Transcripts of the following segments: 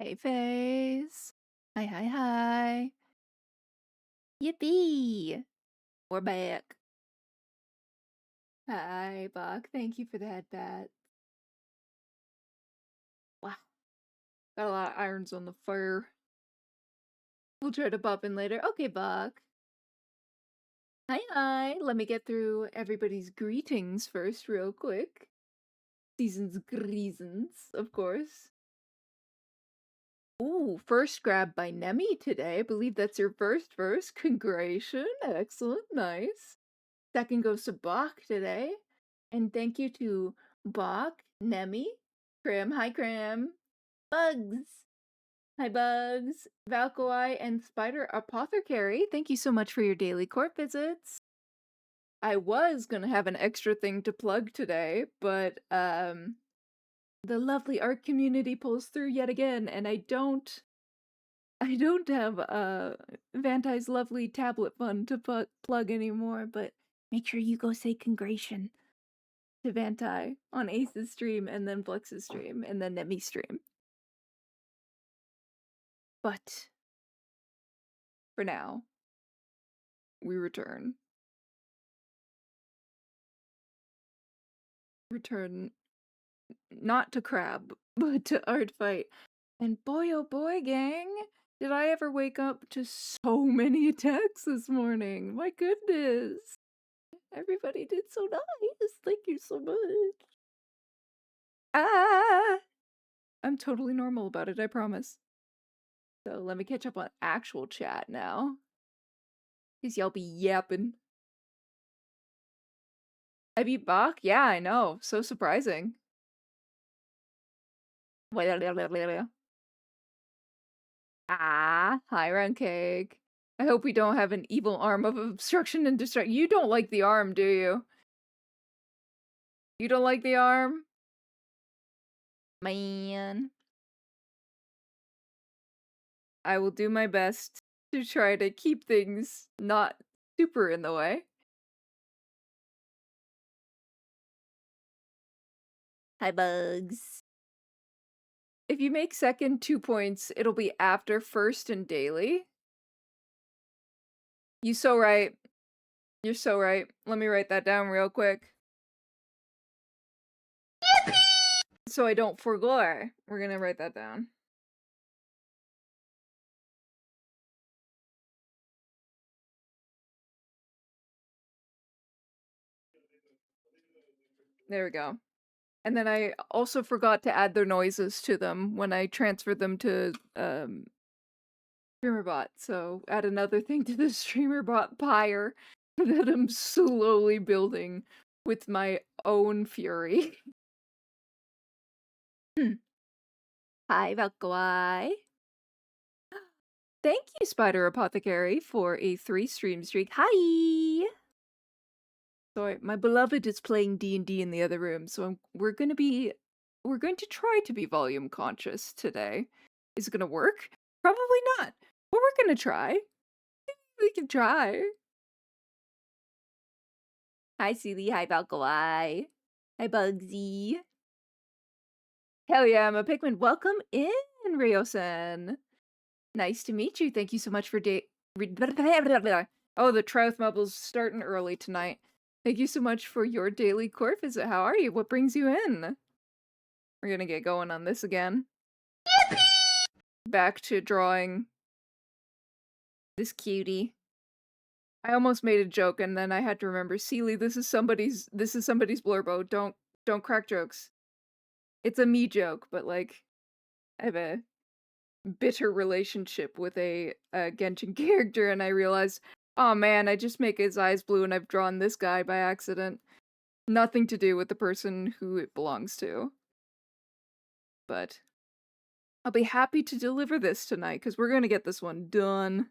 Hey, Face. Hi, hi, hi. Yippee! We're back. Hi, Buck. Thank you for the headbat. Wow. Got a lot of irons on the fire. We'll try to pop in later. Okay, Buck. Hi, hi. Let me get through everybody's greetings first, real quick. Season's greasons, of course. Ooh, first grab by Nemi today. I believe that's your first verse. Congratulations. Excellent. Nice. Second goes to Bach today. And thank you to Bach, Nemi, Cram, hi Cram, Bugs, hi Bugs, Valkoi, and Spider Apothecary. Thank you so much for your daily court visits. I was gonna have an extra thing to plug today, but the lovely art community pulls through yet again, and I don't have Vantai's lovely tablet fun to plug anymore, but make sure you go say congration to Vantai on Ace's stream, and then Flux's stream, and then Nemi's stream. But for now, we return. Return not to Crab, but to ARTFIGHT. And boy oh boy, gang, did I ever wake up to so many attacks this morning. My goodness. Everybody did so nice. Thank you so much. Ah! I'm totally normal about it, I promise. So let me catch up on actual chat now. Cause y'all be yapping. I beat Bach? Yeah, I know. So surprising. Ah, hi, round cake. I hope we don't have an evil arm of obstruction and distraction. You don't like the arm, do you? You don't like the arm? Man. I will do my best to try to keep things not super in the way. Hi, Bugs. If you make second 2 points, it'll be after first and daily. You so right. You're so right. Let me write that down real quick. Yippee! So I don't forget. We're gonna write that down. There we go. And then I also forgot to add their noises to them when I transferred them to StreamerBot. So add another thing to the StreamerBot pyre that I'm slowly building with my own fury. Hi, Valkoi. Thank you, Spider Apothecary, for a 3-stream streak. Hi! Sorry, my beloved is playing D&D in the other room, so we're going to try to be volume conscious today. Is it going to work? Probably not, but we're going to try. We can try. Hi, Seely. Hi, Valkoi. Hi, Bugsy. Hell yeah, I'm a Pikmin. Welcome in, Ryosen. Nice to meet you. Thank you so much for Oh, the Trouth Mubble's starting early tonight. Thank you so much for your daily court visit. How are you? What brings you in? We're gonna get going on this again. Yippee! Back to drawing this cutie. I almost made a joke and then I had to remember, Seely, this is somebody's blurbo. Don't crack jokes. It's a me joke, but like I have a bitter relationship with a Genshin character, and I realized, oh man, I just make his eyes blue and I've drawn this guy by accident. Nothing to do with the person who it belongs to. But I'll be happy to deliver this tonight, because we're gonna get this one done.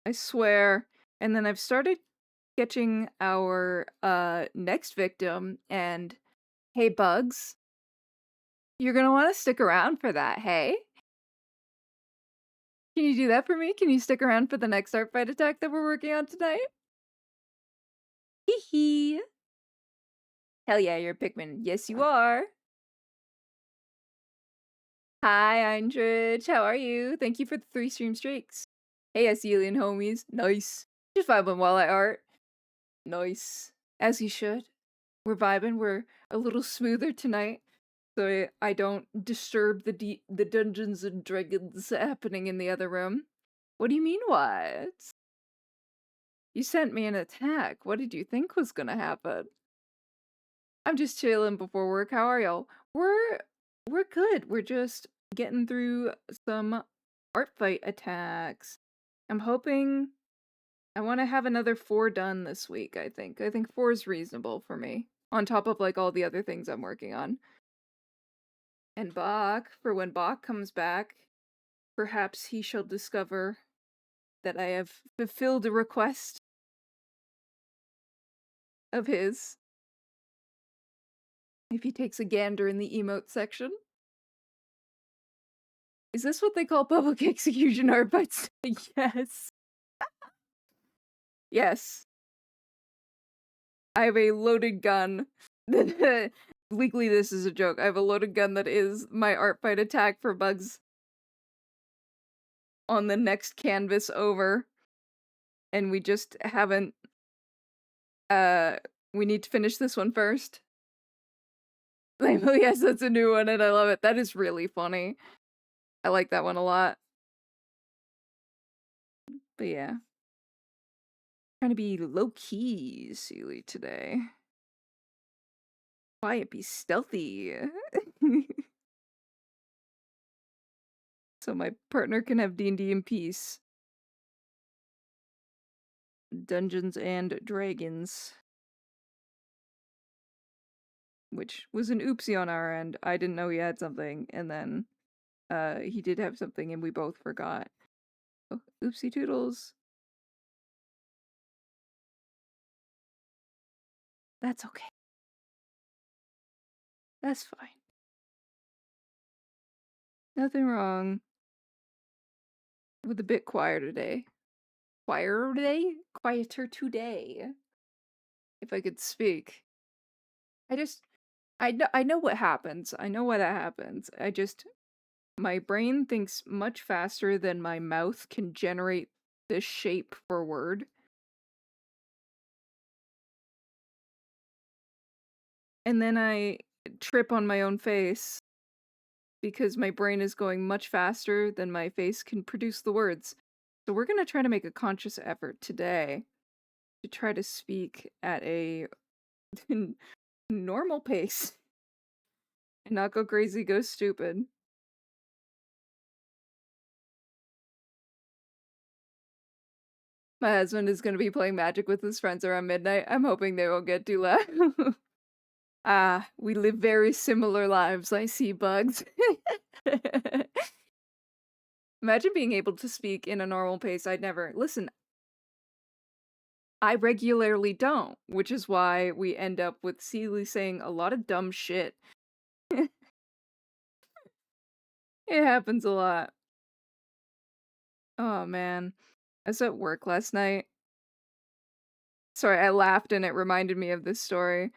I swear. And then I've started sketching our next victim, and hey Bugs, you're gonna want to stick around for that, hey? Can you do that for me? Can you stick around for the next art fight attack that we're working on tonight? Hee hee. Hell yeah, you're a Pikmin. Yes, you are. Hi, Eindridge. How are you? Thank you for the 3 stream streaks. Hey, Aselian homies. Nice. Just vibing while I art. Nice. As you should. We're vibing. We're a little smoother tonight, so I don't disturb the Dungeons and Dragons happening in the other room. What do you mean, what? You sent me an attack. What did you think was gonna happen? I'm just chilling before work. How are y'all? We're good. We're just getting through some art fight attacks. I'm hoping I want to have another 4 done this week, I think. I think 4 is reasonable for me, on top of like all the other things I'm working on. And Bach, for when Bach comes back, perhaps he shall discover that I have fulfilled a request of his. If he takes a gander in the emote section. Is this what they call public execution art fights? Yes. Yes. I have a loaded gun. Legally, this is a joke. I have a loaded gun that is my art fight attack for bugs on the next canvas over. And we just haven't... we need to finish this one first. Like, oh yes, that's a new one and I love it. That is really funny. I like that one a lot. But yeah. Trying to be low-key silly today. Quiet, be stealthy. So my partner can have D&D in peace. Dungeons and Dragons. Which was an oopsie on our end. I didn't know he had something, and then he did have something and we both forgot. Oh, oopsie toodles. That's okay. That's fine. Nothing wrong with a bit quieter today. Quieter today? Quieter today. If I could speak. I know what happens. I know why that happens. My brain thinks much faster than my mouth can generate the shape for word. And then I trip on my own face because my brain is going much faster than my face can produce the words. So we're going to try to make a conscious effort today to try to speak at a normal pace and not go crazy, go stupid. My husband is going to be playing Magic with his friends around midnight. I'm hoping they won't get too loud. Ah, we live very similar lives. I see bugs. Imagine being able to speak in a normal pace. I'd never. Listen, I regularly don't, which is why we end up with Celie saying a lot of dumb shit. It happens a lot. Oh man. I was at work last night. Sorry, I laughed and it reminded me of this story.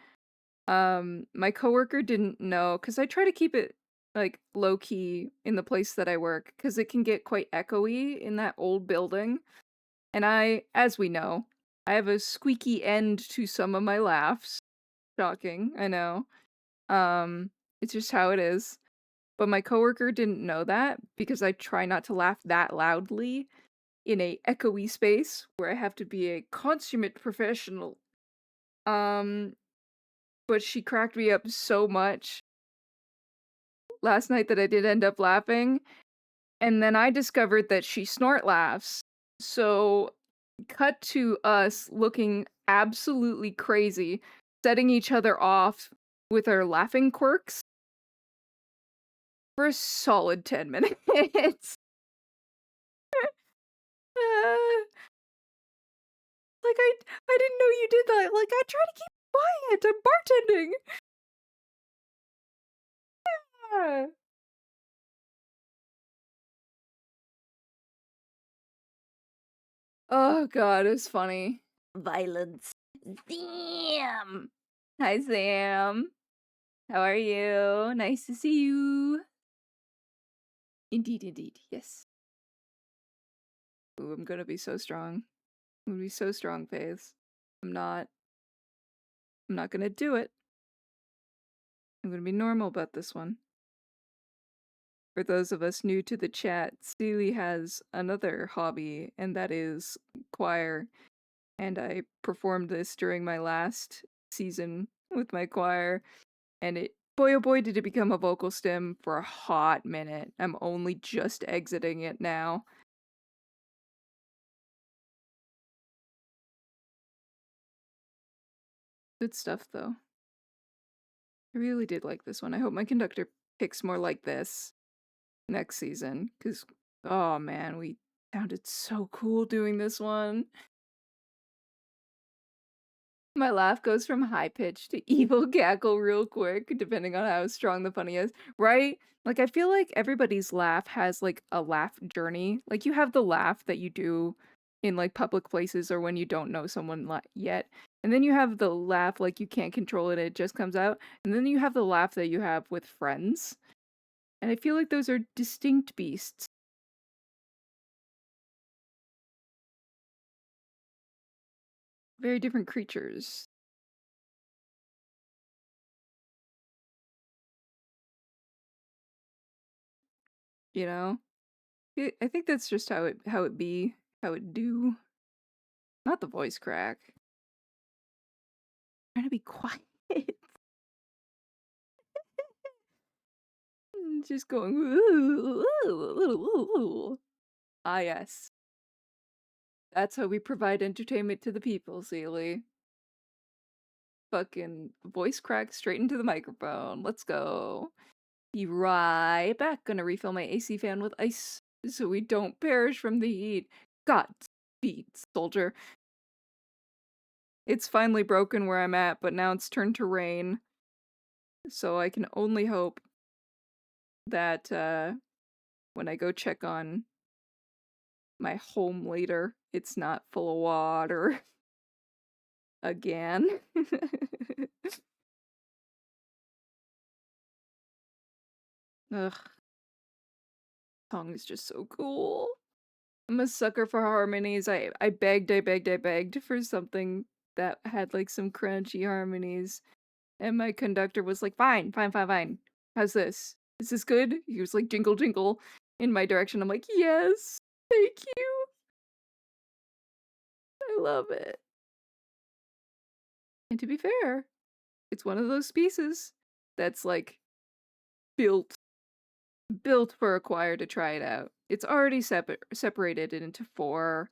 My coworker didn't know, because I try to keep it like low key in the place that I work, because it can get quite echoey in that old building. And as we know, I have a squeaky end to some of my laughs. Shocking, I know. It's just how it is. But my coworker didn't know that because I try not to laugh that loudly in a echoey space where I have to be a consummate professional. But she cracked me up so much last night that I did end up laughing. And then I discovered that she snort laughs. So, cut to us looking absolutely crazy, setting each other off with our laughing quirks for a solid 10 minutes. Like, I didn't know you did that. Like, I try to keep quiet. I'm bartending. Yeah. Oh god, it's funny. Violence. Damn. Hi, Sam. How are you? Nice to see you. Indeed, indeed. Yes. Ooh, I'm gonna be so strong. I'm gonna be so strong, Faith. I'm not. I'm not gonna do it. I'm gonna be normal about this one. For those of us new to the chat, Steely has another hobby, and that is choir. And I performed this during my last season with my choir, and boy oh boy did it become a vocal stim for a hot minute. I'm only just exiting it now. Good stuff, though. I really did like this one. I hope my conductor picks more like this next season, because, oh man, we sounded so cool doing this one. My laugh goes from high pitch to evil cackle real quick, depending on how strong the funny is, right? Like, I feel like everybody's laugh has, like, a laugh journey. Like, you have the laugh that you do in, like, public places or when you don't know someone yet. And then you have the laugh, like, you can't control it, it just comes out. And then you have the laugh that you have with friends. And I feel like those are distinct beasts. Very different creatures. You know? I think that's just how it be, how it do. Not the voice crack. I'm trying to be quiet. Just going. Ah, yes. That's how we provide entertainment to the people, Sealy. Fucking voice crack straight into the microphone. Let's go. Be right back. Gonna refill my AC fan with ice so we don't perish from the heat. Godspeed, soldier. It's finally broken where I'm at, but now it's turned to rain. So I can only hope that when I go check on my home later, it's not full of water again. Ugh, song is just so cool. I'm a sucker for harmonies. I begged for something that had like some crunchy harmonies. And my conductor was like, fine. How's this? Is this good? He was like, jingle jingle in my direction. I'm like, yes, thank you. I love it. And to be fair, it's one of those pieces that's like built for a choir to try it out. It's already separated into 4.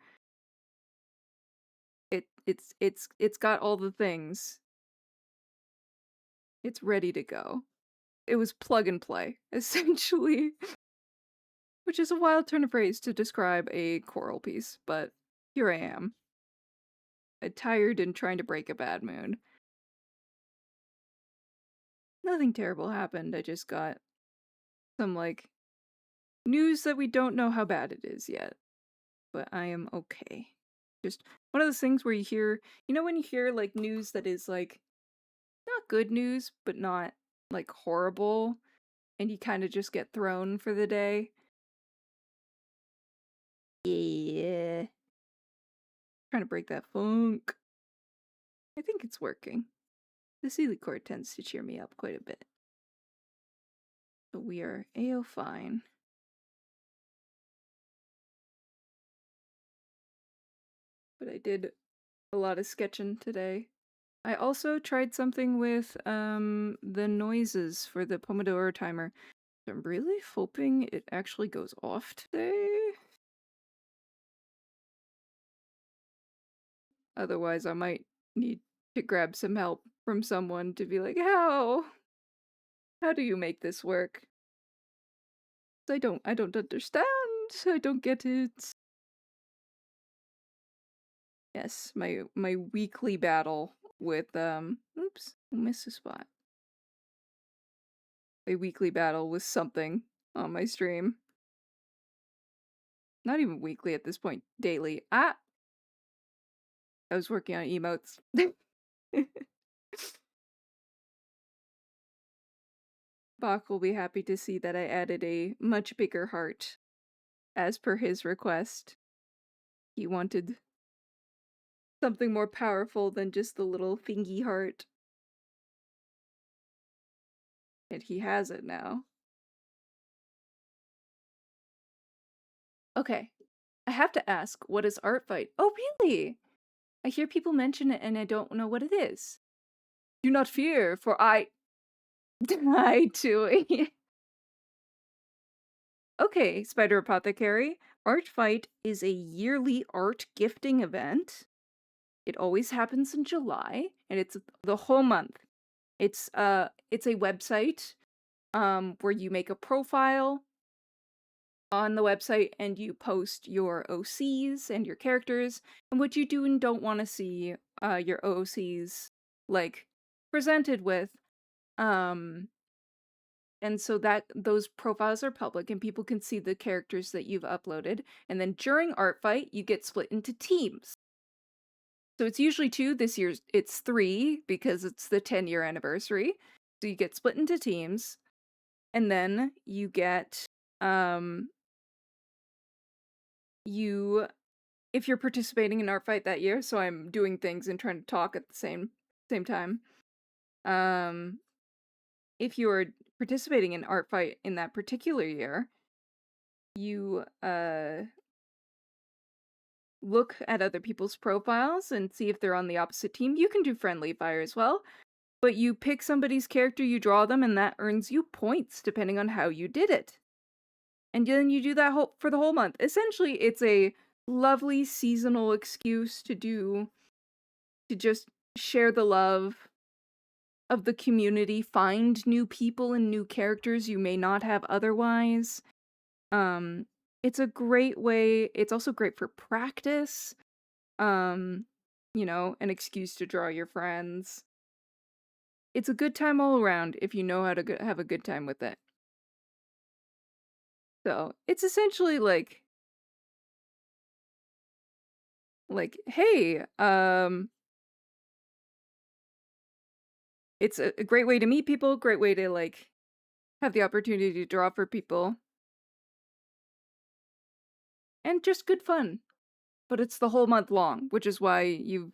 It's got all the things. It's ready to go. It was plug and play, essentially. Which is a wild turn of phrase to describe a choral piece, but here I am. Tired and trying to break a bad mood. Nothing terrible happened. I just got some, like, news that we don't know how bad it is yet. But I am okay. Just one of those things where you hear, when you hear, like, news that is, like, not good news, but not, like, horrible, and you kind of just get thrown for the day. Yeah. Trying to break that funk. I think it's working. The Sealy cord tends to cheer me up quite a bit. So we are A-O-fine. But I did a lot of sketching today. I also tried something with the noises for the Pomodoro timer. I'm really hoping it actually goes off today. Otherwise, I might need to grab some help from someone to be like, how do you make this work? I don't understand. I don't get it. Yes, my weekly battle with oops, missed a spot. A weekly battle with something on my stream. Not even weekly at this point, daily. I was working on emotes. Bach will be happy to see that I added a much bigger heart, as per his request. He wanted something more powerful than just the little thingy heart. And he has it now. Okay, I have to ask, what is ARTFIGHT? Oh, really? I hear people mention it and I don't know what it is. Do not fear, for I... I too. Okay, Spider Apothecary. ARTFIGHT is a yearly art gifting event. It always happens in July, and it's the whole month. It's a website where you make a profile on the website and you post your OCs and your characters and what you do and don't want to see your OCs like presented with. And so that those profiles are public and people can see the characters that you've uploaded. And then during ARTFIGHT, you get split into teams. So it's usually 2. This year it's 3 because it's the 10-year anniversary. So you get split into teams, and then you get if you're participating in ARTFIGHT that year, so I'm doing things and trying to talk at the same time. If you are participating in ARTFIGHT in that particular year, you look at other people's profiles and see if they're on the opposite team. You can do friendly fire as well, but you pick somebody's character, you draw them, and that earns you points depending on how you did it. And then you do that for the whole month. Essentially, it's a lovely seasonal excuse to just share the love of the community, find new people and new characters you may not have otherwise. It's a great way. It's also great for practice. An excuse to draw your friends. It's a good time all around if you know how to have a good time with it. So, it's essentially like, hey, it's a great way to meet people, great way to, like, have the opportunity to draw for people. And just good fun. But it's the whole month long, which is why you've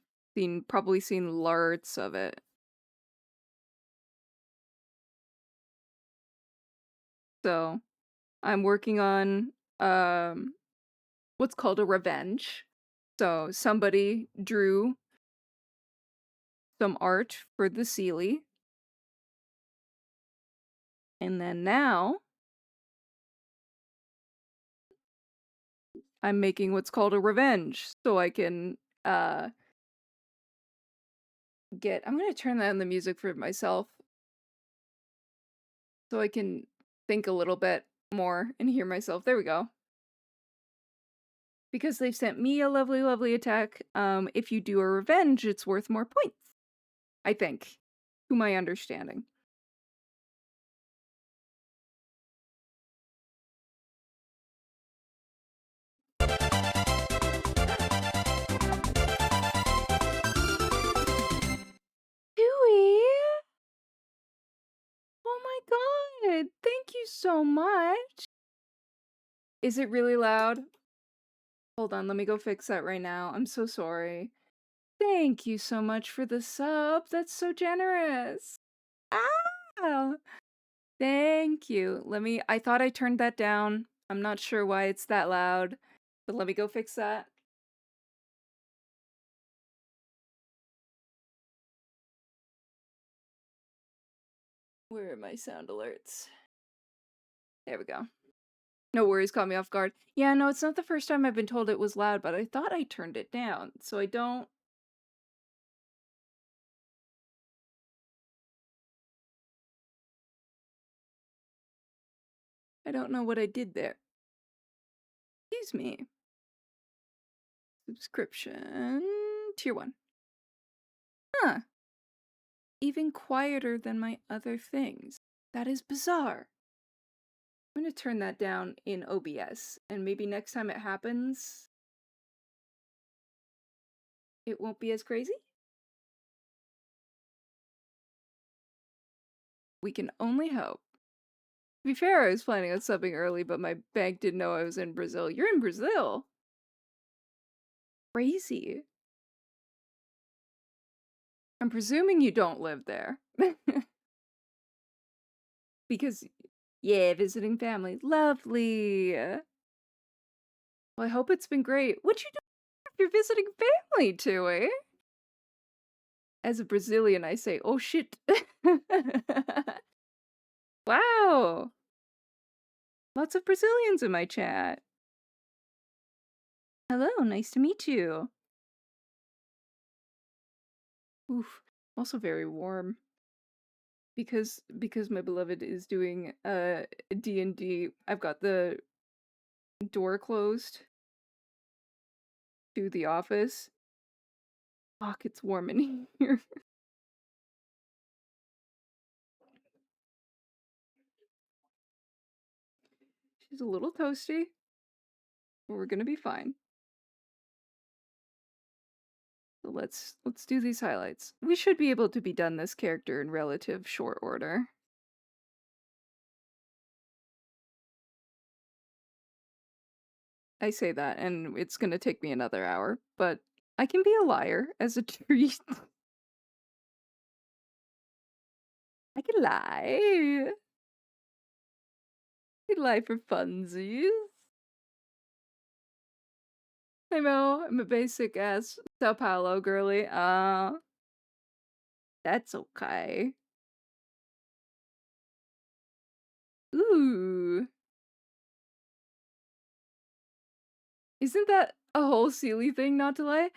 probably seen lots of it. So, I'm working on, what's called a revenge. So, somebody drew some art for the Sealy. And then now, I'm making what's called a revenge. So I can, I'm gonna turn that on the music for myself. So I can think a little bit more and hear myself. There we go. Because they've sent me a lovely, lovely attack. If you do a revenge, it's worth more points. I think. To my understanding. Dewey! Oh my god! Thank you so much! Is it really loud? Hold on, let me go fix that right now. I'm so sorry. Thank you so much for the sub. That's so generous. Ah! Thank you. I thought I turned that down. I'm not sure why it's that loud, but let me go fix that. Where are my sound alerts? There we go. No worries, caught me off guard. Yeah, no, it's not the first time I've been told it was loud, but I thought I turned it down, so I don't know what I did there. Excuse me. Subscription. Tier 1. Huh. Even quieter than my other things. That is bizarre. I'm gonna turn that down in OBS, and maybe next time it happens, it won't be as crazy? We can only hope. be fair, I was planning on subbing early, but my bank didn't know I was in Brazil. You're in Brazil? Crazy. I'm presuming you don't live there. Because, yeah, visiting family. Lovely. Well, I hope it's been great. What you do if you're visiting family, Tui? As a Brazilian, I say, oh shit. Wow. Lots of Brazilians in my chat. Hello, nice to meet you. Oof. Also very warm. Because my beloved is doing D&D, I've got the door closed to the office. Fuck, it's warm in here. She's a little toasty, but we're gonna be fine. So let's do these highlights. We should be able to be done this character in relative short order. I say that, and it's gonna take me another hour, but I can be a liar as a treat. I can lie. I can lie for funsies. I know, I'm a basic ass Sao Paulo girly. That's okay. Ooh. Isn't that a whole Sealy thing, not to lie?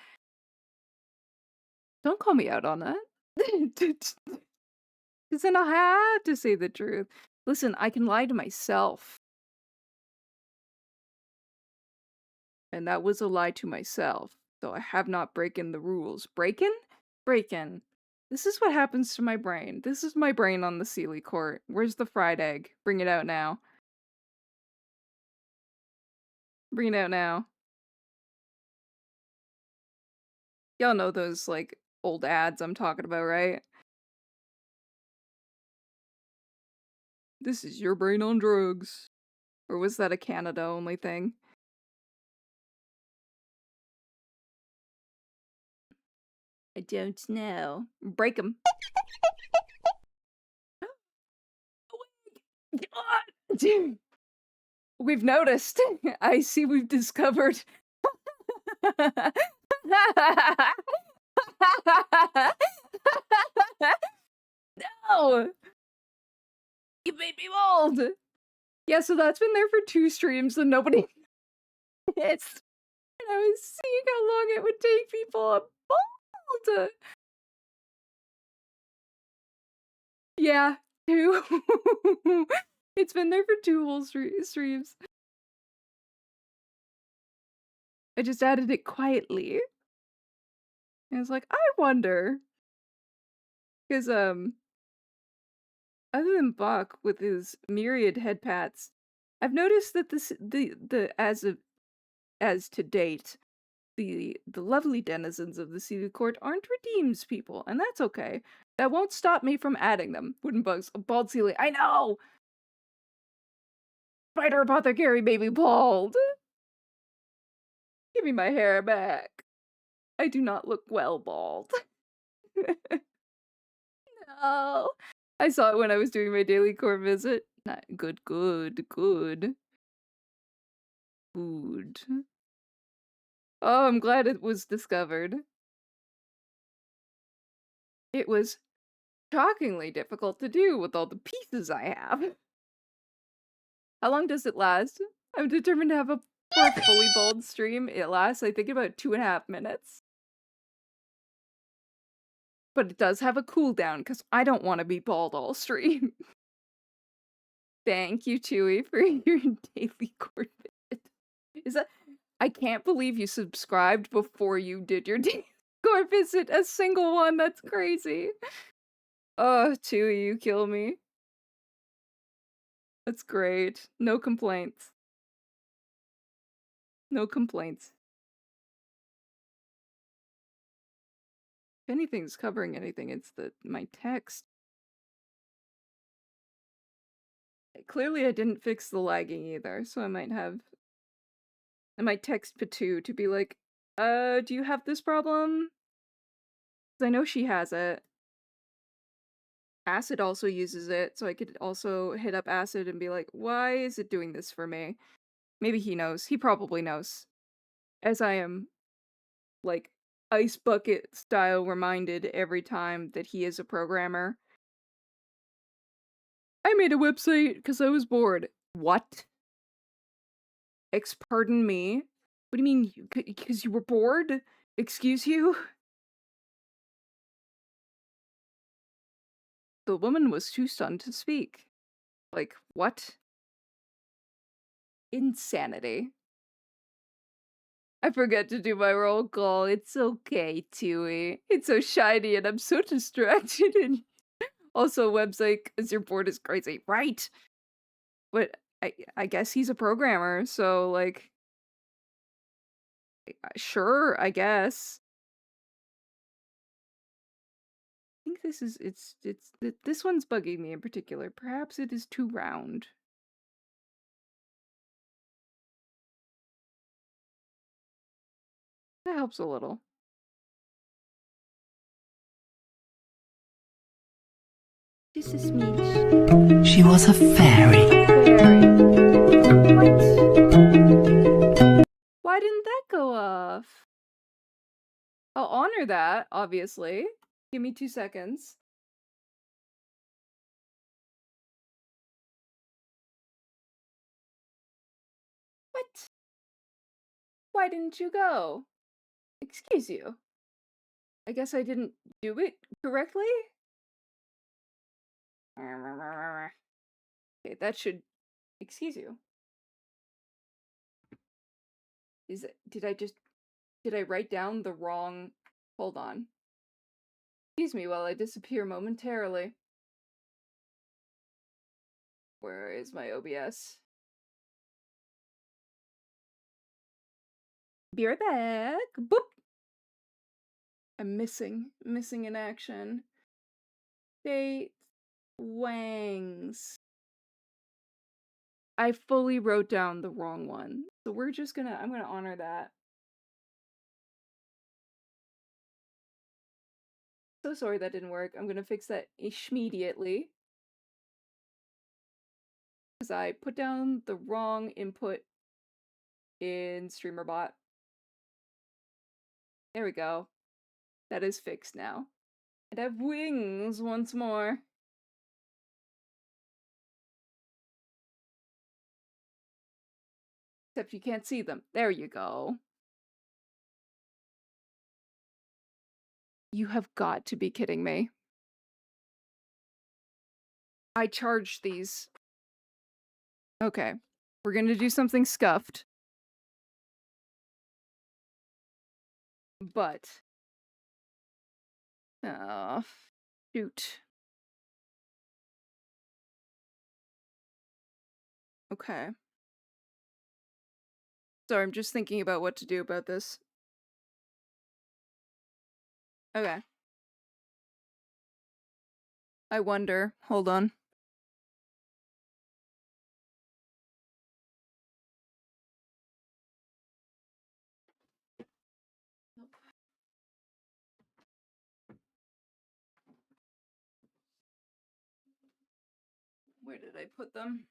Don't call me out on that. Because then I'll have to say the truth. Listen, I can lie to myself. And that was a lie to myself. So I have not broken the rules. Breaking? Breaking. This is what happens to my brain. This is my brain on the Sealy court. Where's the fried egg? Bring it out now. Bring it out now. Y'all know those, like, old ads I'm talking about, right? This is your brain on drugs. Or was that a Canada only thing? I don't know. Break them. We've noticed. I see we've discovered. No! You made me bald! Yeah, so that's been there for 2 streams and nobody it's and I was seeing how long it would take people bald. Yeah, 2. It's been there for 2 whole streams. I just added it quietly. And I was like, I wonder. Because, other than Bach with his myriad head pats, I've noticed that as to date, the lovely denizens of the seated court aren't redeemed people, and that's okay. That won't stop me from adding them. Wooden bugs, a bald ceiling. I know! Spider apothecary made me bald! Give me my hair back. I do not look well bald. No. I saw it when I was doing my daily core visit. Good, good, good. Good. Oh, I'm glad it was discovered. It was shockingly difficult to do with all the pieces I have. How long does it last? I'm determined to have a fully bald stream. It lasts, I think, about 2.5 minutes. But it does have a cooldown, because I don't want to be bald all stream. Thank you, Chewy, for your daily core visit. Is that... I can't believe you subscribed before you did your daily core visit. A single one, that's crazy. Oh, Chewy, you kill me. That's great. No complaints. No complaints. If anything's covering anything, it's my text. Clearly I didn't fix the lagging either, so I might text Patu to be like, do you have this problem? 'Cause I know she has it. Acid also uses it, so I could also hit up Acid and be like, why is it doing this for me? Maybe he knows. He probably knows. As I am, like, ice bucket style reminded every time that he is a programmer. I made a website because I was bored. What? Pardon me? What do you mean, because you were bored? Excuse you? The woman was too stunned to speak. Like, what? Insanity. I forget to do my roll call. It's okay, Tui. It's so shiny and I'm so distracted and also website because your board is crazy. Right. But I guess he's a programmer, so like sure, I guess. I think this is this one's bugging me in particular. Perhaps it is too round. That helps a little. Just a smidge. She was a fairy. Fairy. What? Why didn't that go off? I'll honor that, obviously. Give me 2 seconds. What? Why didn't you go? Excuse you. I guess I didn't do it correctly? Okay, that should... Excuse you. Is it... Did I write down the wrong... Hold on. Excuse me while I disappear momentarily. Where is my OBS? Be right back. Boop! I'm missing in action. Dates. Wangs. I fully wrote down the wrong one. So we're just gonna... I'm gonna honor that. So sorry that didn't work. I'm gonna fix that immediately. Because I put down the wrong input in StreamerBot. There we go. That is fixed now. And I have wings once more. Except you can't see them. There you go. You have got to be kidding me. I charged these. Okay. We're gonna do something scuffed. But... Oh, shoot. Okay. Sorry, I'm just thinking about what to do about this. Okay. I wonder. Hold on. Where did I put them?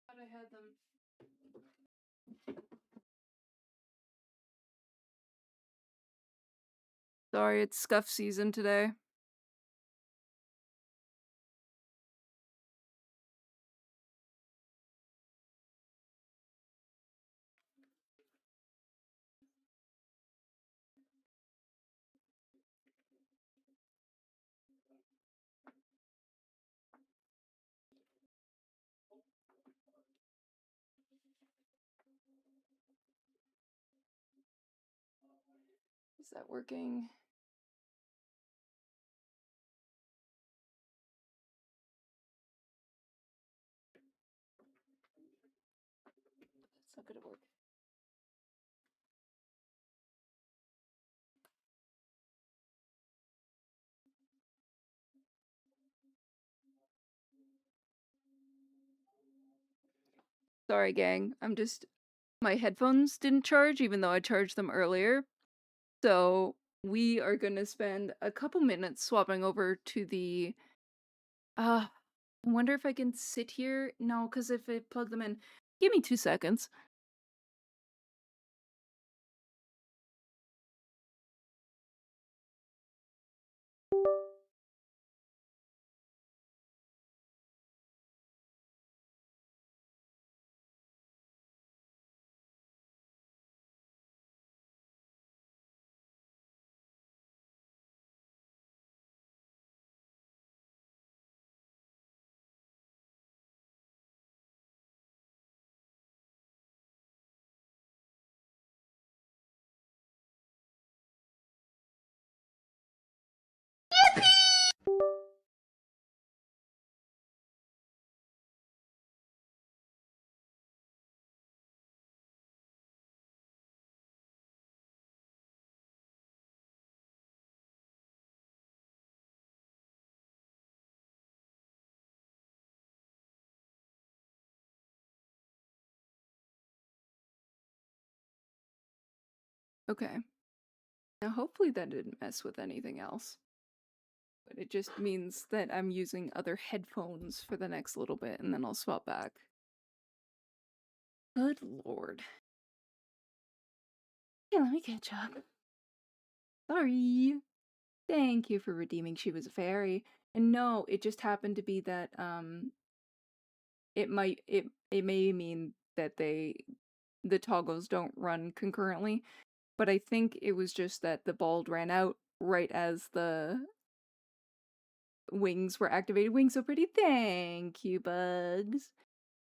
Thought I had them. Sorry, it's scuff season today. Is that working? not gonna work. Sorry, gang. My headphones didn't charge even though I charged them earlier. So we are gonna spend a couple minutes swapping over to the I wonder if I can sit here. No, because if I plug them in, give me 2 seconds. Okay. Now hopefully that didn't mess with anything else. But it just means that I'm using other headphones for the next little bit and then I'll swap back. Good lord. Yeah, let me catch up. Sorry. Thank you for redeeming She Was a Fairy. And no, it just happened to be that it may mean that the toggles don't run concurrently, but I think it was just that the bald ran out right as the wings were activated. Wings so pretty. Thank you, Bugs.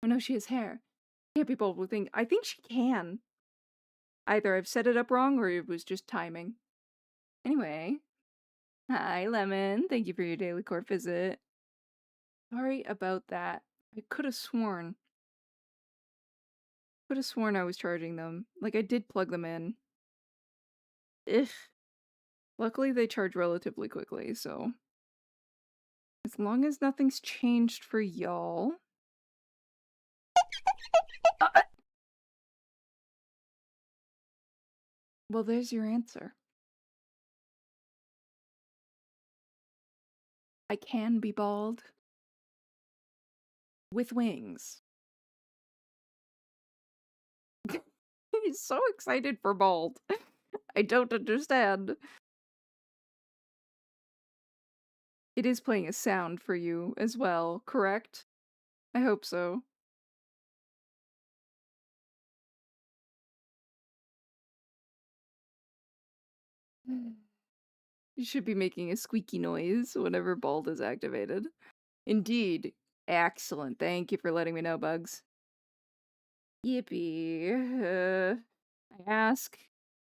Oh no, she has hair. Can't be bald with wings. I think she can. Either I've set it up wrong or it was just timing. Anyway. Hi, Lemon. Thank you for your daily court visit. Sorry about that. I could have sworn. I was charging them. Like, I did plug them in. Ugh. Luckily, they charge relatively quickly, so... As long as nothing's changed for y'all... Well, there's your answer. I can be bald. With wings. He's so excited for bald. I don't understand. It is playing a sound for you as well, correct? I hope so. You should be making a squeaky noise whenever bald is activated. Indeed. Excellent. Thank you for letting me know, Bugs. Yippee. I ask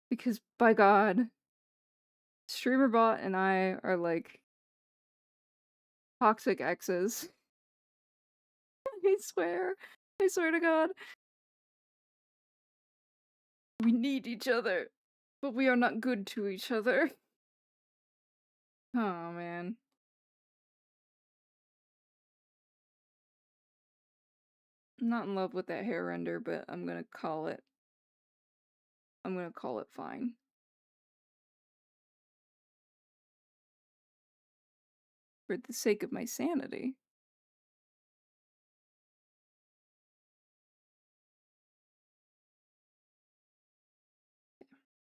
because, by God, StreamerBot and I are like toxic exes. I swear. I swear to God. We need each other, but we are not good to each other. Oh, man. I'm not in love with that hair render, but I'm gonna call it fine. For the sake of my sanity.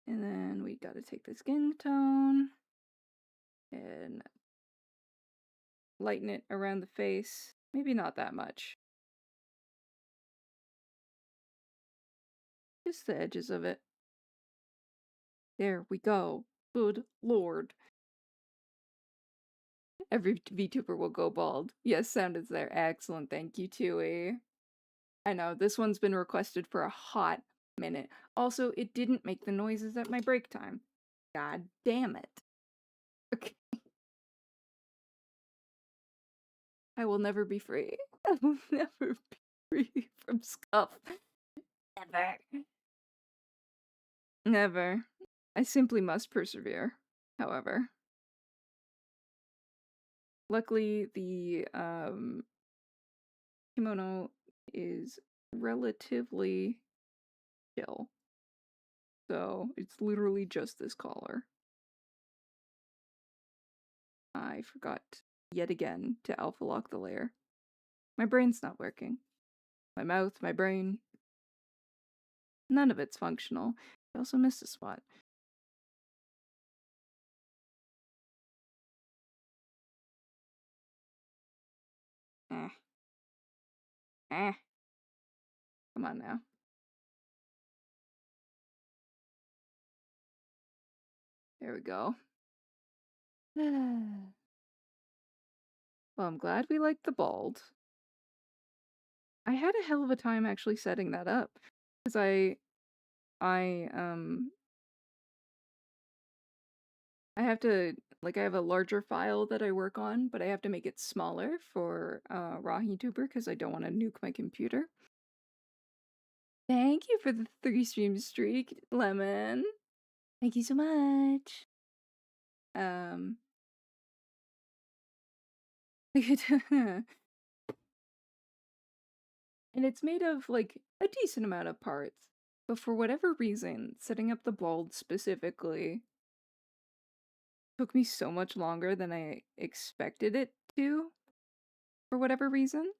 And then we gotta take the skin tone and lighten it around the face. Maybe not that much. Just the edges of it. There we go. Good lord. Every VTuber will go bald. Yes, sound is there. Excellent. Thank you, Tui. I know, this one's been requested for a hot minute. Also, it didn't make the noises at my break time. God damn it. Okay. I will never be free. I will never be free from scuff. Never. Never. I simply must persevere, however. Luckily, the kimono is relatively chill. So it's literally just this collar. I forgot yet again to alpha lock the layer. My brain's not working. My mouth, my brain, none of it's functional. I also missed a spot. Eh. Eh. Come on now. There we go. Well, I'm glad we liked the bald. I had a hell of a time actually setting that up. Because I, I have to, like, I have a larger file that I work on, but I have to make it smaller for Raw YouTuber because I don't want to nuke my computer. Thank you for the 3 stream streak, Lemon. Thank you so much. And it's made of, like, a decent amount of parts. But for whatever reason, setting up the bulb specifically took me so much longer than I expected it to, for whatever reason.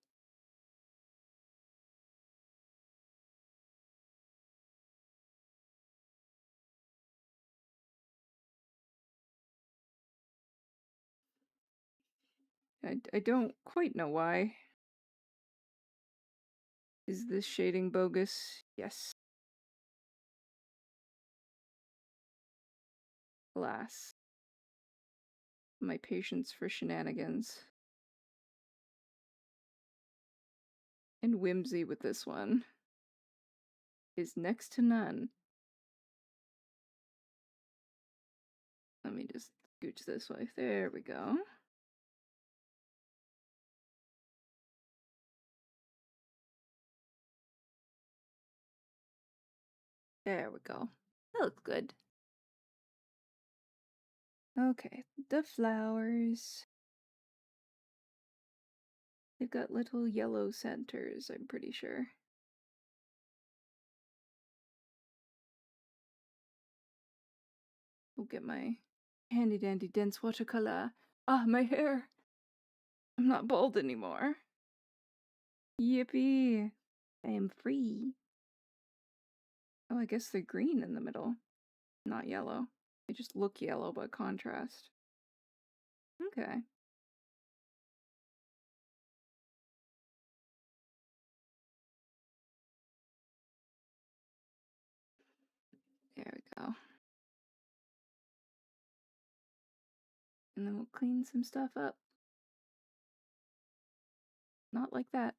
I don't quite know why. Is this shading bogus? Yes. Alas. My patience for shenanigans. And whimsy with this one is next to none. Let me just scooch this way. There we go. There we go. That looks good. Okay, the flowers. They've got little yellow centers, I'm pretty sure. We'll get my handy dandy dense watercolor. Ah, my hair! I'm not bald anymore. Yippee! I am free. Oh, I guess they're green in the middle. Not yellow. They just look yellow by contrast. Okay. There we go. And then we'll clean some stuff up. Not like that.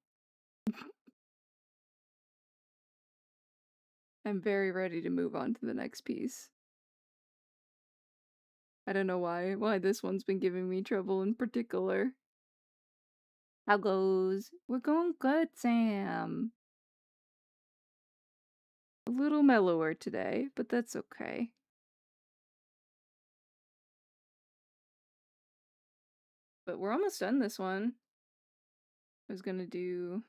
I'm very ready to move on to the next piece. I don't know why this one's been giving me trouble in particular. How goes? We're going good, Sam. A little mellower today, but that's okay. But we're almost done this one. I was gonna do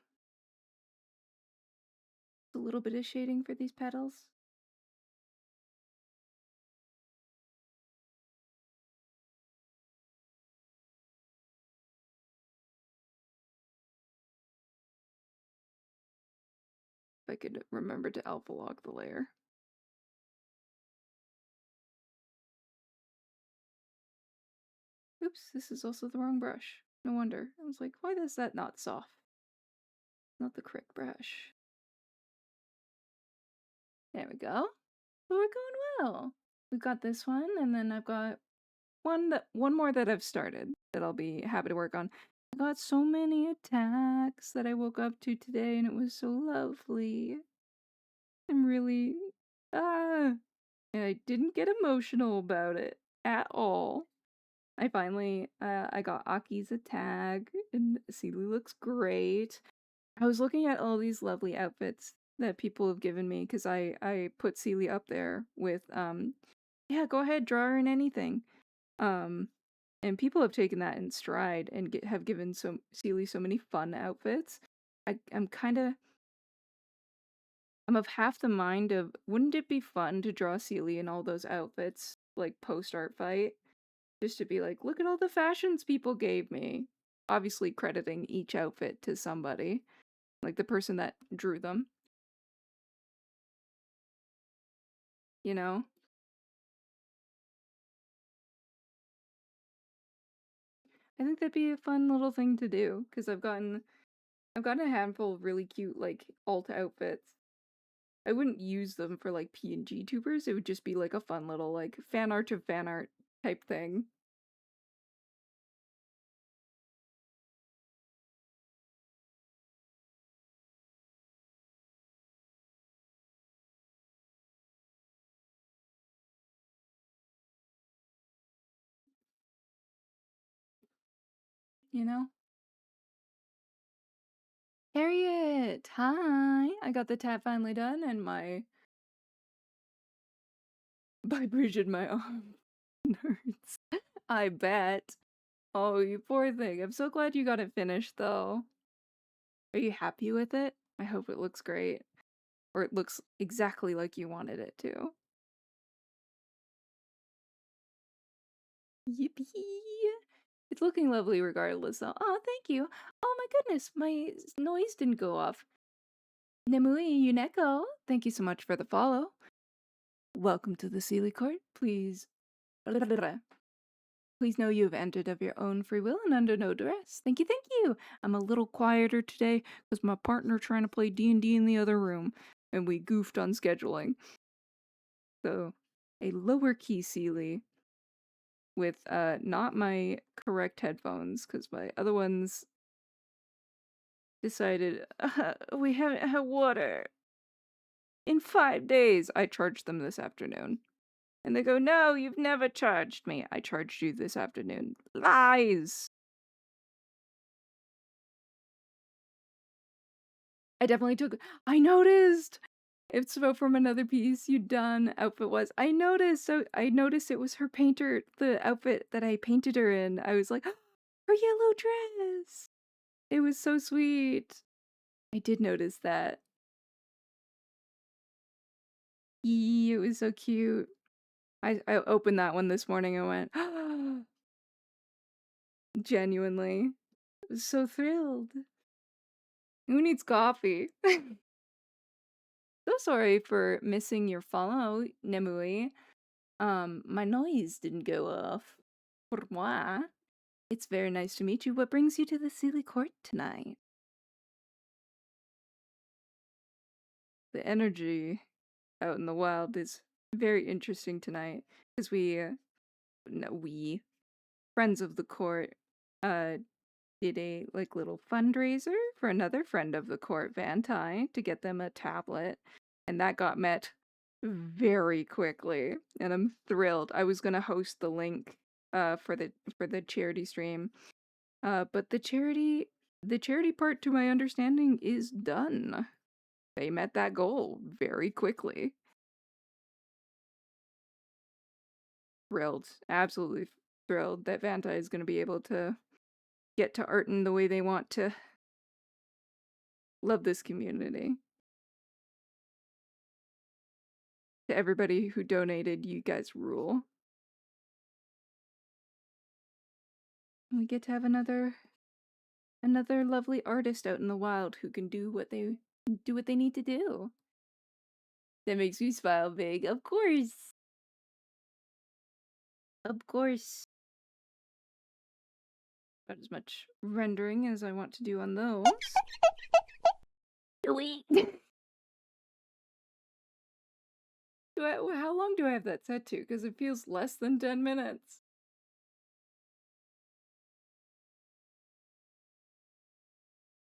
a little bit of shading for these petals. If I could remember to alpha log the layer. Oops, this is also the wrong brush. No wonder. I was like, why is that not soft? Not the correct brush. There we go. So we're going well. We've got this one, and then I've got one more that I've started that I'll be happy to work on. I got so many attacks that I woke up to today, and it was so lovely. I'm really and I didn't get emotional about it at all. I finally I got Aki's attack, and Sealy looks great. I was looking at all these lovely outfits that people have given me because I put Celia up there with, "Yeah, go ahead, draw her in anything." Um, and people have taken that in stride and have given Celia so many fun outfits. I'm of half the mind of, wouldn't it be fun to draw Celia in all those outfits, like, post-art fight? Just to be like, "Look at all the fashions people gave me." Obviously crediting each outfit to somebody, like the person that drew them, you know? I think that'd be a fun little thing to do because I've gotten a handful of really cute, like, alt outfits. I wouldn't use them for, like, PNG tubers, it would just be, like, a fun little, like, fan art of fan art type thing, you know? Harriet! Hi! I got the tat finally done and my vibration my arm hurts. I bet. Oh, you poor thing. I'm so glad you got it finished, though. Are you happy with it? I hope it looks great. Or it looks exactly like you wanted it to. Yippee! It's looking lovely regardless, though. Oh, thank you. Oh my goodness, my noise didn't go off. Nemui Yuneko, thank you so much for the follow. Welcome to the Sealy Court. Please Please know you have entered of your own free will and under no duress. Thank you, thank you. I'm a little quieter today because my partner trying to play D&D in the other room, and we goofed on scheduling. So, a lower key Sealy with not my correct headphones because my other ones decided we haven't had water in 5 days. I charged them this afternoon. And they go, "No, you've never charged me. I charged you this afternoon." Lies! I definitely took I noticed! If so from another piece you done outfit was I noticed, so I noticed it was the outfit that I painted her in. I was like, "Her yellow dress!" It was so sweet. I did notice that. Yee, it was so cute. I opened that one this morning and went, genuinely. I was so thrilled. Who needs coffee? So sorry for missing your follow, Nemui. My noise didn't go off. Pour moi. It's very nice to meet you. What brings you to the Sealy Court tonight? The energy out in the wild is very interesting tonight because no, we, friends of the court, uh, did a like little fundraiser for another friend of the court, Vantai, to get them a tablet, and that got met very quickly, and I'm thrilled. I was gonna host the link for the charity stream, but the charity part, to my understanding, is done. They met that goal very quickly. Thrilled, absolutely thrilled that Vantai is gonna be able to get to art in the way they want to. Love this community. To everybody who donated, you guys rule. We get to have another lovely artist out in the wild who can do what they need to do. That makes me smile big. Of course. Of course. Not as much rendering as I want to do on those. Wait. How long do I have that set to? Because it feels less than 10 minutes.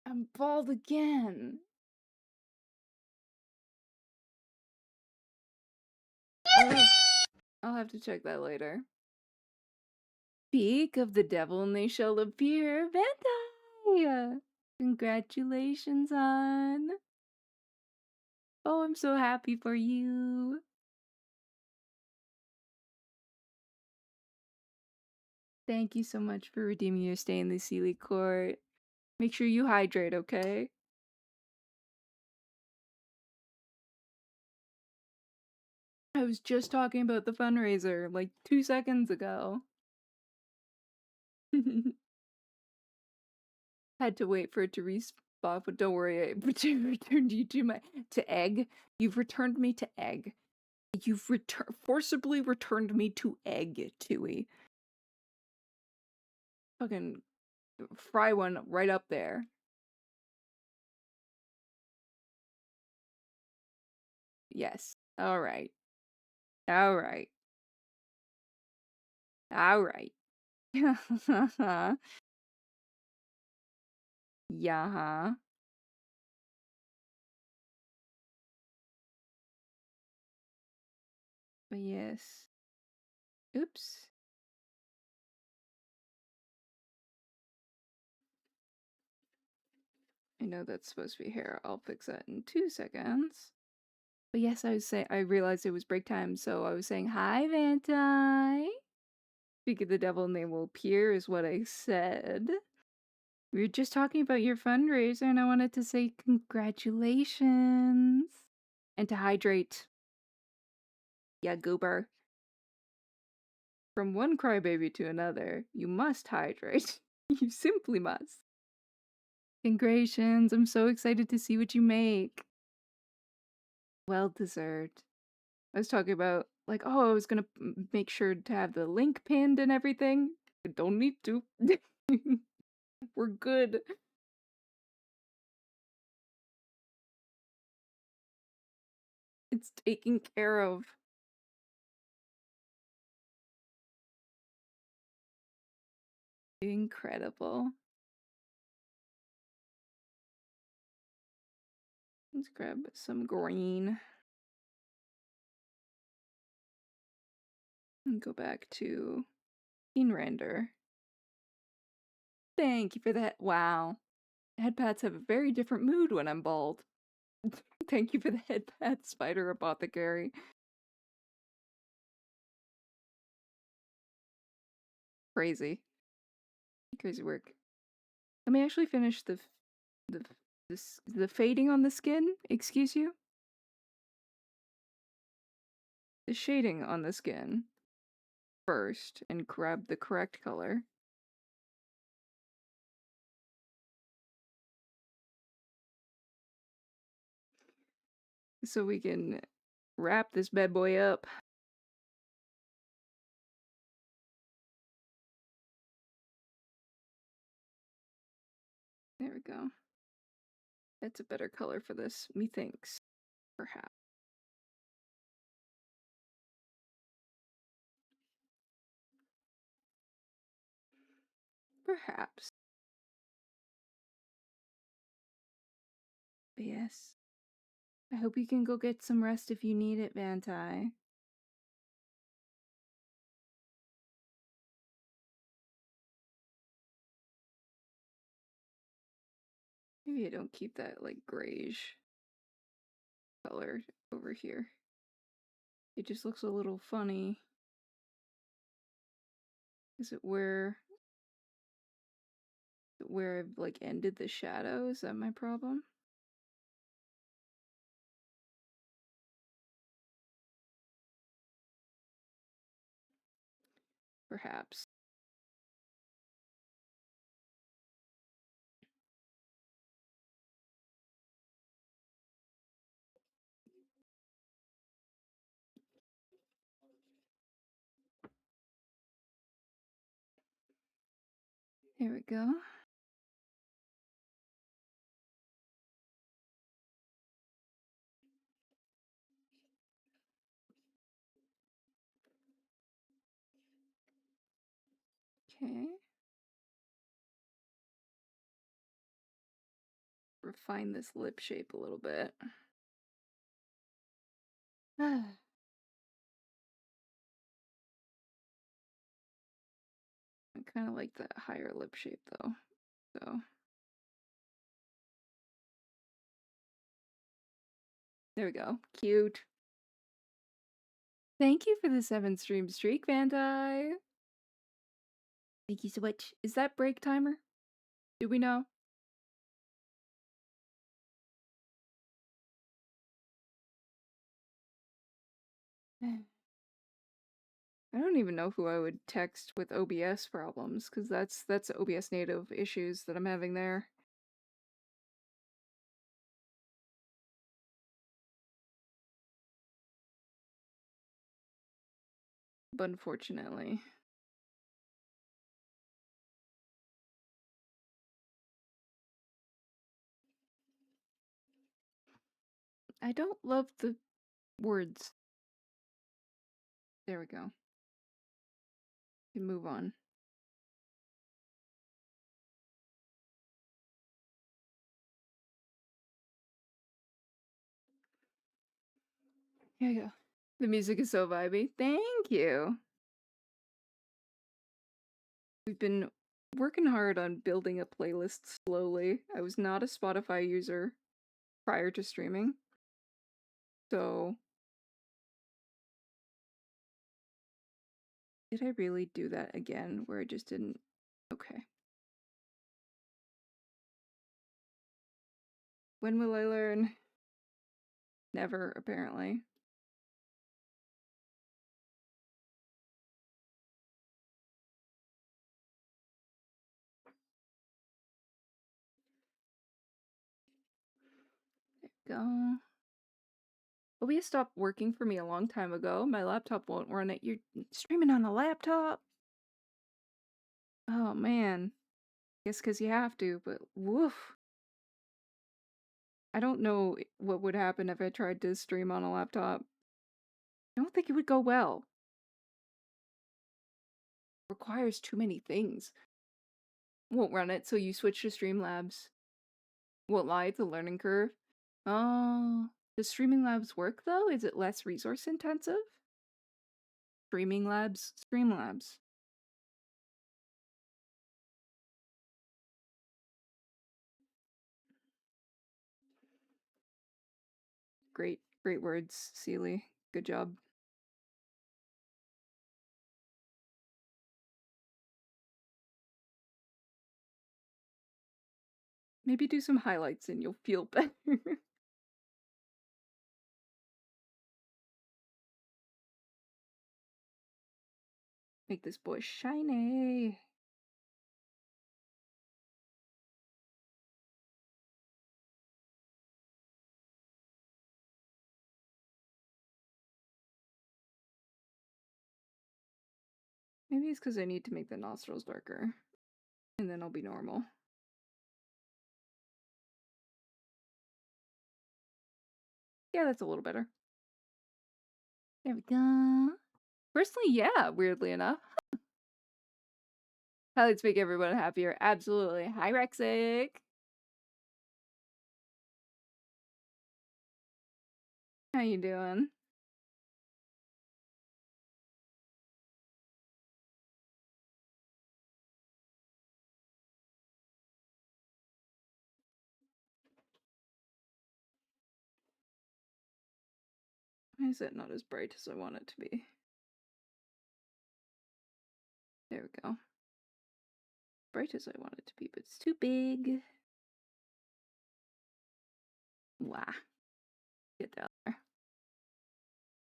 I'm bald again. Ugh. I'll have to check that later. Speak of the devil and they shall appear. Vantai! Congratulations on Oh, I'm so happy for you. Thank you so much for redeeming your stay in the Sealy Court. Make sure you hydrate, okay? I was just talking about the fundraiser like 2 seconds ago. Had to wait for it to respawn, but don't worry, I returned you to egg. You've returned me to egg. You've forcibly returned me to egg, Tui. Fucking fry one right up there. Yes. All right. All right. All right. Yeah. But yes. Oops. I know that's supposed to be hair. I'll fix that in 2 seconds. But yes, I realized it was break time, so I was saying, hi, Vanti. Speak of the devil and they will appear is what I said. We were just talking about your fundraiser and I wanted to say congratulations. And to hydrate. Yeah, goober. From one crybaby to another, you must hydrate. You simply must. Congratulations, I'm so excited to see what you make. Well deserved. I was talking about, like, oh, I was gonna make sure to have the link pinned and everything. I don't need to. We're good. It's taken care of. Incredible. Let's grab some green. And go back to scene render. Thank you for that. Wow. Headpats have a very different mood when I'm bald. Thank you for the headpat, Spider Apothecary. Crazy. Crazy work. Let me actually finish the the fading on the skin. Excuse you? The shading on the skin first and grab the correct color. So we can wrap this bad boy up. There we go. That's a better color for this, methinks. Perhaps. Perhaps. But yes. I hope you can go get some rest if you need it, Vanti. Maybe I don't keep that, like, grayish color over here. It just looks a little funny. Is it where I've, like, ended the shadow? Is that my problem? Perhaps. Here we go. Okay. Refine this lip shape a little bit. I kind of like that higher lip shape though. So There we go. Cute. Thank you for the 7 stream streak, Vandai. Thank you so much. Is that break timer? Do we know? I don't even know who I would text with OBS problems, because that's OBS native issues that I'm having there. But unfortunately. I don't love the words. There we go. Can move on. Here you go. The music is so vibey. Thank you. We've been working hard on building a playlist slowly. I was not a Spotify user prior to streaming. So did I really do that again where I just didn't? Okay. When will I learn? Never, apparently. There we go. OBS stopped working for me a long time ago. My laptop won't run it. You're streaming on a laptop? Oh man. Guess because you have to, but woof. I don't know what would happen if I tried to stream on a laptop. I don't think it would go well. Requires too many things. Won't run it, so you switch to Streamlabs. Won't lie, it's a learning curve. Oh, does Streaming Labs work though? Is it less resource intensive? Streaming Labs, Streamlabs. Great words, Seely. Good job. Maybe do some highlights and you'll feel better. Make this boy shiny. Maybe it's because I need to make the nostrils darker. And then I'll be normal. Yeah, that's a little better. There we go. Personally, yeah, weirdly enough. Highlights make everyone happier. Absolutely. Hi, Rexic. How you doing? Why is it not as bright as I want it to be? There we go. Bright as I want it to be, but it's too big. Wow. Get down there.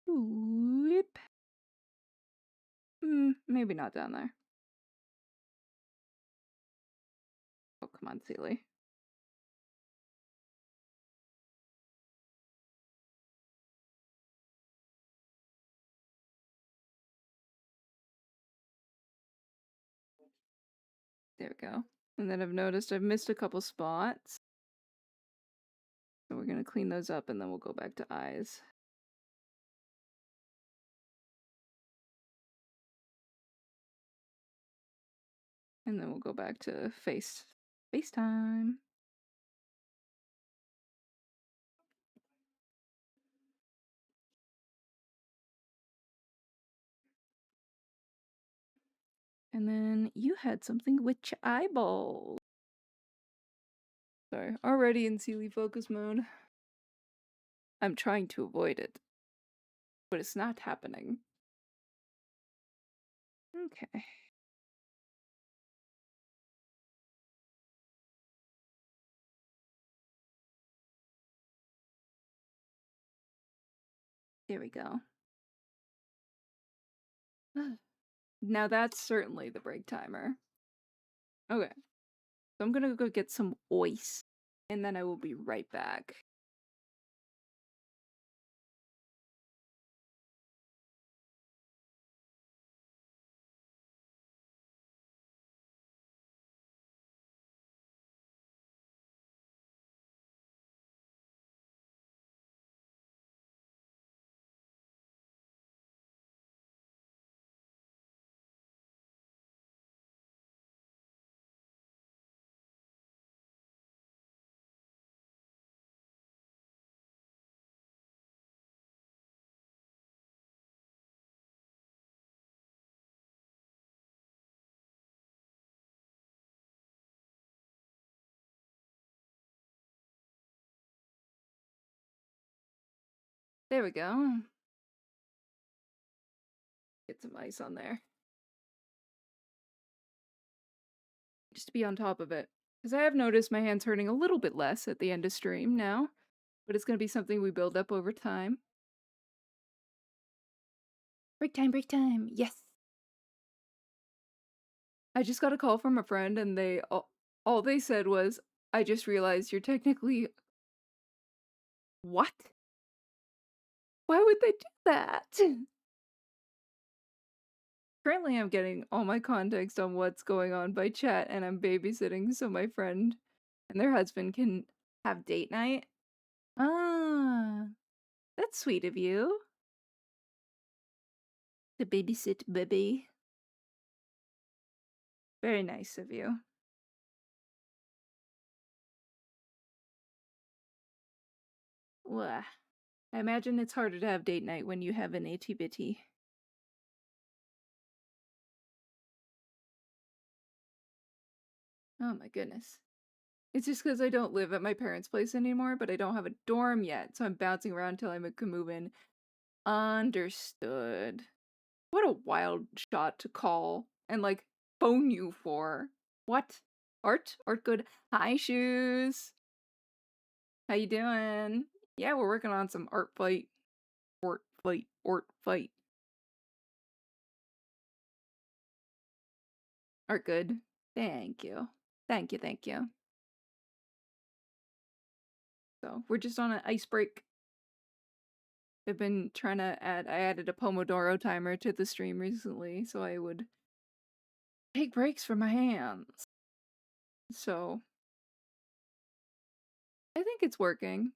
Whoop. Maybe not down there. Oh, come on, Seely. There we go. And then I've noticed I've missed a couple spots. So we're gonna clean those up and then we'll go back to eyes. And then we'll go back to FaceTime. And then you had something with your eyeball. Sorry, already in Seely focus mode. I'm trying to avoid it, but it's not happening. Okay. There we go. Now that's certainly the break timer. Okay. So I'm gonna go get some ice, and then I will be right back. There we go. Get some ice on there. Just to be on top of it. Because I have noticed my hands hurting a little bit less at the end of stream now, but it's gonna be something we build up over time. Break time, yes! I just got a call from a friend and all they said was, "I just realized you're technically." What? Why would they do that? Currently, I'm getting all my context on what's going on by chat, and I'm babysitting so my friend and their husband can have date night. Ah, that's sweet of you. To babysit baby. Very nice of you. Wah. I imagine it's harder to have date night when you have an itty bitty. Oh my goodness. It's just because I don't live at my parents' place anymore, but I don't have a dorm yet, so I'm bouncing around till I can move in. Understood. What a wild shot to call and, like, phone you for. What? Art? Art good. Hi, Shoes. How you doing? Yeah, we're working on some art fight. Art fight. Art fight. Art good. Thank you. Thank you, thank you. So, we're just on an ice break. I've been trying to I added a Pomodoro timer to the stream recently, so I would take breaks from my hands. So, I think it's working.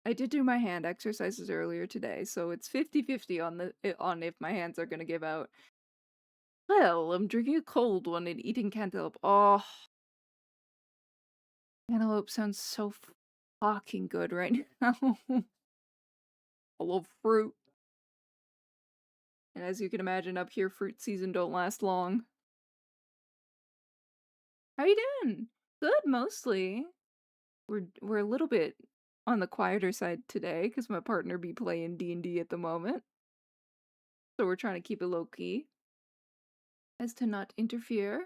I did do my hand exercises earlier today, so it's 50-50 on if my hands are gonna give out. Well, I'm drinking a cold one and eating cantaloupe. Oh, cantaloupe sounds so fucking good right now. I love fruit. And as you can imagine, up here, fruit season don't last long. How you doing? Good, mostly. We're a little bit on the quieter side today because my partner be playing D&D at the moment. So we're trying to keep it low key as to not interfere.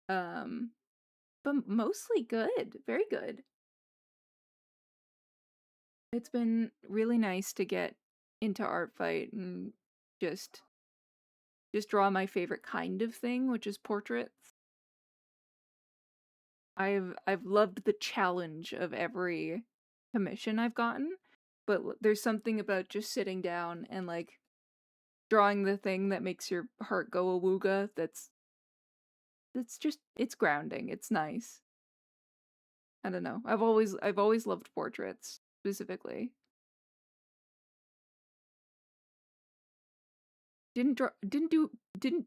Um, but mostly good, very good. It's been really nice to get into ARTFIGHT and just draw my favorite kind of thing, which is portraits. I've loved the challenge of every commission I've gotten, but there's something about just sitting down and, like, drawing the thing that makes your heart go awooga that's just it's grounding, it's nice. I don't know. I've always loved portraits, specifically. Didn't draw didn't do didn't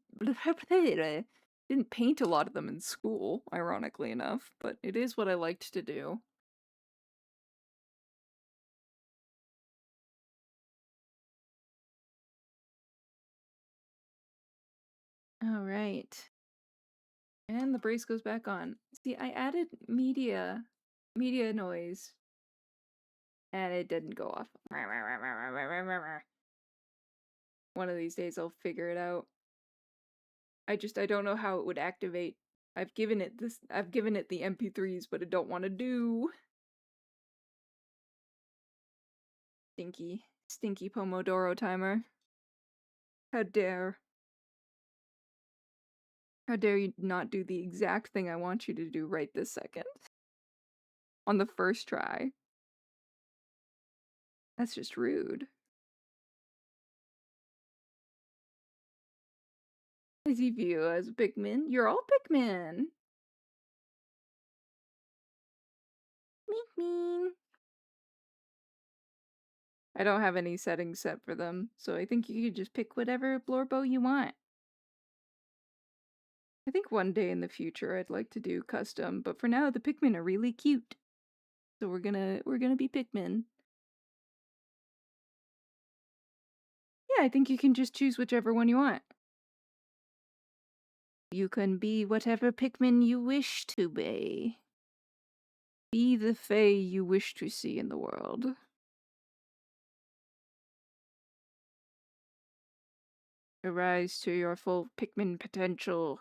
didn't paint a lot of them in school, ironically enough, but it is what I liked to do. Alright. And the brace goes back on. See, I added media media noise. And it didn't go off. One of these days I'll figure it out. I don't know how it would activate. I've given it the MP3s, but I don't want to do. Stinky Pomodoro timer. How dare. How dare you not do the exact thing I want you to do right this second. On the first try. That's just rude. I see you as a Pikmin. You're all Pikmin. Pikmin. I don't have any settings set for them, so I think you could just pick whatever Blorbo you want. I think one day in the future I'd like to do custom, but for now the Pikmin are really cute. So we're gonna be Pikmin. Yeah, I think you can just choose whichever one you want. You can be whatever Pikmin you wish to be. Be the Fae you wish to see in the world. Arise to your full Pikmin potential.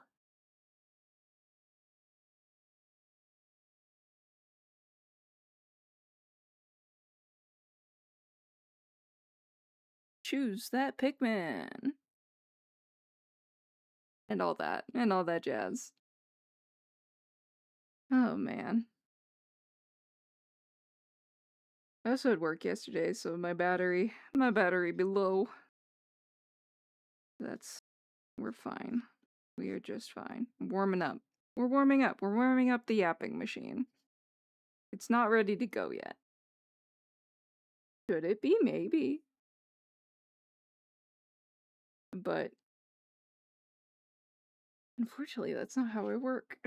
Choose that Pikmin. And all that jazz. Oh man. I also had work yesterday, so my battery be low. We're fine. We are just fine. Warming up. We're warming up. We're warming up the yapping machine. It's not ready to go yet. Should it be? Maybe. But unfortunately, that's not how I work.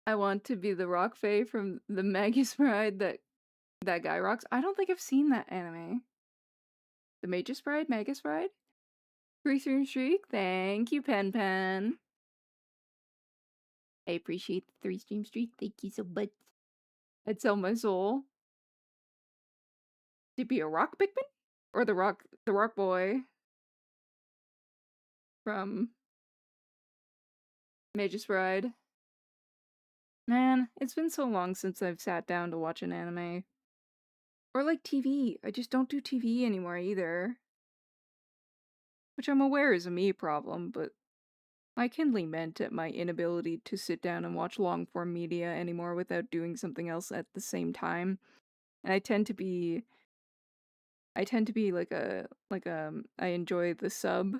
I want to be the Rock Fae from the Magus Bride that guy rocks. I don't think I've seen that anime. The Magus Bride? Magus Bride? 3-stream streak? Thank you, Pen Pen. I appreciate the 3-stream streak. Thank you so much. I'd sell my soul. To be a rock Pikmin? Or the rock boy from Magus Bride? Man, it's been so long since I've sat down to watch an anime. Or like TV. I just don't do TV anymore either. Which I'm aware is a me problem, but I kindly meant at my inability to sit down and watch long-form media anymore without doing something else at the same time. And I tend to be like I enjoy the sub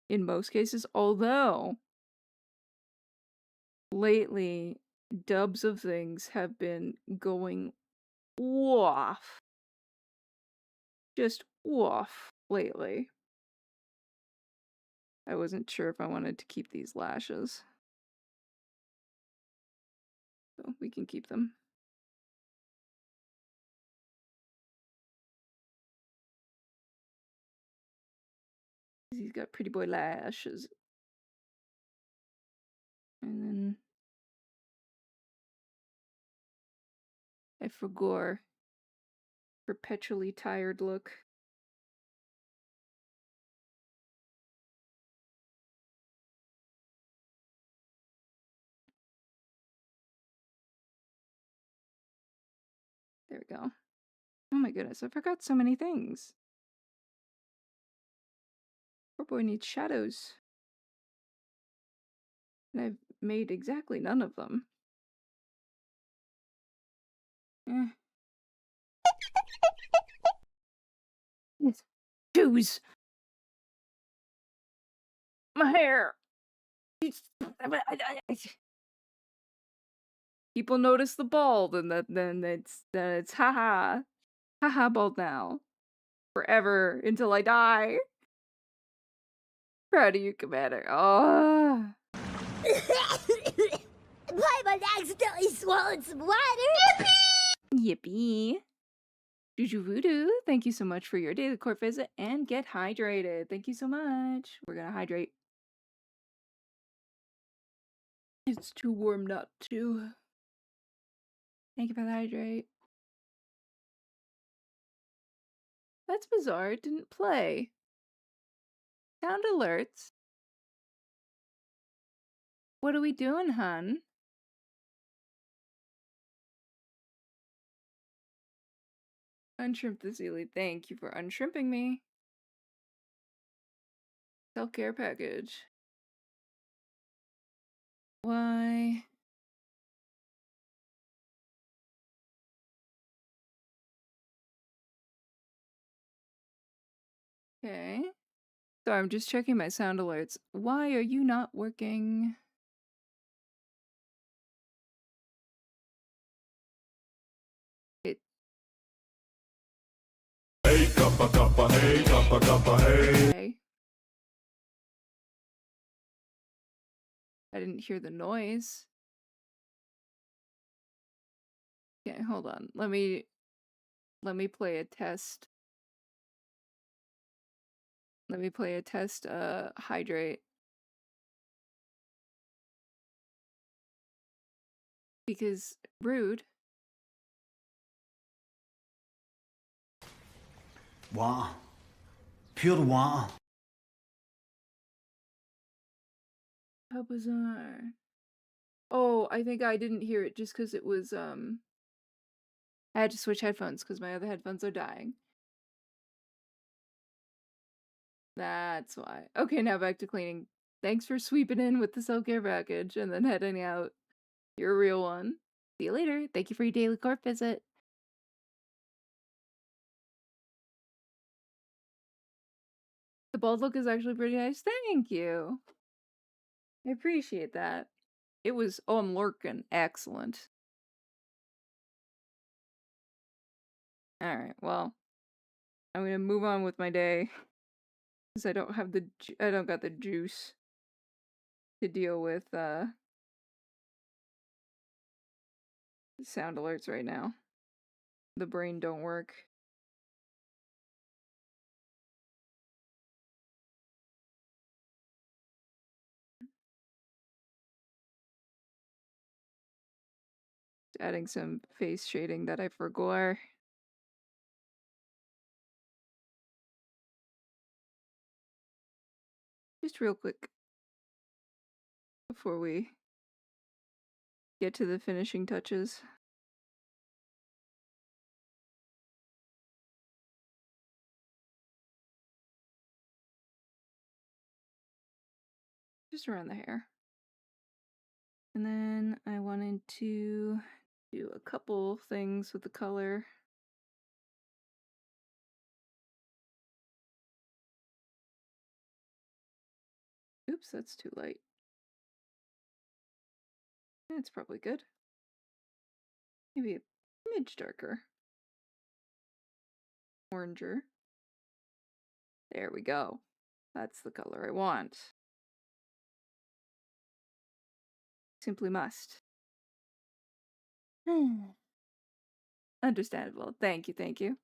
in most cases, although lately dubs of things have been going off. Just off lately. I wasn't sure if I wanted to keep these lashes. So we can keep them. He's got pretty boy lashes. And then I forgot. Perpetually tired look. There we go. Oh my goodness, I forgot so many things. Poor boy needs shadows. And I've made exactly none of them. Eh. Shoes! My hair! People notice the bald, and then it's haha. Haha bald now. Forever until I die. Proud of you, Commander. Oh. play but accidentally swallowed some water. Yippee! Juju Voodoo, thank you so much for your daily court visit and get hydrated. Thank you so much. We're gonna hydrate. It's too warm not to. Thank you for the hydrate. That's bizarre. It didn't play. Sound alerts. What are we doing, hun? Unshrimp the Zealy. Thank you for unshrimping me. Self-care package. Why? Okay. Sorry, I'm just checking my sound alerts. Why are you not working? It. Hey, kappa kappa, hey, kappa kappa, hey. Okay. I didn't hear the noise. Okay, hold on. Let me play a test. Let me play a test hydrate. Because rude. Wow. Pure wow. How bizarre. Oh, I think I didn't hear it just because it was, I had to switch headphones because my other headphones are dying. That's why. Okay, now back to cleaning. Thanks for sweeping in with the self-care package and then heading out. You're a real one. See you later. Thank you for your daily court visit. The bald look is actually pretty nice. Thank you. I appreciate that. It was, oh, I'm lurking. Excellent. Alright, well, I'm gonna move on with my day. Because I don't have I don't got the juice to deal with, sound alerts right now. The brain don't work. Adding some face shading that I forgot. Just real quick before we get to the finishing touches. Just around the hair. And then I wanted to do a couple things with the color. Oops, that's too light. That's probably good. Maybe a smidge darker. Oranger. There we go. That's the color I want. Simply must. Understandable. Thank you, thank you.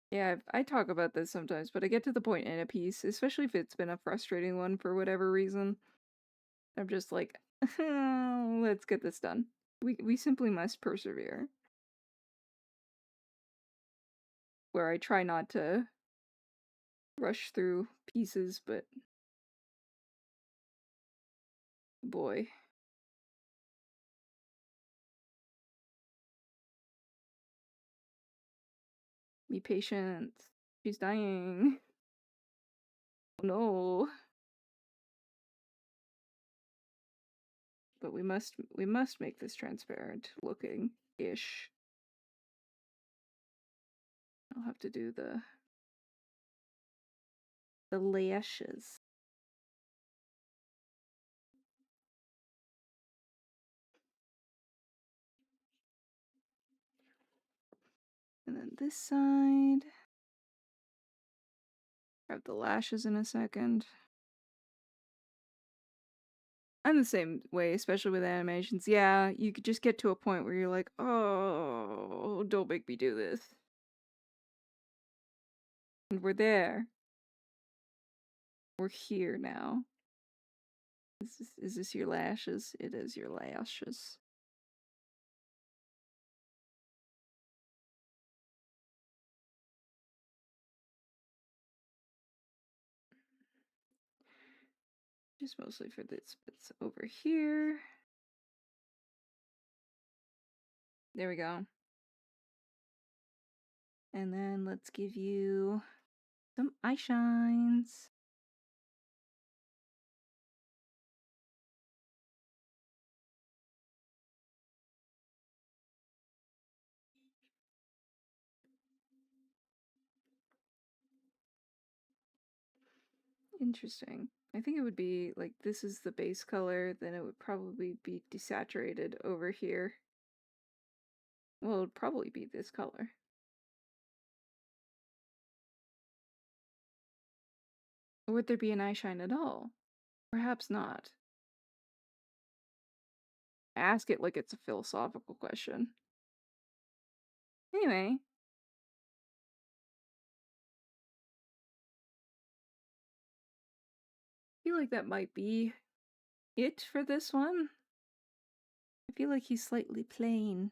Yeah, I talk about this sometimes, but I get to the point in a piece, especially if it's been a frustrating one for whatever reason. I'm just like, let's get this done. We simply must persevere. Where I try not to rush through pieces, but boy. Be patient. She's dying. Oh no. But we must make this transparent looking ish. I'll have to do the lashes. And then this side. Grab the lashes in a second. I'm the same way, especially with animations. Yeah, you could just get to a point where you're like, oh, don't make me do this. And we're there. We're here now. Is this your lashes? It is your lashes. Just mostly for this bits over here. There we go. And then let's give you some eye shines. Interesting. I think it would be like this is the base color, then it would probably be desaturated over here. Well, it would probably be this color. Or would there be an eye shine at all? Perhaps not. Ask it like it's a philosophical question. Anyway. I feel like that might be it for this one. I feel like he's slightly plain.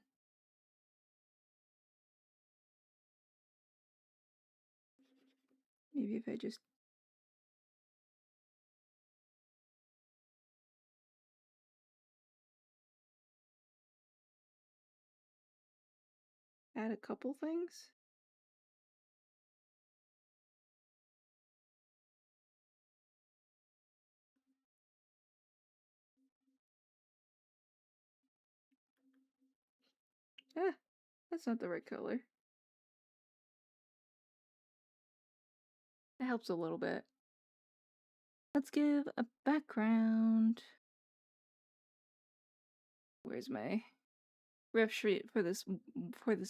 Maybe if I just add a couple things. Ah, that's not the right color. That helps a little bit. Let's give a background. Where's my ref sheet for this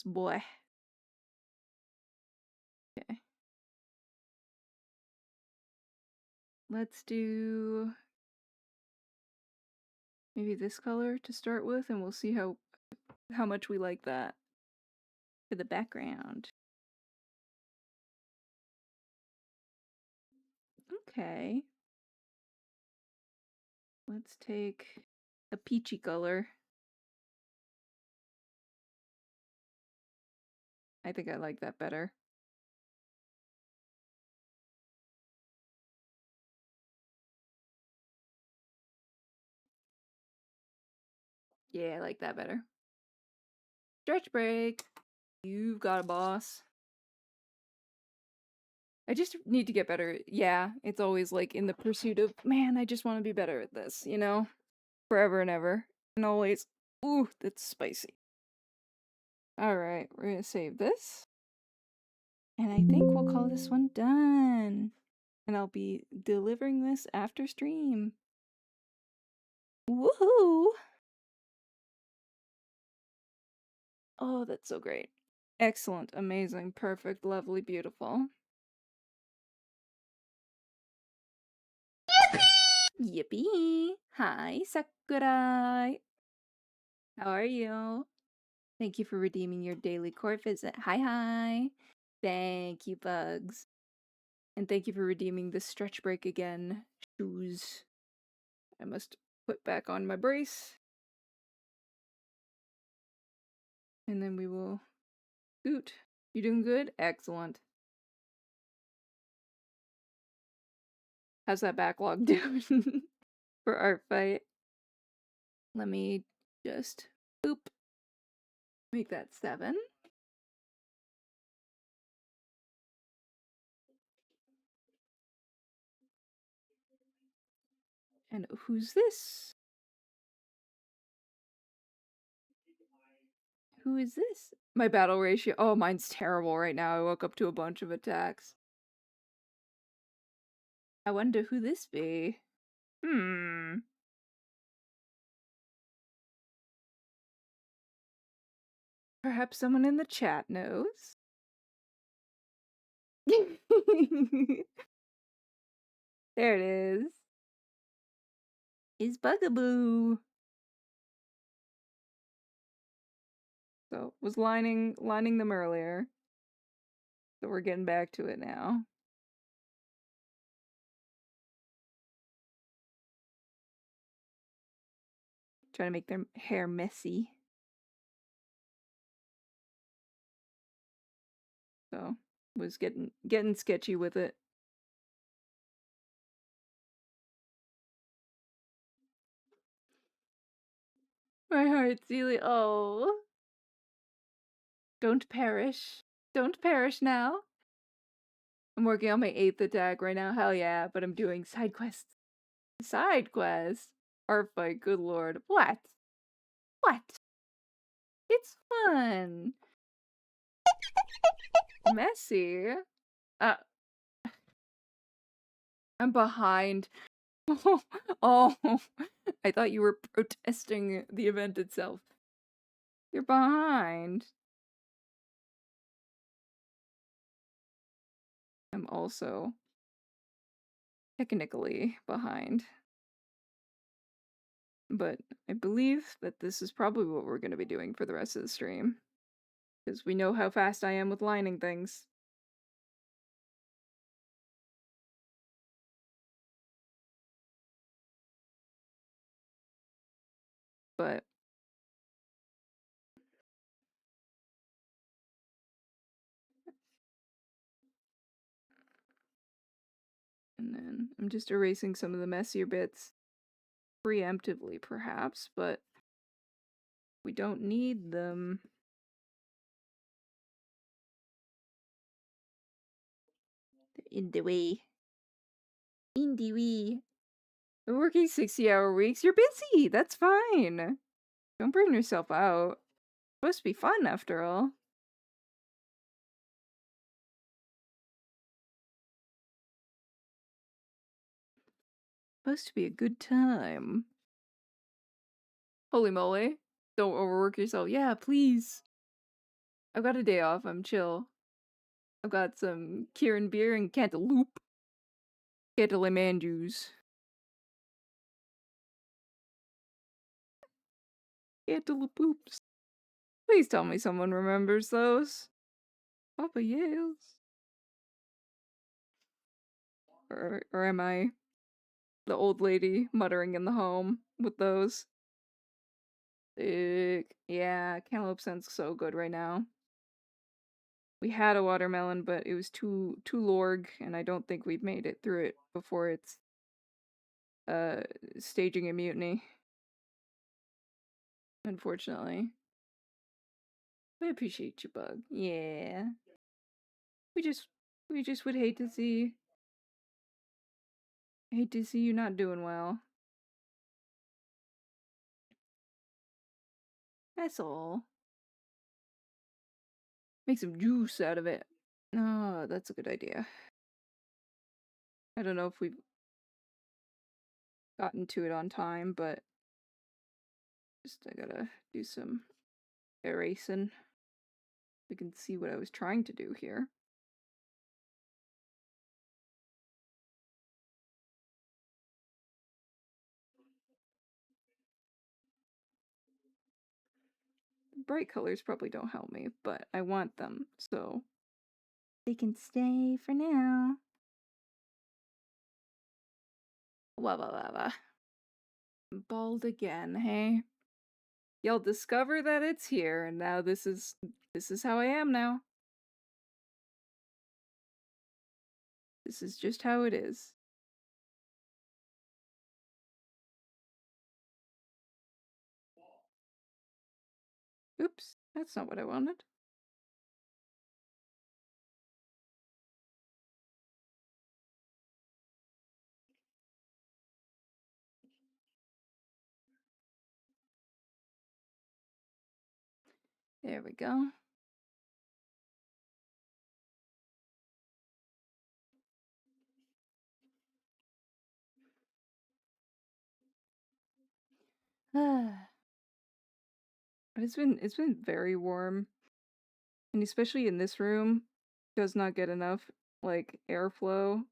boy? Okay. Let's do maybe this color to start with, and we'll see how much we like that for the background. Okay. Let's take a peachy color. I think I like that better. Yeah, I like that better. Stretch break. You've got a boss. I just need to get better. Yeah, it's always like in the pursuit of, man, I just want to be better at this, you know? Forever and ever. And always, ooh, that's spicy. Alright, we're gonna save this. And I think we'll call this one done. And I'll be delivering this after stream. Woohoo! Oh, that's so great. Excellent, amazing, perfect, lovely, beautiful. Yippee! Hi, Sakurai! How are you? Thank you for redeeming your daily court visit. Hi. Thank you, Bugs. And thank you for redeeming the stretch break again. Shoes. I must put back on my brace. And then we will scoot. You doing good? Excellent. How's that backlog doing for art fight? Let me just boop. Make that 7. And who's this? Who is this? My battle ratio. Oh, mine's terrible right now. I woke up to a bunch of attacks. I wonder who this be. Perhaps someone in the chat knows. There it is. is Bugaboo. So, was lining them earlier. So we're getting back to it now. Trying to make their hair messy. So, was getting sketchy with it. My heart, Celia. Oh. Don't perish. Don't perish now. I'm working on my 8th attack right now. Hell yeah, but I'm doing side quests. Side quests? ARTFIGHT, good lord. What? What? It's fun. Messy. Uh, I'm behind. Oh, I thought you were protesting the event itself. You're behind. I'm also technically behind. But I believe that this is probably what we're going to be doing for the rest of the stream. Because we know how fast I am with lining things. But and then I'm just erasing some of the messier bits preemptively, perhaps, but we don't need them. They're in the way. In the way. We're working 60-hour weeks. You're busy. That's fine. Don't burn yourself out. It's supposed to be fun, after all. Supposed to be a good time. Holy moly. Don't overwork yourself. Yeah, please. I've got a day off. I'm chill. I've got some Kieran beer and cantaloupe. Cantaloupe man juice. Cantaloupe poops. Please tell me someone remembers those. Papa Yales. Or am I the old lady muttering in the home with those? Yeah, cantaloupe sounds so good right now. We had a watermelon, but it was too lorg, and I don't think we've made it through it before it's staging a mutiny. Unfortunately. I appreciate you, Bug. Yeah. We just would hate to see you not doing well. That's all. Make some juice out of it. Oh, that's a good idea. I don't know if we've gotten to it on time, but just I gotta do some erasing. We can see what I was trying to do here. Bright colors probably don't help me, but I want them, so they can stay for now. Wah wah wah wah. Bald again, hey? You'll discover that it's here, and now this is how I am now. This is just how it is. Oops, that's not what I wanted. There we go. But it's been very warm. And especially in this room, does not get enough like airflow.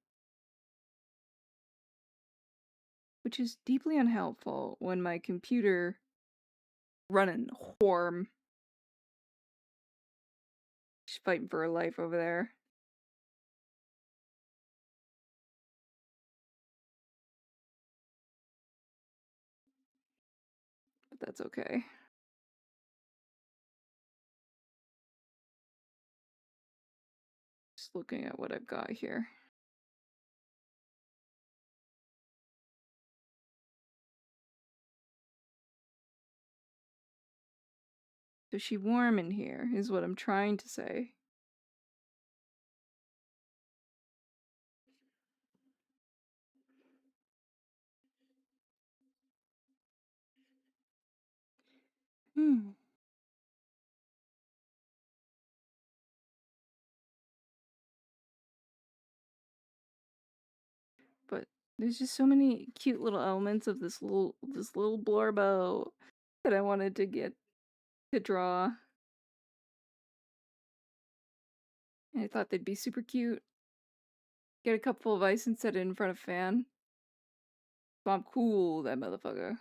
which is deeply unhelpful when my computer running horm. She's fighting for her life over there. But that's okay. Just looking at what I've got here. So she warm in here, is what I'm trying to say. But there's just so many cute little elements of this little blorbo that I wanted to get to draw. And I thought they'd be super cute. Get a cup full of ice and set it in front of a fan. Bomb cool, that motherfucker.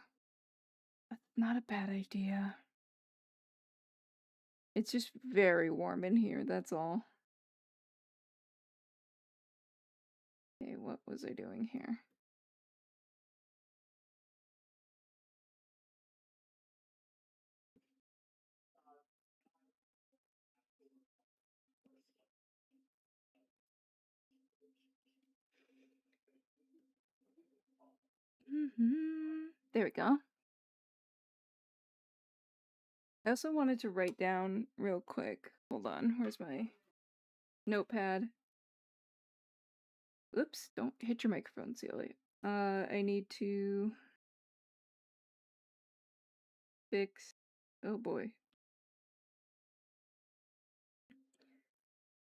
That's not a bad idea. It's just very warm in here, that's all. Okay, what was I doing here? There we go. I also wanted to write down real quick. Hold on, where's my notepad? Oops, don't hit your microphone, Celia. I need to fix. Oh boy.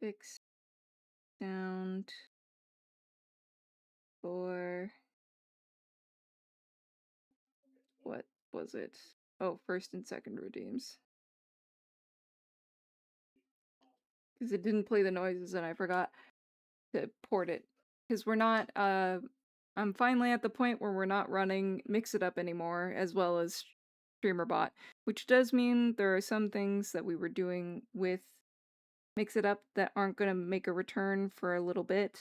Fix sound for. What was it? Oh, first and second redeems. Because it didn't play the noises and I forgot to port it. Because we're not, I'm finally at the point where we're not running Mix It Up anymore, as well as StreamerBot, which does mean there are some things that we were doing with Mix It Up that aren't going to make a return for a little bit.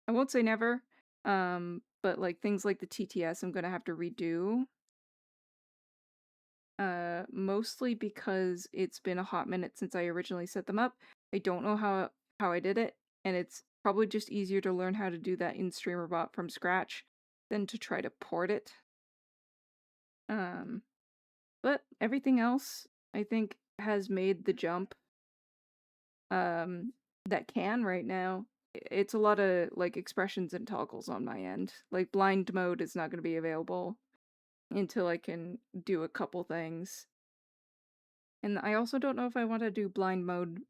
I won't say never, but like things like the TTS I'm going to have to redo. Mostly because it's been a hot minute since I originally set them up. I don't know how I did it, and it's probably just easier to learn how to do that in StreamerBot from scratch than to try to port it. But everything else I think has made the jump that can right now. It's a lot of like expressions and toggles on my end. Like blind mode is not going to be available until I can do a couple things. And I also don't know if I want to do blind mode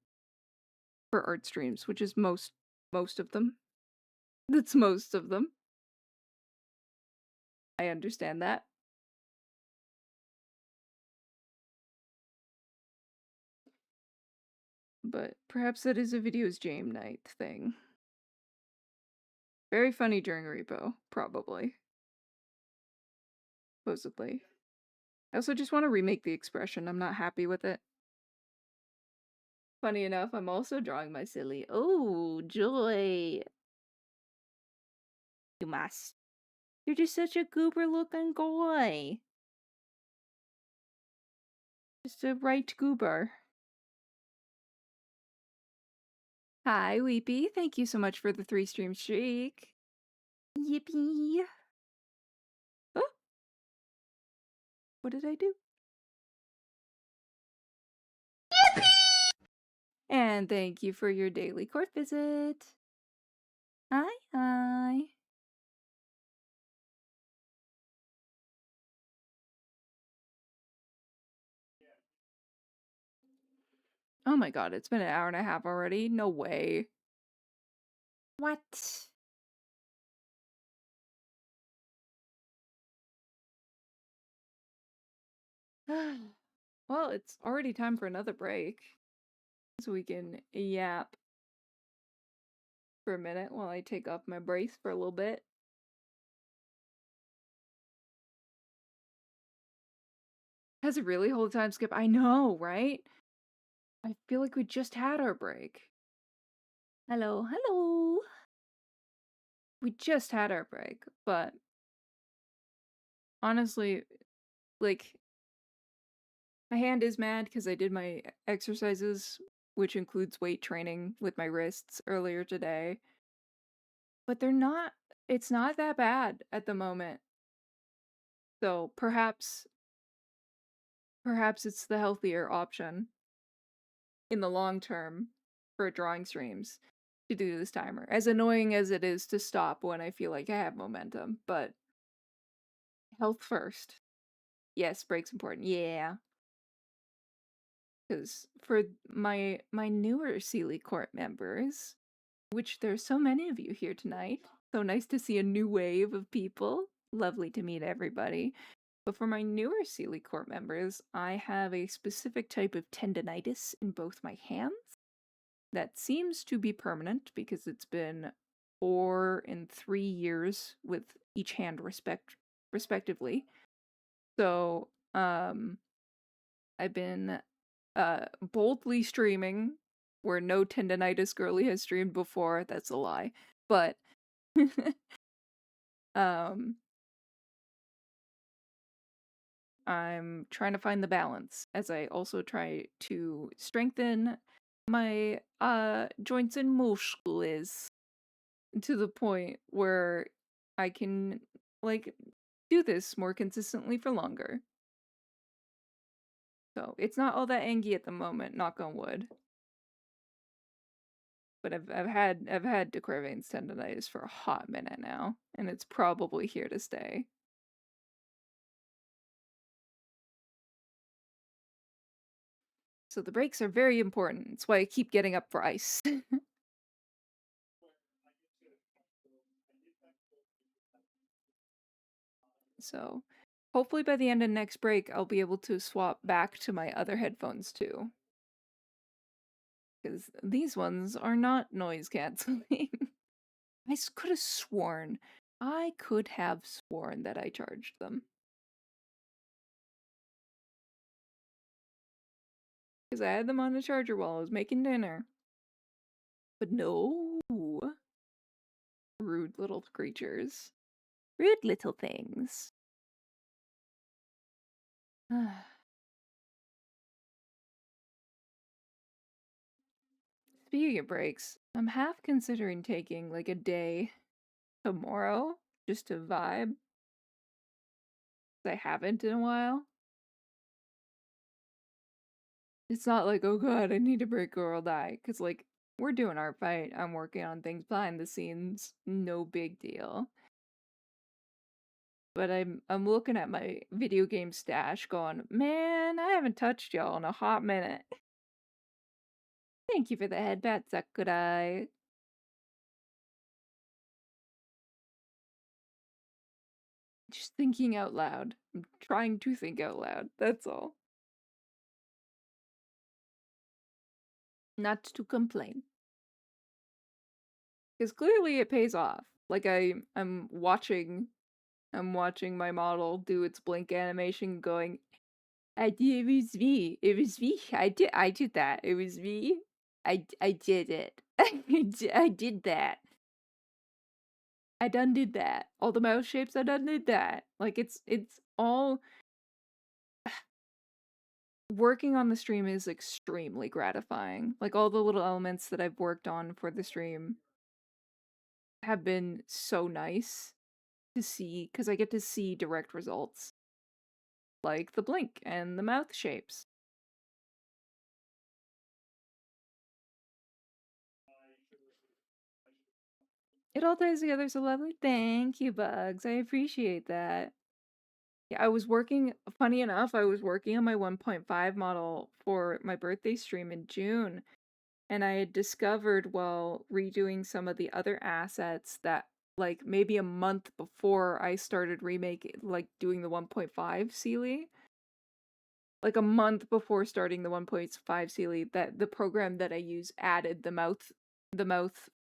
for art streams, which is most of them. That's most of them. I understand that. But perhaps that is a videos jam night thing. Very funny during repo, probably. Supposedly. I also just want to remake the expression. I'm not happy with it. Funny enough, I'm also drawing my silly. Oh, joy. You must. You're just such a goober looking guy. Just a right goober. Hi, Weepy. Thank you so much for the 3 stream streak. Yippee. Oh! What did I do? Yippee! And thank you for your daily court visit. Hi, hi. Oh my god, it's been an hour and a half already? No way. What? Well, it's already time for another break. So we can yap for a minute while I take off my brace for a little bit. Has it really whole time skip? I know, right? I feel like we just had our break. Hello, hello. We just had our break, but honestly, like, my hand is mad because I did my exercises, which includes weight training with my wrists earlier today. But it's not that bad at the moment. So perhaps it's the healthier option in the long term for drawing streams to do this timer. As annoying as it is to stop when I feel like I have momentum, but health first. Yes, break's important. Yeah. Because for my newer Sealy Court members, which there's so many of you here tonight, so nice to see a new wave of people. Lovely to meet everybody. But for my newer Sealy Court members, I have a specific type of tendonitis in both my hands that seems to be permanent because it's been 4 and 3 years with each hand respectively. So, I've been boldly streaming where no tendonitis girly has streamed before. That's a lie. But um I'm trying to find the balance as I also try to strengthen my joints and muscles to the point where I can like do this more consistently for longer. So it's not all that angy at the moment, knock on wood. But I've had de Quervain's tendonitis for a hot minute now, and it's probably here to stay. So the breaks are very important. It's why I keep getting up for ice. So hopefully by the end of next break, I'll be able to swap back to my other headphones too. Because these ones are not noise canceling. Could have sworn. I could have sworn that I charged them. Because I had them on the charger while I was making dinner. But no. Rude little creatures. Rude little things. Speaking of breaks, I'm half considering taking like a day tomorrow just to vibe. I haven't in a while. It's not like, oh god, I need a break or I'll die. Because, like, we're doing ARTFIGHT. I'm working on things behind the scenes. No big deal. But I'm looking at my video game stash going, man, I haven't touched y'all in a hot minute. Thank you for the headbat, Sakurai. Just thinking out loud. I'm trying to think out loud. That's all. Not to complain. Because clearly it pays off. Like I'm watching my model do its blink animation going, it was me. It was me. I did that. It was me. I did it. I did that. I done did that. All the mouse shapes, I done did that. Like it's all working on the stream is extremely gratifying. Like all the little elements that I've worked on for the stream have been so nice to see because I get to see direct results. Like the blink and the mouth shapes. It all ties together so lovely. Thank you, Bugs. I appreciate that. Yeah, I was working, funny enough, I was working on my 1.5 model for my birthday stream in June, and I had discovered while redoing some of the other assets that, like, maybe a month before I started doing the 1.5 Sealy, like a month before starting the 1.5 Sealy, that the program that I use added the mouth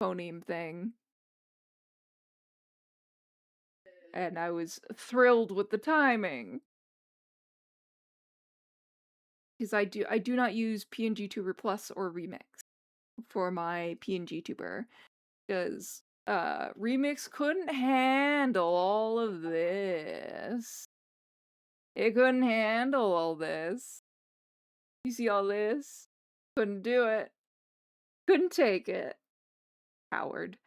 phoneme thing. And I was thrilled with the timing. because I do not use PNG Tuber Plus or Remix for my PNG Tuber, because Remix couldn't handle all of this. It couldn't handle all this. You see all this? Couldn't do it. Couldn't take it. Howard.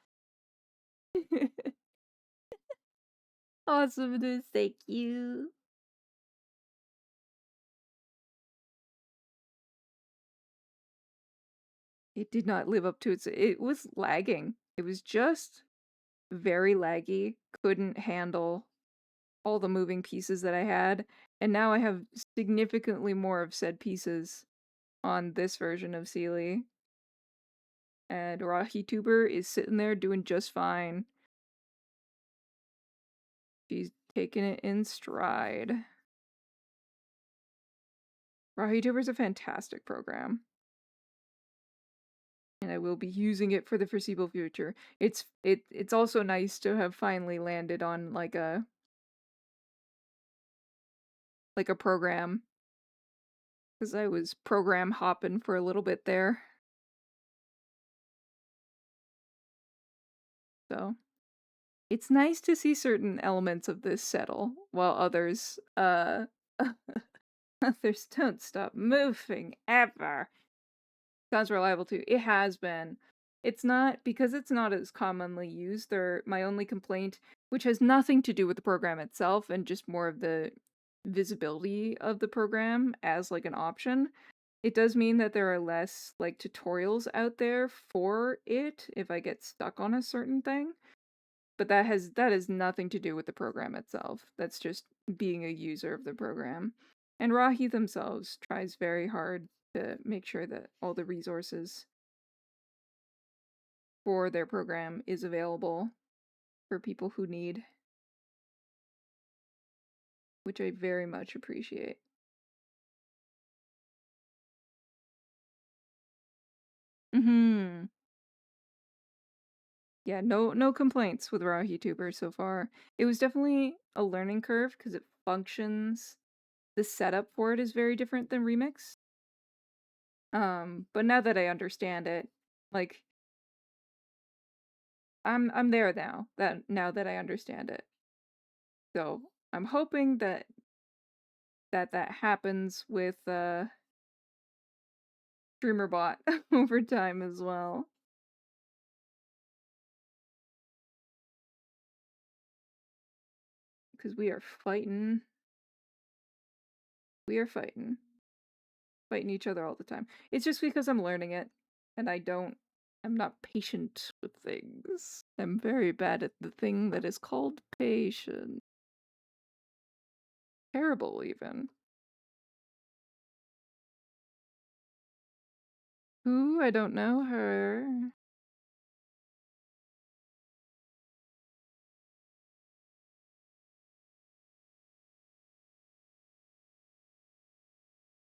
Awesomeness, thank you. It did not live up to it was lagging. It was just very laggy. Couldn't handle all the moving pieces that I had. And now I have significantly more of said pieces on this version of Sealy. And Rahituber is sitting there doing just fine. She's taking it in stride. Rahituber is a fantastic program. And I will be using it for the foreseeable future. It's also nice to have finally landed on like a program, because I was program hopping for a little bit there. So it's nice to see certain elements of this settle while others others don't stop moving ever. Sounds reliable too. It has been. It's not, because it's not as commonly used. My only complaint, which has nothing to do with the program itself and just more of the visibility of the program as like an option. It does mean that there are less like tutorials out there for it if I get stuck on a certain thing. But that has nothing to do with the program itself. That's just being a user of the program. And Rahi themselves tries very hard to make sure that all the resources for their program is available for people who need, which I very much appreciate. Mm-hmm. Yeah, no complaints with RawHeTuber so far. It was definitely a learning curve because it functions. The setup for it is very different than Remix. But now that I understand it, like I'm there now. Now that I understand it. So I'm hoping that happens with StreamerBot over time as well. Because we are fighting. We are fighting. Fighting each other all the time. It's just because I'm learning it, and I'm not patient with things. I'm very bad at the thing that is called patience. Terrible, even. Who? I don't know her.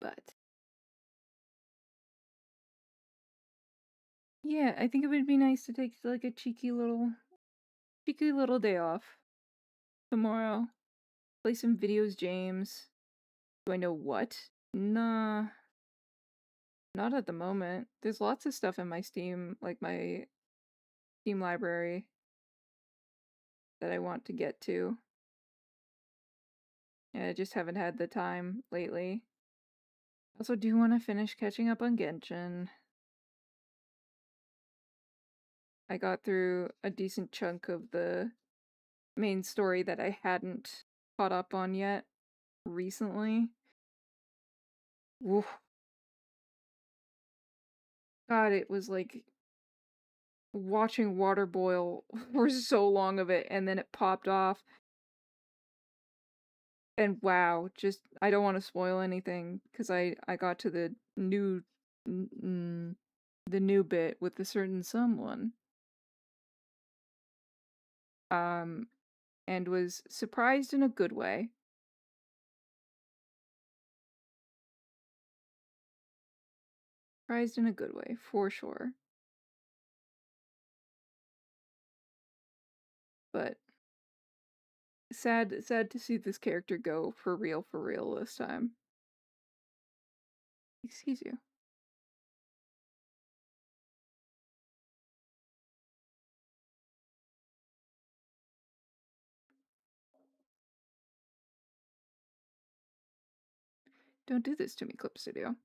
But yeah, I think it would be nice to take like a cheeky little day off tomorrow. Play some videos, James. Do I know what? Nah, not at the moment. There's lots of stuff in my Steam, like my Steam library, that I want to get to. And I just haven't had the time lately. Also do want to finish catching up on Genshin. I got through a decent chunk of the main story that I hadn't caught up on yet recently. Woof. God, it was like watching water boil for so long of it, and then it popped off. And wow, just I don't want to spoil anything because I got to the new bit with a certain someone. And was surprised in a good way. Surprised in a good way, for sure. But sad to see this character go for real this time. Excuse you. Don't do this to me, Clip Studio.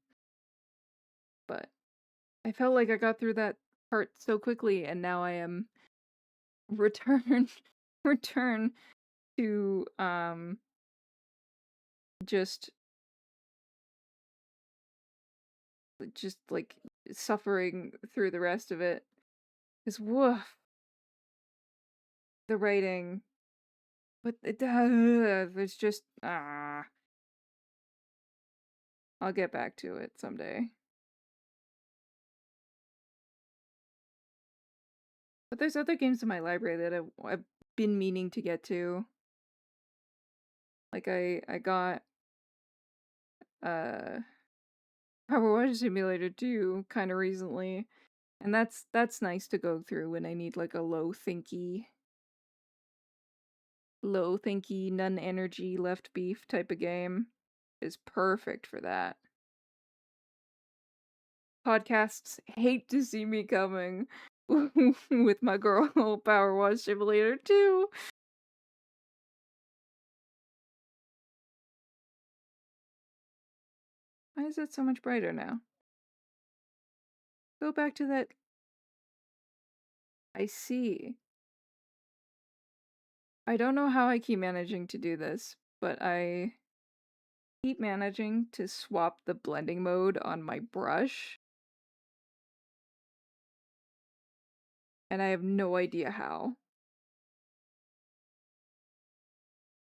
But I felt like I got through that part so quickly, and now I am return return to just like suffering through the rest of it. Cause woof, the writing, but there's just I'll get back to it someday. But there's other games in my library that I've been meaning to get to. Like I got uh Power Wash Simulator 2 kind of recently, and that's nice to go through when I need like a low thinky, none energy, left beef type of game. Is perfect for that. Podcasts hate to see me coming with my girl Power Wash Simulator 2. Why is it so much brighter now? Go back to that. I see. I don't know how I keep managing to do this, but I keep managing to swap the blending mode on my brush. And I have no idea how.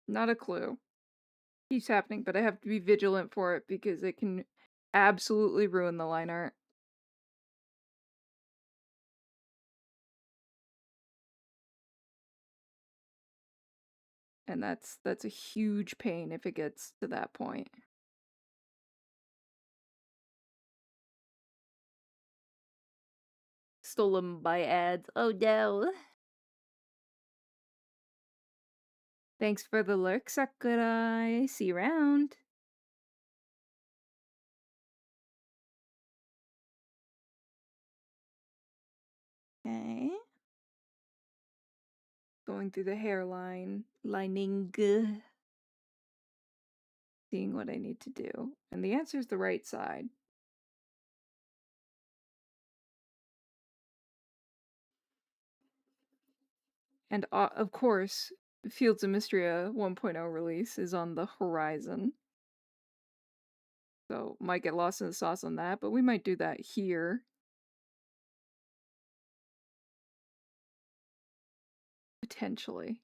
Not a clue. Keeps happening, but I have to be vigilant for it because it can absolutely ruin the line art. And that's a huge pain if it gets to that point. Stolen by ads. Oh no. Thanks for the lurk, Sakurai. See you around. Okay. Going through the hairline, lining, seeing what I need to do. And the answer is the right side. And of course, Fields of Mystria 1.0 release is on the horizon. So might get lost in the sauce on that, but we might do that here. Potentially.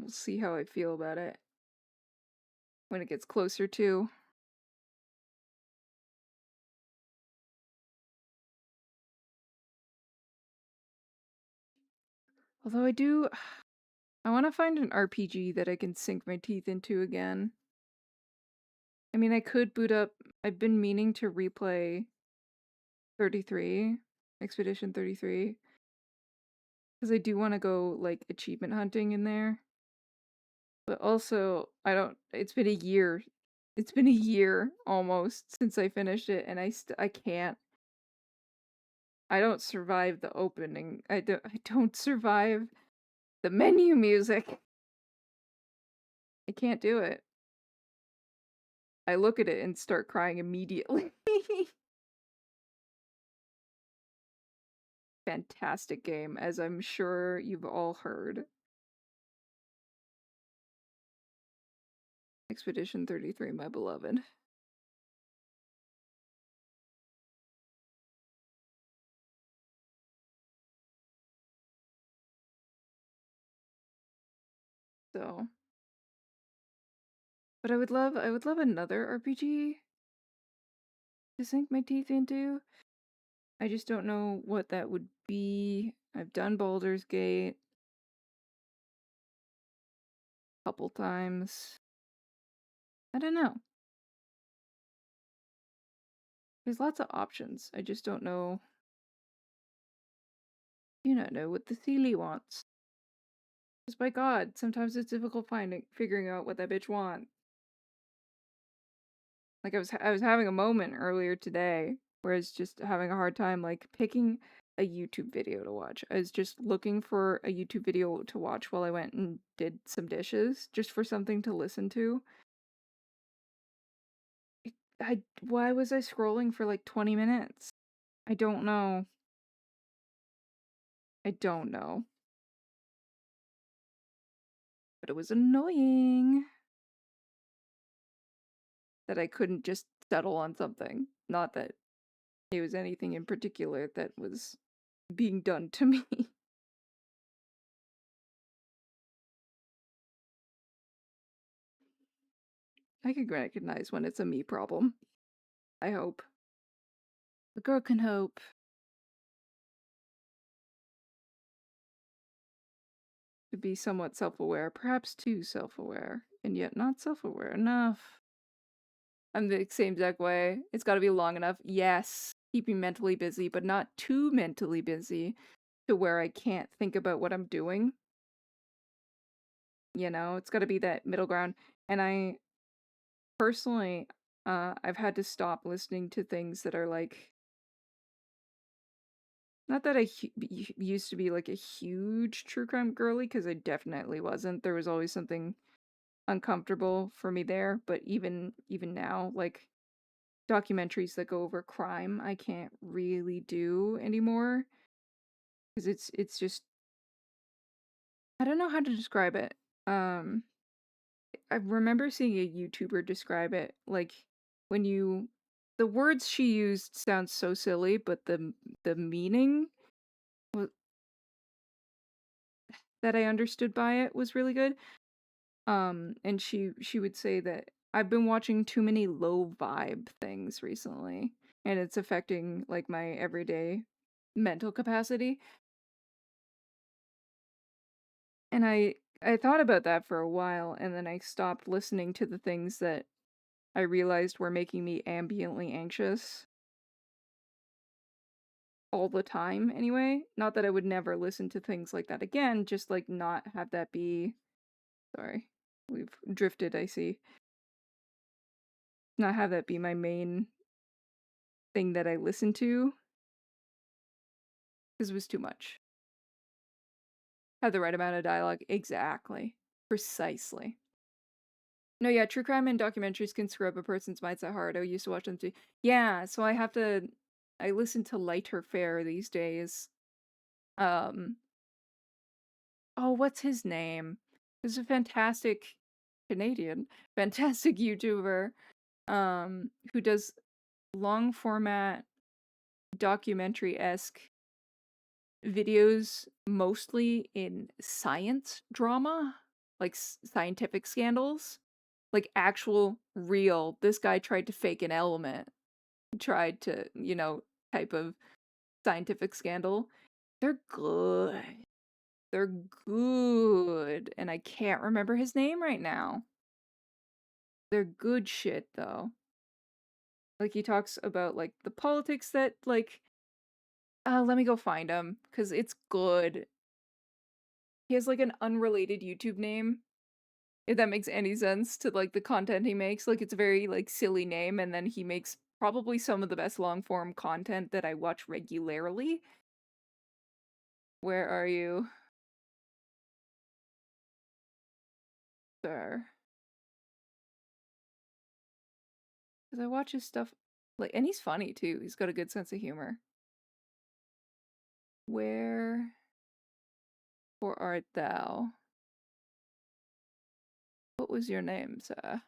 We'll see how I feel about it when it gets closer to. Although I want to find an RPG that I can sink my teeth into again. I mean, I could boot up, I've been meaning to replay 33, Expedition 33, because I do want to go, like, achievement hunting in there. But also, it's been a year. It's been a year, almost, since I finished it, and I can't. I don't survive the opening. I don't survive the menu music. I can't do it. I look at it and start crying immediately. Fantastic game, as I'm sure you've all heard. Expedition 33, my beloved. So, but I would love another RPG to sink my teeth into. I just don't know what that would be. I've done Baldur's Gate a couple times. I don't know. There's lots of options. I just don't know. Do not know what the Sealy wants. Because by God, sometimes it's difficult figuring out what that bitch wants. Like, I was having a moment earlier today where I was just having a hard time, like, picking a YouTube video to watch. I was just looking for a YouTube video to watch while I went and did some dishes, just for something to listen to. Why was I scrolling for, like, 20 minutes? I don't know. I don't know. But it was annoying that I couldn't just settle on something. Not that it was anything in particular that was being done to me. I can recognize when it's a me problem. I hope. The girl can hope. To be somewhat self-aware, perhaps too self-aware, and yet not self-aware enough. I'm the same exact way. It's gotta be long enough. Yes, keep me mentally busy, but not too mentally busy to where I can't think about what I'm doing. You know, it's gotta be that middle ground. And I personally, I've had to stop listening to things that are like, not that I used to be like a huge true crime girly, because I definitely wasn't. There was always something uncomfortable for me there, but even now, like documentaries that go over crime, I can't really do anymore because it's just, I don't know how to describe it. Um I remember seeing a YouTuber describe it like when you the words she used sound so silly, but the meaning wa- that I understood by it was really good. And she would say that I've been watching too many low vibe things recently, and it's affecting like my everyday mental capacity. And I thought about that for a while, and then I stopped listening to the things that I realized were making me ambiently anxious all the time anyway. Not that I would never listen to things like that again, just like not have that be, sorry. We've drifted, I see. Not have that be my main thing that I listen to, because it was too much. Had the right amount of dialogue. Exactly. Precisely. No, yeah, true crime and documentaries can screw up a person's mindset hard. I used to watch them too. Yeah, so I listen to lighter fare these days. Um, oh, what's his name? He's a fantastic Canadian, fantastic YouTuber, who does long format documentary-esque videos mostly in science drama, like scientific scandals, like actual real. This guy tried to fake an element, tried to, type of scientific scandal. They're good. They're good. And I can't remember his name right now. They're good shit though. Like he talks about like the politics that like let me go find him cuz it's good. He has like an unrelated YouTube name, if that makes any sense to like the content he makes. Like it's a very like silly name, and then he makes probably some of the best long form content that I watch regularly. Where are you, sir? Because I watch his stuff like, and he's funny too. He's got a good sense of humor. Where or art thou? What was your name, sir?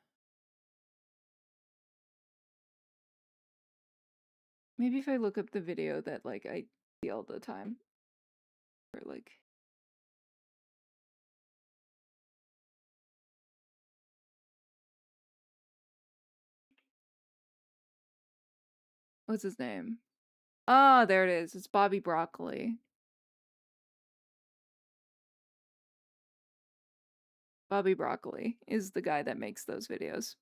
Maybe if I look up the video that like I see all the time, or like, what's his name? Ah, there it is. It's Bobby Broccoli. Bobby Broccoli is the guy that makes those videos,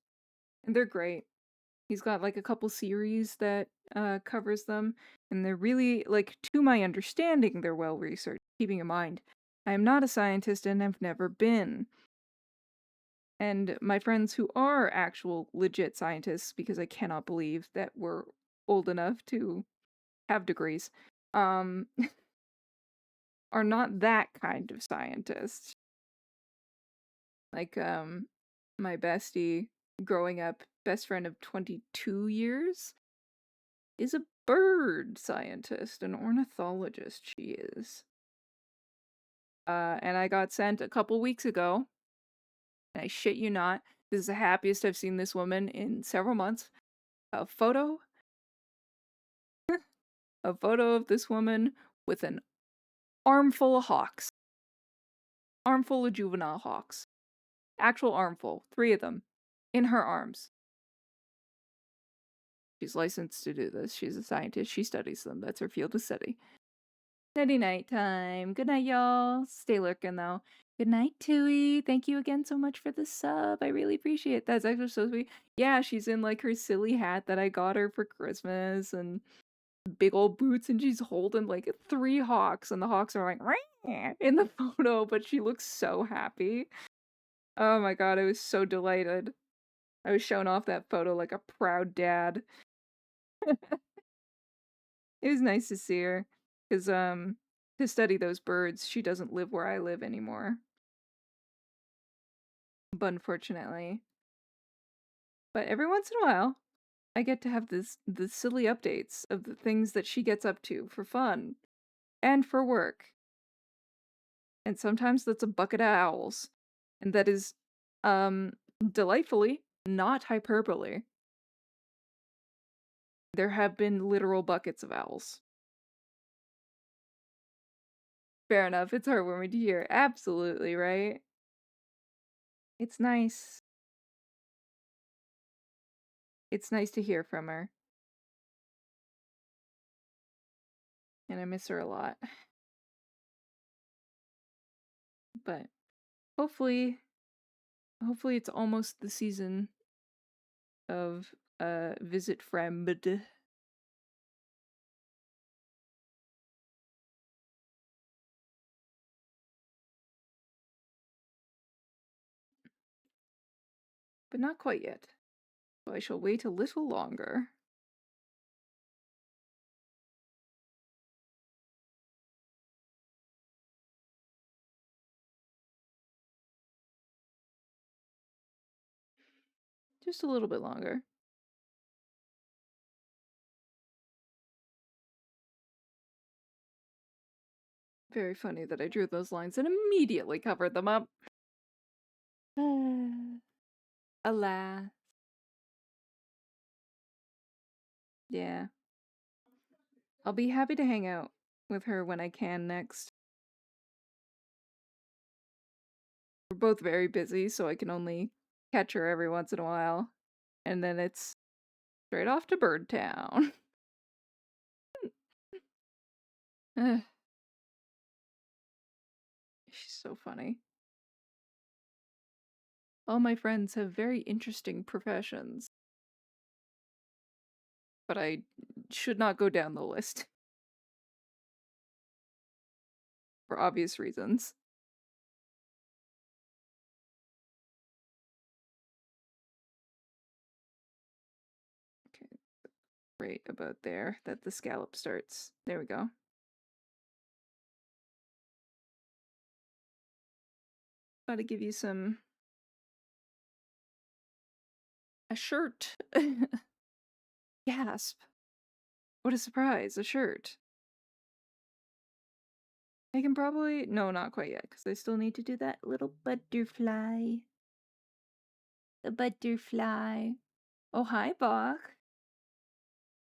and they're great. He's got like a couple series that covers them, and they're really like, to my understanding, they're well researched. Keeping in mind, I am not a scientist and have never been. And my friends who are actual legit scientists, because I cannot believe that we're old enough to have degrees, um, are not that kind of scientist. Like, my bestie, growing up, best friend of 22 years, is a bird scientist, an ornithologist she is. And I got sent a couple weeks ago, and I shit you not, this is the happiest I've seen this woman in several months, a photo a photo of this woman with an armful of hawks. Armful of juvenile hawks. Actual armful. 3 of them. In her arms. She's licensed to do this. She's a scientist. She studies them. That's her field of study. Nighty night time. Good night, y'all. Stay lurking, though. Good night, Tui. Thank you again so much for the sub. I really appreciate it. That's actually so sweet. Yeah, she's in, like, her silly hat that I got her for Christmas, and big old boots, and she's holding, like, 3 hawks, and the hawks are like, "Rah!" in the photo, but she looks so happy. Oh my god, I was so delighted. I was showing off that photo like a proud dad. It was nice to see her, 'cause, to study those birds, she doesn't live where I live anymore. But unfortunately. But every once in a while, I get to have the silly updates of the things that she gets up to for fun and for work. And sometimes that's a bucket of owls. And that is, delightfully not hyperbole. There have been literal buckets of owls. Fair enough, it's heartwarming to hear. Absolutely, right? It's nice. It's nice to hear from her. And I miss her a lot. But hopefully it's almost the season of visit friend. But not quite yet. So I shall wait a little longer. Just a little bit longer. Very funny that I drew those lines and immediately covered them up. Alas. Yeah. I'll be happy to hang out with her when I can next. We're both very busy, so I can only catch her every once in a while. And then it's straight off to Birdtown. She's so funny. All my friends have very interesting professions. But I should not go down the list. For obvious reasons. Okay, right about there that the scallop starts. There we go. Gotta give you a shirt. Gasp. What a surprise, a shirt. I can probably, no, not quite yet, because I still need to do that little butterfly. The butterfly. Oh, hi, Bach.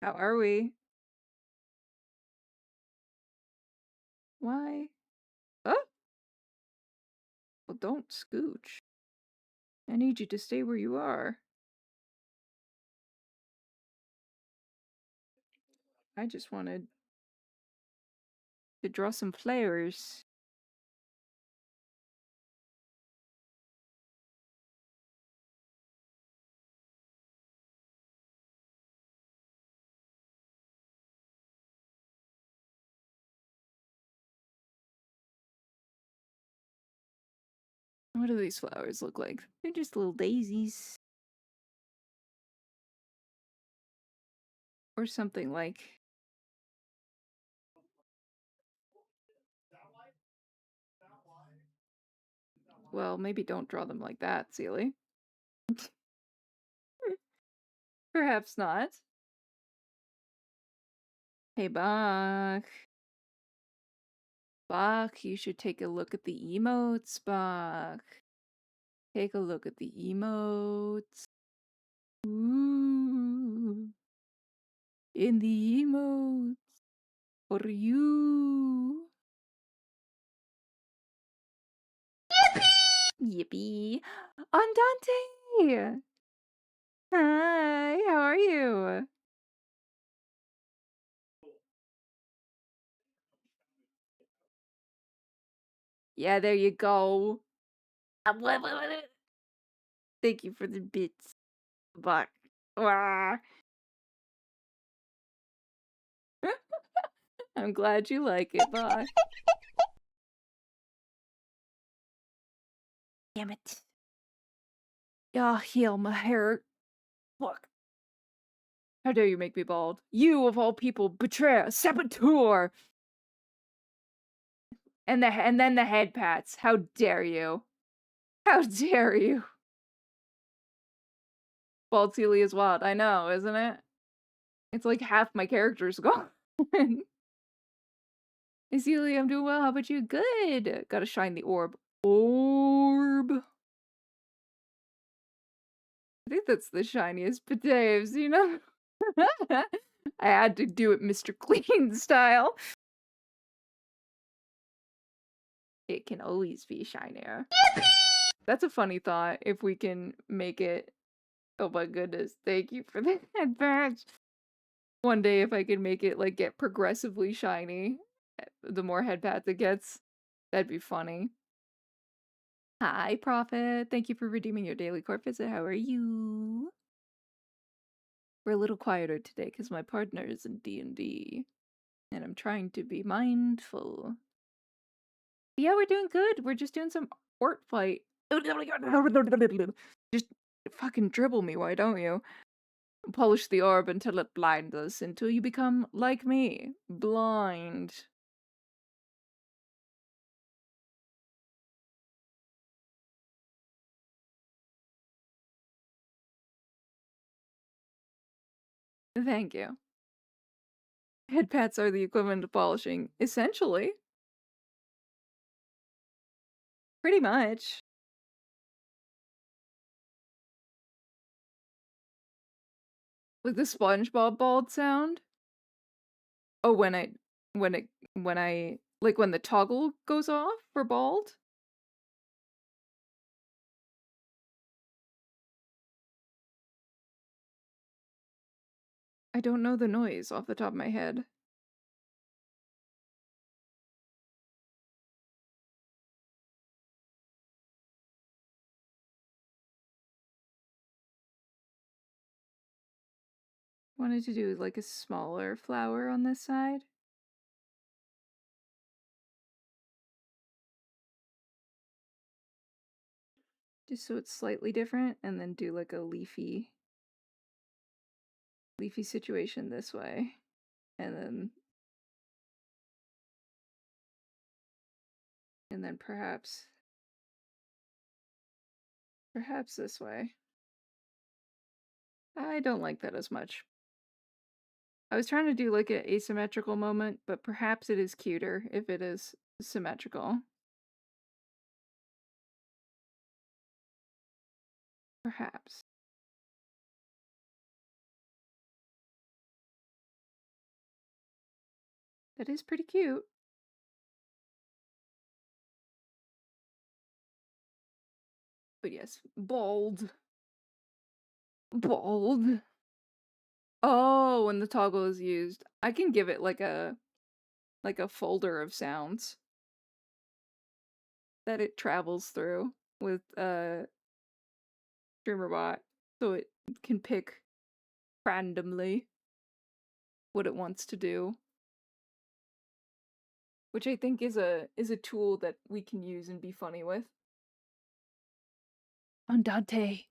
How are we? Why? Oh! Well, don't scooch. I need you to stay where you are. I just wanted to draw some flowers. What do these flowers look like? They're just little daisies. Or something like... Well, maybe don't draw them like that, Sealy. Perhaps not. Hey, Bach. Bach, you should take a look at the emotes, Bach. Take a look at the emotes. Ooh. In the emotes. For you. Yippee! Andante! Hi, how are you? Yeah, there you go. Thank you for the bits. Buck. Wah. I'm glad you like it, Buck. Damn it. Ah, heal my hair. Look. How dare you make me bald? You, of all people, betrayer, saboteur! And then the head pats. How dare you? How dare you? Bald Celia is wild. I know, isn't it? It's like half my character's gone. Hey, Celia, I'm doing well. How about you? Good. Gotta shine the orb. Orb. I think that's the shiniest potatoes, you know? I had to do it Mr. Clean style. It can always be shinier. That's a funny thought, if we can make it... Oh my goodness, thank you for that badge. One day if I can make it, like, get progressively shiny, the more head pats it gets, that'd be funny. Hi, Prophet. Thank you for redeeming your daily court visit. How are you? We're a little quieter today because my partner is in D&D. And I'm trying to be mindful. But yeah, we're doing good. We're just doing some ARTFIGHT. Just fucking dribble me, why don't you? Polish the orb until it blinds us, until you become like me. Blind. Thank you. Head pats are the equivalent of polishing, essentially. Pretty much. Like the SpongeBob bald sound. Oh, when I, like when the toggle goes off for bald? I don't know the noise off the top of my head. Wanted to do like a smaller flower on this side. Just so it's slightly different, and then do like a leafy situation this way. And then perhaps this way. I don't like that as much. I was trying to do like an asymmetrical moment, but perhaps it is cuter if it is symmetrical. Perhaps. That is pretty cute. But yes, bald. Bald. Oh, when the toggle is used. I can give it like a folder of sounds that it travels through with StreamerBot, so it can pick randomly what it wants to do. Which I think is a tool that we can use and be funny with. Andante.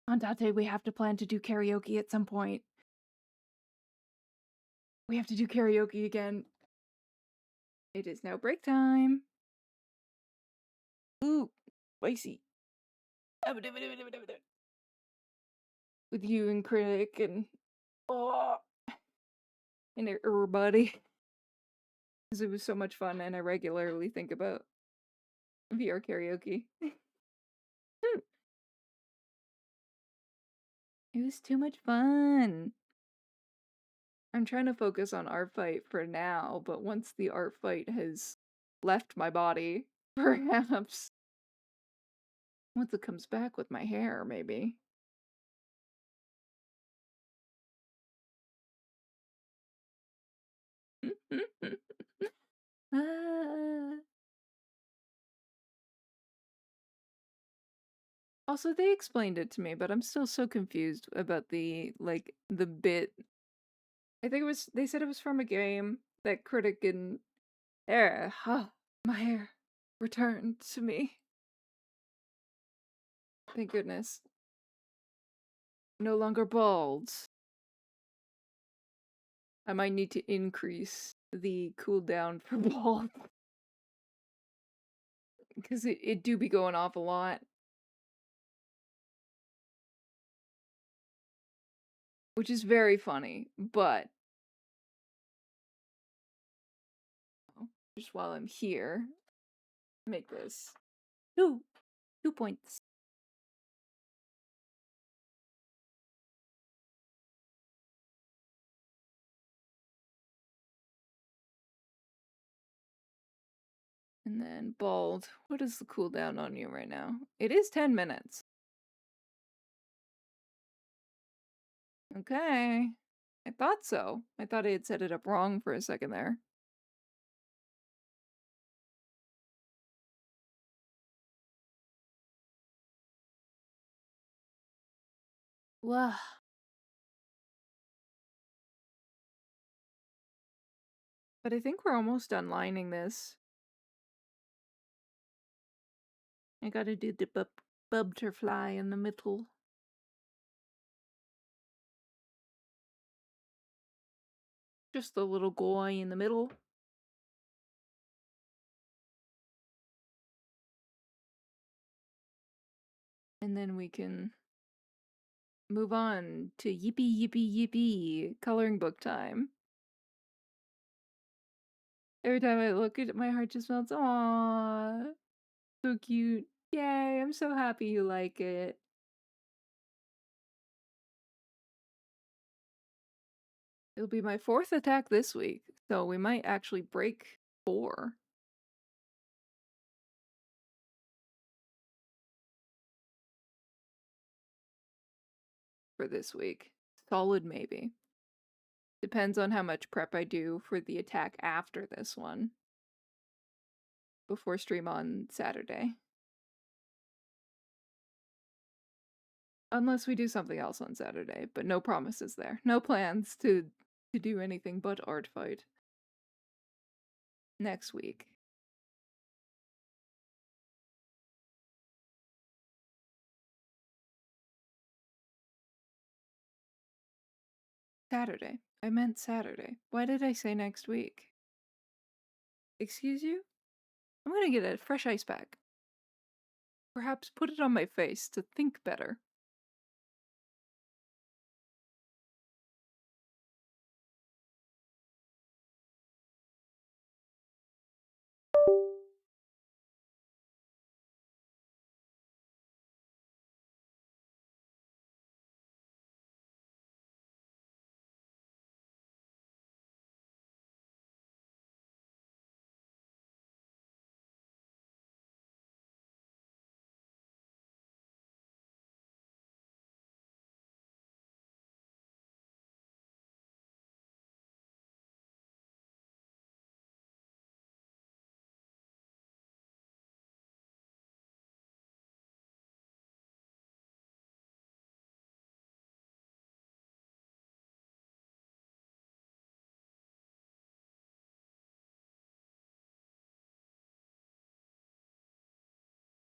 Andante, we have to plan to do karaoke at some point. We have to do karaoke again. It is now break time. Ooh, spicy. With you and Critic and everybody. Because it was so much fun, and I regularly think about VR karaoke. It was too much fun. I'm trying to focus on ARTFIGHT for now, but once the ARTFIGHT has left my body, perhaps once it comes back with my hair, maybe. Ah. Also, they explained it to me, but I'm still so confused about the bit. I think they said it was from a game that Critic and my hair returned to me. Thank goodness. No longer bald. I might need to increase the cooldown for bald. Because it do be going off a lot. Which is very funny, but just while I'm here, make this 2 points. And then bald. What is the cooldown on you right now? It is 10 minutes. Okay. I thought so. I thought I had set it up wrong for a second there. Wow. But I think we're almost done lining this. I gotta do the butterfly in the middle. Just the little guy in the middle. And then we can move on to yippee yippee yippee coloring book time. Every time I look at it, my heart just melts. Aww. So cute. Yay, I'm so happy you like it. It'll be my 4th attack this week, so we might actually break 4. For this week. Solid maybe. Depends on how much prep I do for the attack after this one. Before stream on Saturday. Unless we do something else on Saturday, but no promises there. No plans to do anything but ARTFIGHT. Next week. Saturday. I meant Saturday. Why did I say next week? Excuse you? I'm gonna get a fresh ice pack. Perhaps put it on my face to think better.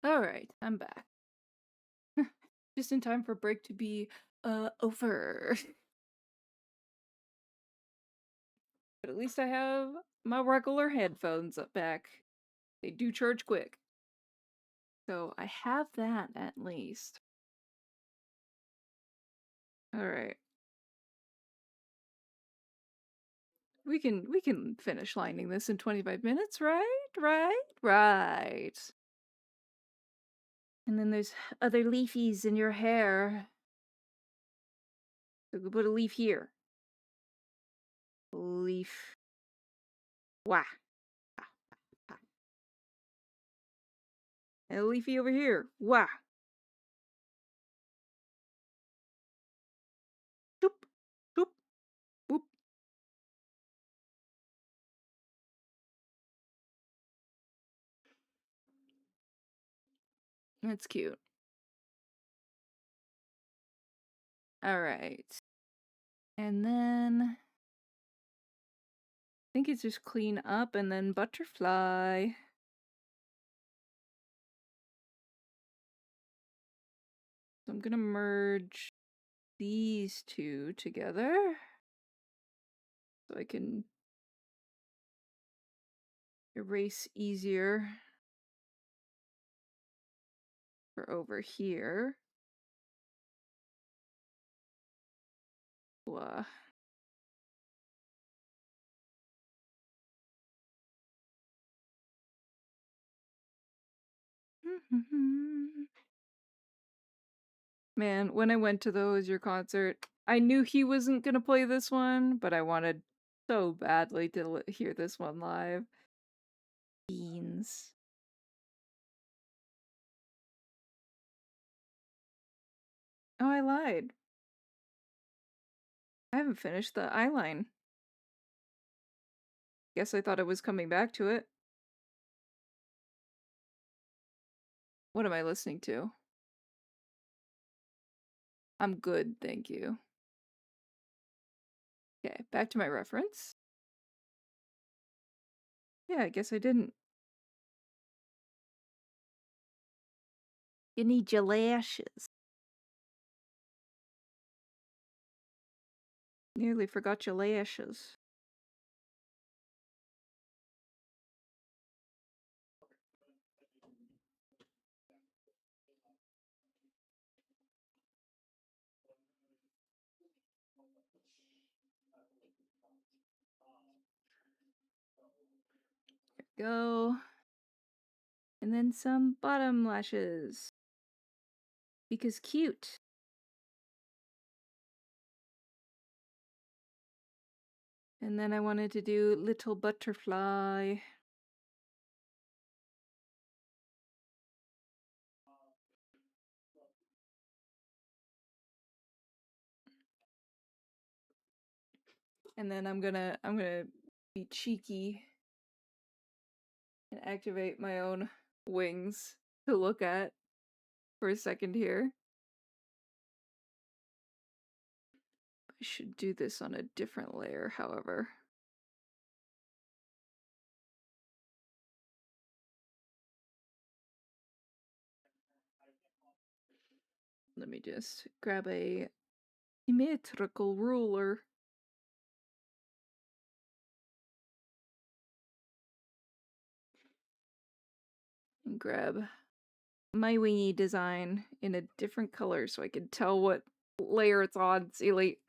Alright, I'm back. Just in time for break to be over. But at least I have my regular headphones up back. They do charge quick. So I have that at least. Alright. We can finish lining this in 25 minutes, right? Right. And then there's other leafies in your hair. So we'll put a leaf here. Leaf. Wah. And a leafy over here. Wah. Doop. Doop. Whoop. That's cute. Alright. And then I think it's just clean up and then butterfly. So I'm gonna merge these two together so I can erase easier for over here. Blah. Man, when I went to the Hozier concert, I knew he wasn't gonna play this one, but I wanted so badly to hear this one live. Beans. Oh, I lied. I haven't finished the eyeline. Guess I thought I was coming back to it. What am I listening to? I'm good, thank you. Okay, back to my reference. Yeah, I guess I didn't. You need your lashes. Nearly forgot your lashes. Go. And then some bottom lashes. Because cute. And then I wanted to do little butterfly. And then I'm gonna be cheeky and activate my own wings to look at for a second here. I should do this on a different layer, however. Let me just grab a symmetrical ruler. And grab my wingy design in a different color so I can tell what layer it's on. Silly.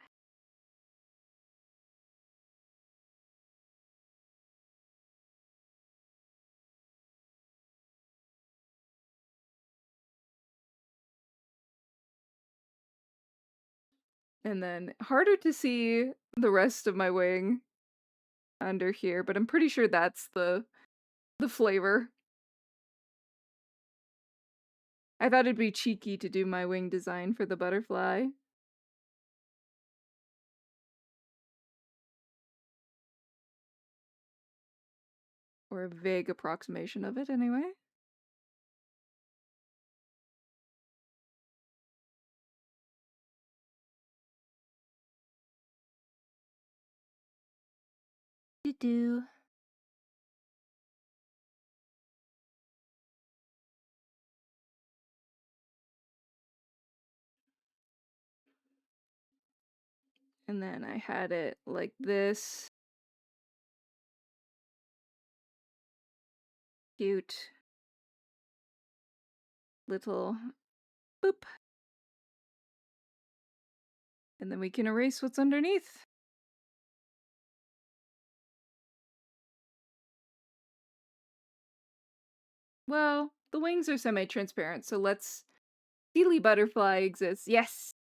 And then harder to see the rest of my wing under here, but I'm pretty sure that's the flavor. I thought it'd be cheeky to do my wing design for the butterfly. Or a vague approximation of it, anyway. Do-do. And then I had it like this. Cute. Little boop. And then we can erase what's underneath. Well, the wings are semi-transparent, so let's... Steely butterfly exists. Yes!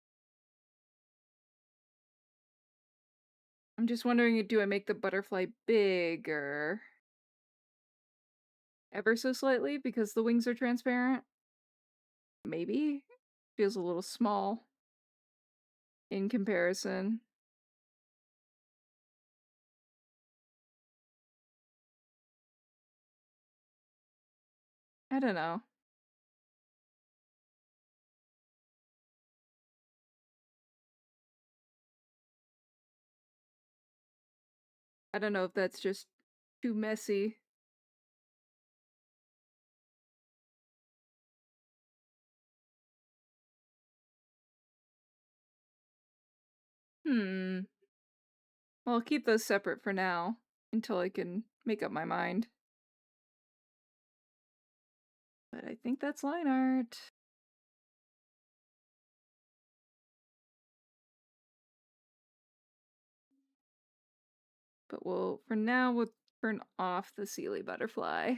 I'm just wondering, do I make the butterfly bigger? Ever so slightly, because the wings are transparent? Maybe? Feels a little small in comparison. I don't know. I don't know if that's just too messy. Well, I'll keep those separate for now, until I can make up my mind. But I think that's line art. But for now, we'll turn off the Sealy butterfly.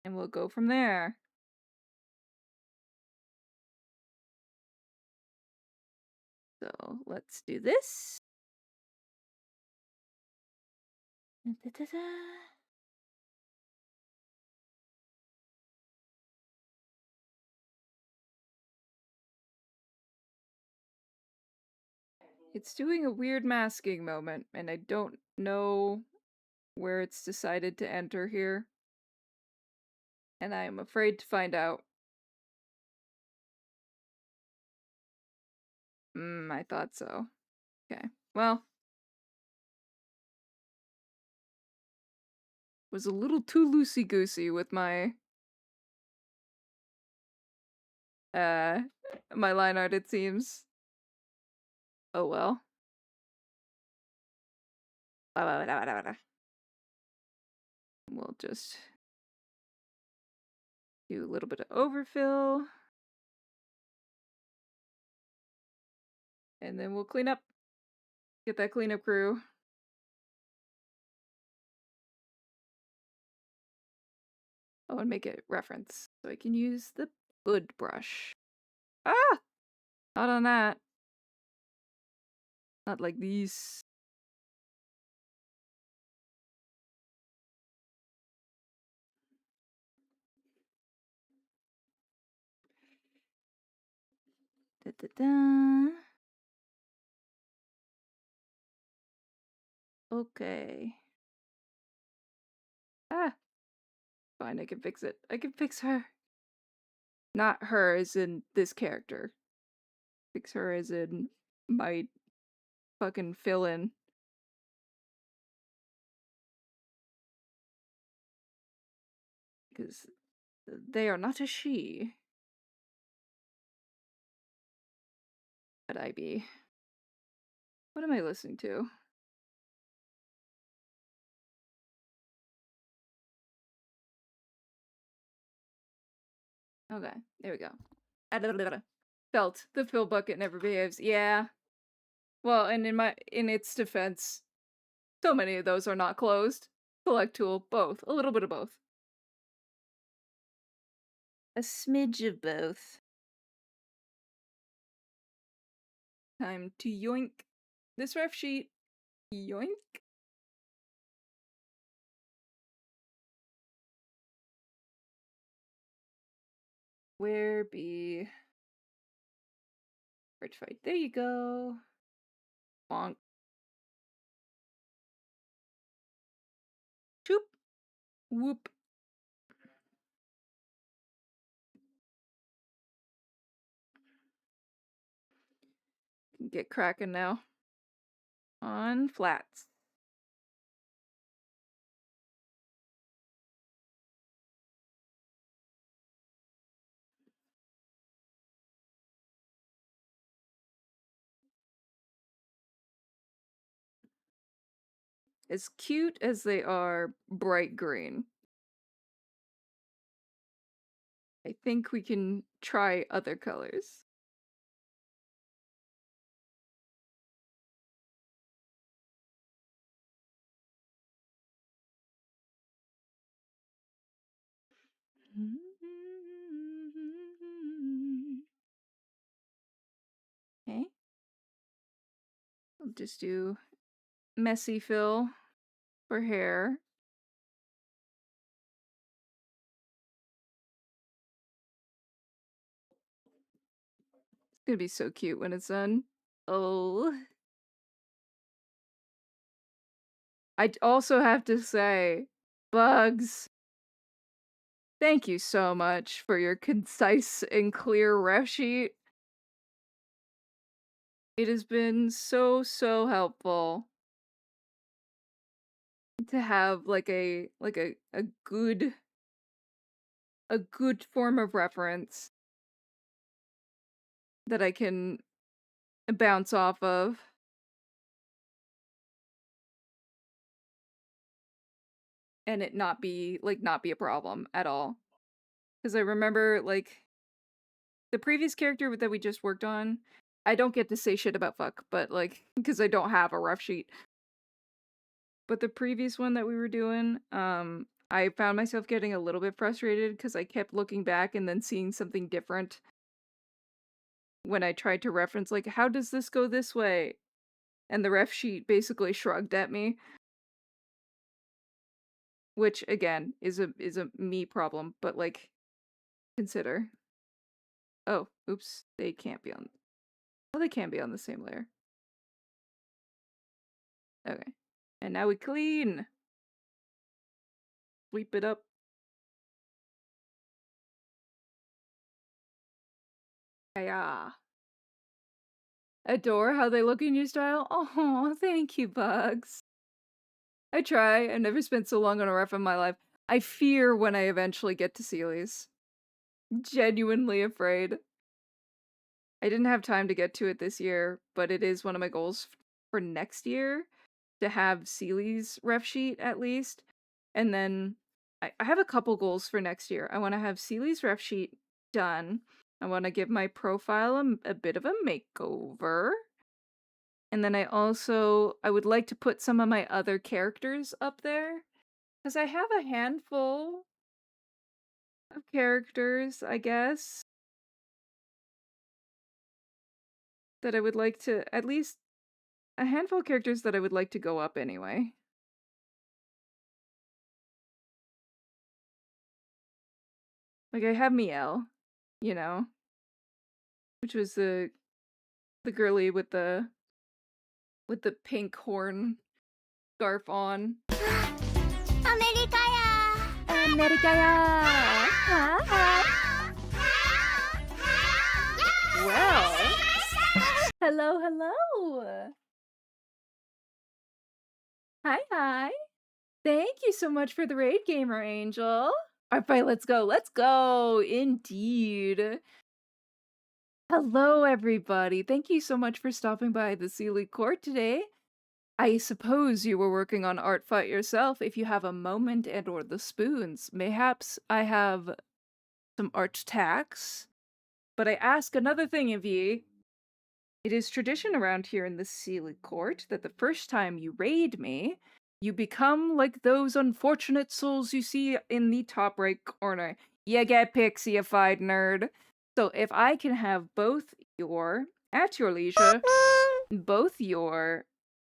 And we'll go from there. So let's do this. Da-da-da-da. It's doing a weird masking moment, and I don't know where it's decided to enter here. And I am afraid to find out. I thought so. Okay, well. Was a little too loosey-goosey with my my line art, it seems. Oh well. We'll just do a little bit of overfill. And then we'll clean up. Get that cleanup crew. Oh, and make it reference. So I can use the good brush. Ah! Not on that. Not like these. Da-da-da. Okay. Ah! Fine, I can fix it. I can fix her. Not her as in this character. Fix her as in my fucking fill-in. Because they are not a she. But I be. What am I listening to? Okay, there we go. Felt. The fill bucket never behaves. Yeah. Well, and in its defense, so many of those are not closed. Select tool, both. A little bit of both. A smidge of both. Time to yoink this ref sheet. Yoink. Where be ARTFIGHT? There you go. Bonk. Choop. Whoop. Get cracking now. On flats. as cute as they are bright green. I think we can try other colors. Okay. We'll just do messy fill for hair. It's gonna be so cute when it's done. Oh. Also have to say, Bugs, thank you so much for your concise and clear ref sheet. It has been so, so helpful to have like a good form of reference that I can bounce off of. And it not be a problem at all. Because I remember like the previous character that we just worked on, I don't get to say shit about fuck, but like because I don't have a ref sheet. But the previous one that we were doing, I found myself getting a little bit frustrated because I kept looking back and then seeing something different when I tried to reference, like, how does this go this way? And the ref sheet basically shrugged at me. Which, again, is a me problem, but, like, consider. Oh, oops, they can't be on... Oh, they can be on the same layer. Okay. And now we clean! Sweep it up. Yeah. Adore how they look in your style? Oh, thank you, Bugs. I try. I've never spent so long on a ref in my life. I fear when I eventually get to Sealy's. Genuinely afraid. I didn't have time to get to it this year, but it is one of my goals for next year to have Sealy's ref sheet at least. And then I have a couple goals for next year. I want to have Sealy's ref sheet done. I want to give my profile a bit of a makeover. And then I would like to put some of my other characters up there. Because I have a handful of characters, I guess, that I would like to, at least a handful of characters that I would like to go up anyway. Like, I have Miel, you know, which was the girly with the pink horn scarf on. America! Well, hello, hello! Hi, hi! Thank you so much for the raid, Gamer Angel! Alright, let's go, let's go! Indeed! Hello, everybody! Thank you so much for stopping by the Sealy Court today. I suppose you were working on ARTFIGHT yourself. If you have a moment and or the spoons, mayhaps I have some art tacks. But I ask another thing of ye. It is tradition around here in the Sealy Court that the first time you raid me, you become like those unfortunate souls you see in the top right corner. You get pixified, nerd. So if I can have both your, at your leisure, both your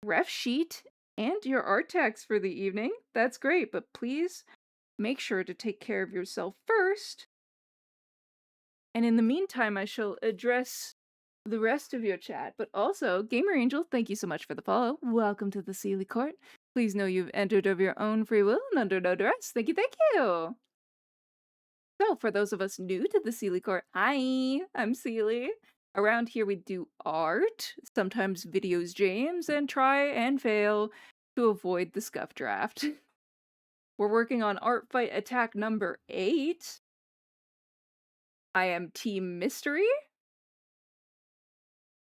ref sheet and your art tags for the evening, that's great, but please make sure to take care of yourself first. And in the meantime, I shall address the rest of your chat. But also, Gamer Angel, thank you so much for the follow. Welcome to the Sealy Court. Please know you've entered of your own free will and under no duress. Thank you, thank you! So, for those of us new to the Sealy Court, hi, I'm Sealy. Around here we do art, sometimes videos jams, and try and fail to avoid the scuff draft. We're working on ARTFIGHT attack number 8. I am Team Mystery.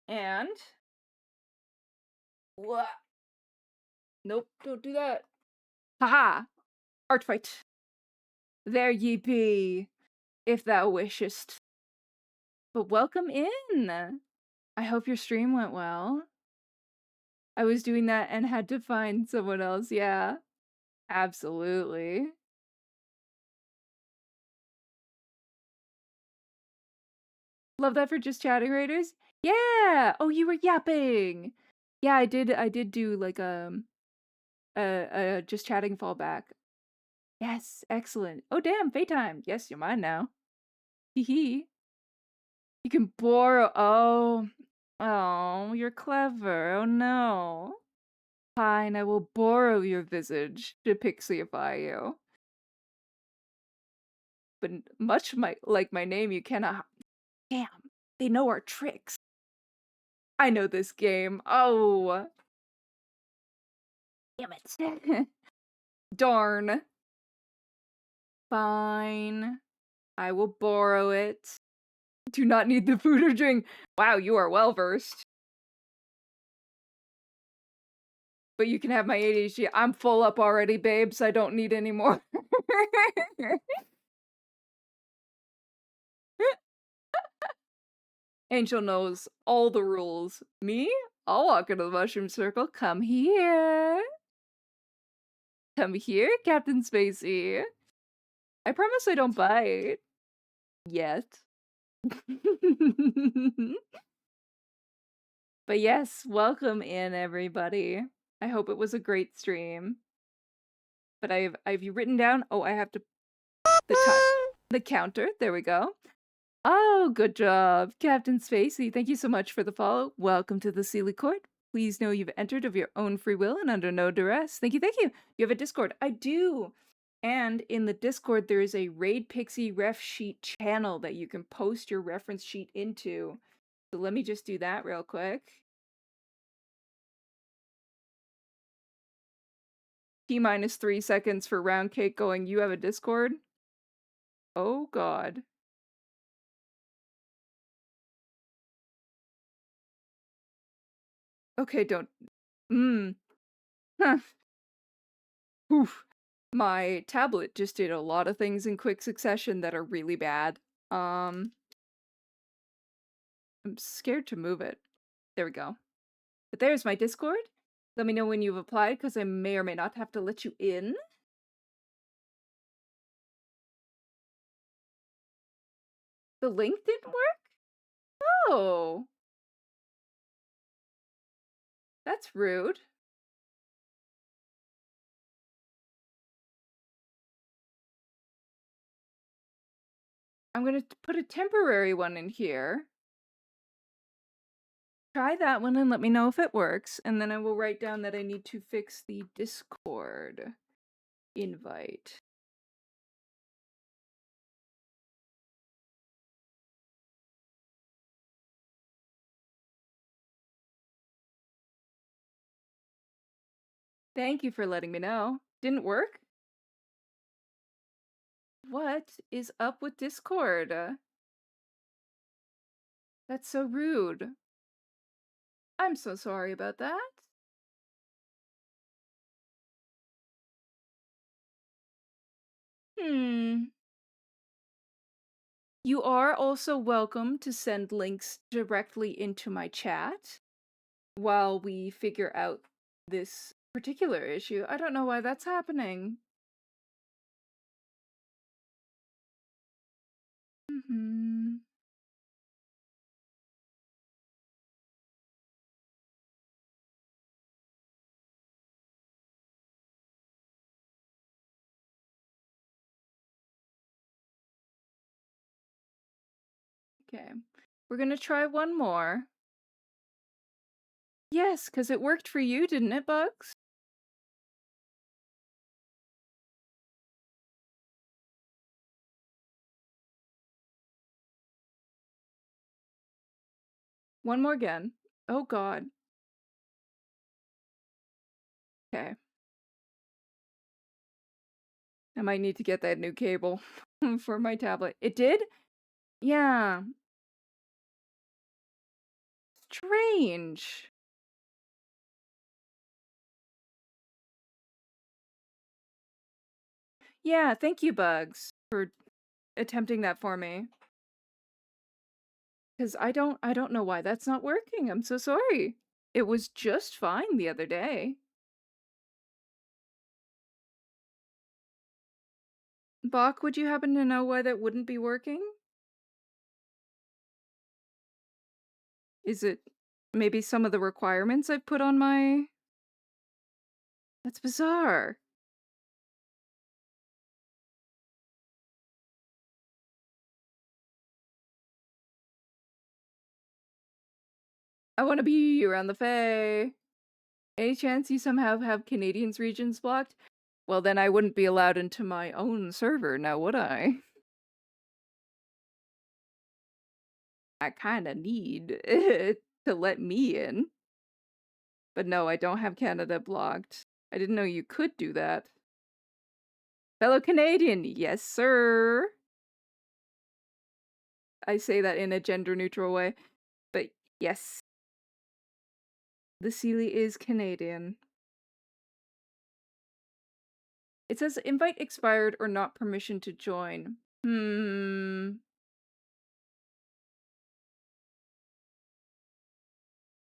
And Nope, don't do that. Haha! ARTFIGHT. There ye be, if thou wishest. But welcome in! I hope your stream went well. I was doing that and had to find someone else, yeah. Absolutely. Love that for just chatting raiders. Yeah! Oh, you were yapping! Yeah, I did do like a just chatting fallback. Yes, excellent. Oh damn, Faytime. Yes, you're mine now. Hee hee. You can borrow. Oh, you're clever. Oh no. Fine, I will borrow your visage to pixieify you. But much like my name, you cannot. Damn, they know our tricks. I know this game. Oh. Damn it. Darn. Fine. I will borrow it. Do not need the food or drink. Wow, you are well versed. But you can have my ADHD. I'm full up already, babes. I don't need any more. Angel knows all the rules. Me? I'll walk into the mushroom circle. Come here. Come here, Captain Spacey. I promise I don't bite. Yet. But yes, welcome in, everybody. I hope it was a great stream. But I've written down. Oh, I have to the counter. There we go. Oh, good job, Captain Spacey. Thank you so much for the follow. Welcome to the Sealy Court. Please know you've entered of your own free will and under no duress. Thank you, thank you. You have a Discord. I do. And in the Discord, there is a Raid Pixie ref sheet channel that you can post your reference sheet into. So let me just do that real quick. T-minus 3 seconds for round cake going, you have a Discord? Oh, God. Okay, don't. Huh. Oof. My tablet just did a lot of things in quick succession that are really bad. I'm scared to move it. There we go. But there's my Discord. Let me know when you've applied, because I may or may not have to let you in. The link didn't work? Oh. That's rude. I'm gonna put a temporary one in here. Try that one and let me know if it works, and then I will write down that I need to fix the Discord invite. Thank you for letting me know. Didn't work? What is up with Discord? That's so rude. I'm so sorry about that. You are also welcome to send links directly into my chat while we figure out this particular issue. I don't know why that's happening. Okay, we're gonna try one more. Yes, because it worked for you, didn't it, Bugs? One more again. Oh, God. Okay. I might need to get that new cable for my tablet. It did? Yeah. Strange. Yeah, thank you, Bugs, for attempting that for me. Because I don't know why that's not working. I'm so sorry. It was just fine the other day. Bach, would you happen to know why that wouldn't be working? Is it maybe some of the requirements I've put on my... That's bizarre. I want to be around the Fae. Any chance you somehow have Canadians regions blocked? Well, then I wouldn't be allowed into my own server now, would I? I kinda need to let me in. But no, I don't have Canada blocked. I didn't know you could do that. Fellow Canadian, yes, sir. I say that in a gender-neutral way, but yes. The Sealy is Canadian. It says invite expired or not permission to join.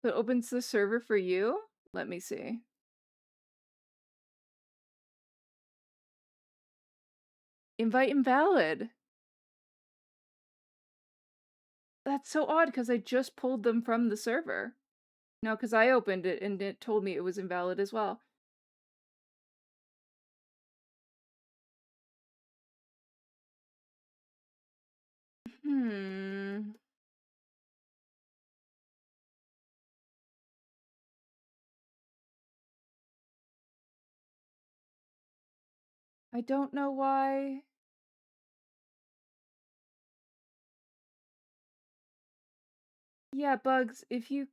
So it opens the server for you? Let me see. Invite invalid. That's so odd because I just pulled them from the server. No, because I opened it and it told me it was invalid as well. Hmm. I don't know why. Yeah, Bugs, if you...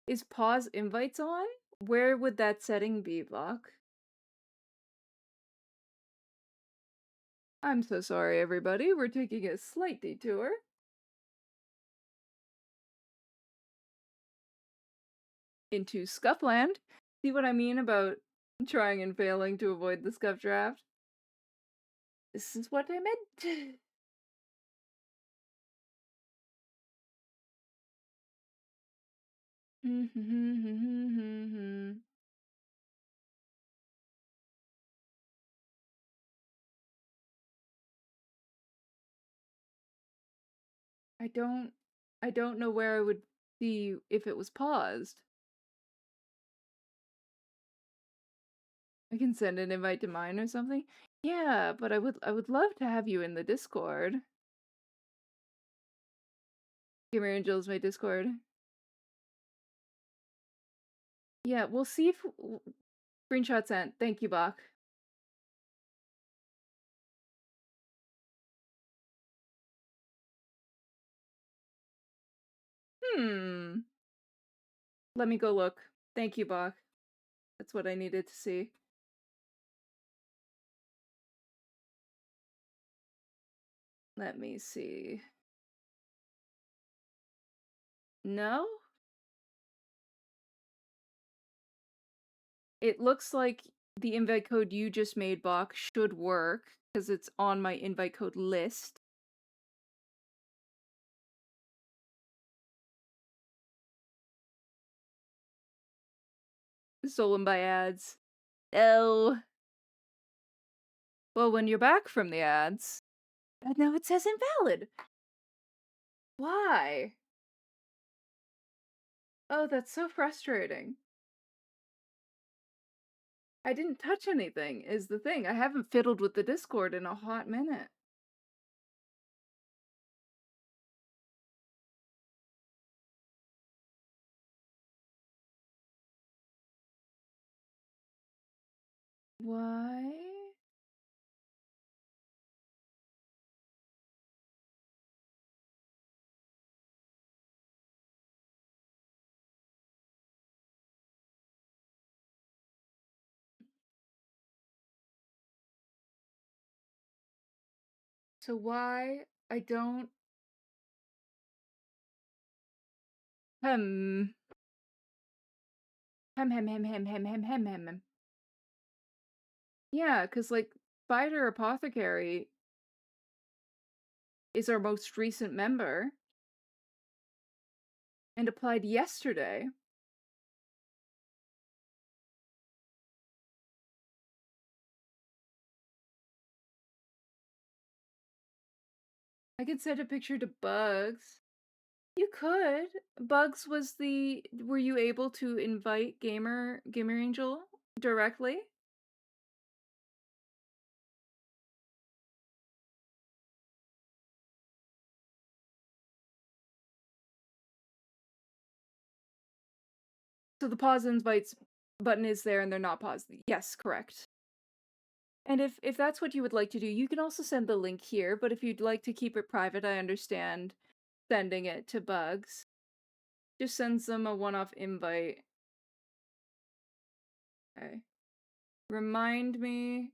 Is pause invites on? Where would that setting be, Buck? I'm so sorry, everybody. We're taking a slight detour. Into Scuffland. See what I mean about trying and failing to avoid the Scuff draft? This is what I meant. I don't know where I would see if it was paused. I can send an invite to mine or something. Yeah, but I would love to have you in the Discord. Gamer Angel's my Discord. Yeah, we'll see if screenshot sent. Thank you, Bach. Let me go look. Thank you, Bach. That's what I needed to see. Let me see. No? It looks like the invite code you just made, Bach, should work because it's on my invite code list. Stolen by ads. Oh. Well, when you're back from the ads... No, it says invalid. Why? Oh, that's so frustrating. I didn't touch anything, is the thing. I haven't fiddled with the Discord in a hot minute. Why? So why I don't... Hmm. Hem. Yeah, because like Spider Apothecary is our most recent member and applied yesterday. I could send a picture to Bugs. You could. Bugs was the were you able to invite Gamer Angel directly? So the pause invites button is there and they're not paused. Yes, correct. And if that's what you would like to do, you can also send the link here, but if you'd like to keep it private, I understand sending it to Bugs. Just sends them a one-off invite. Okay. Remind me.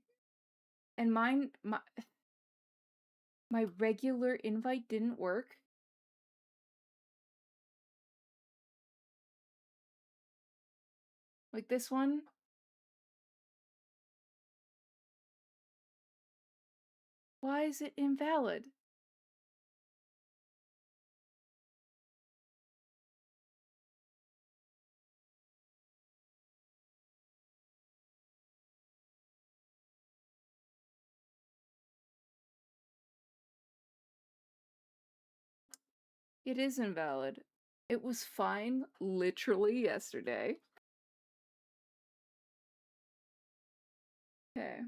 And my regular invite didn't work. Like this one. Why is it invalid? It is invalid. It was fine literally yesterday. Okay.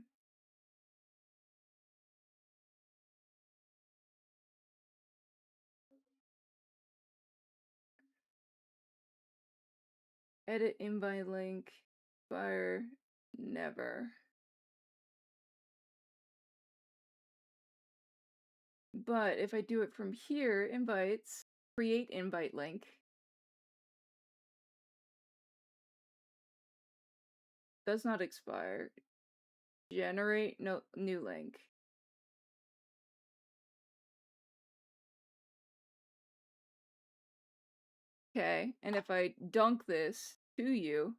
Edit invite link. Fire. Never. But if I do it from here, invites, create invite link. Does not expire. Generate no new link. Okay, and if I dunk this to you,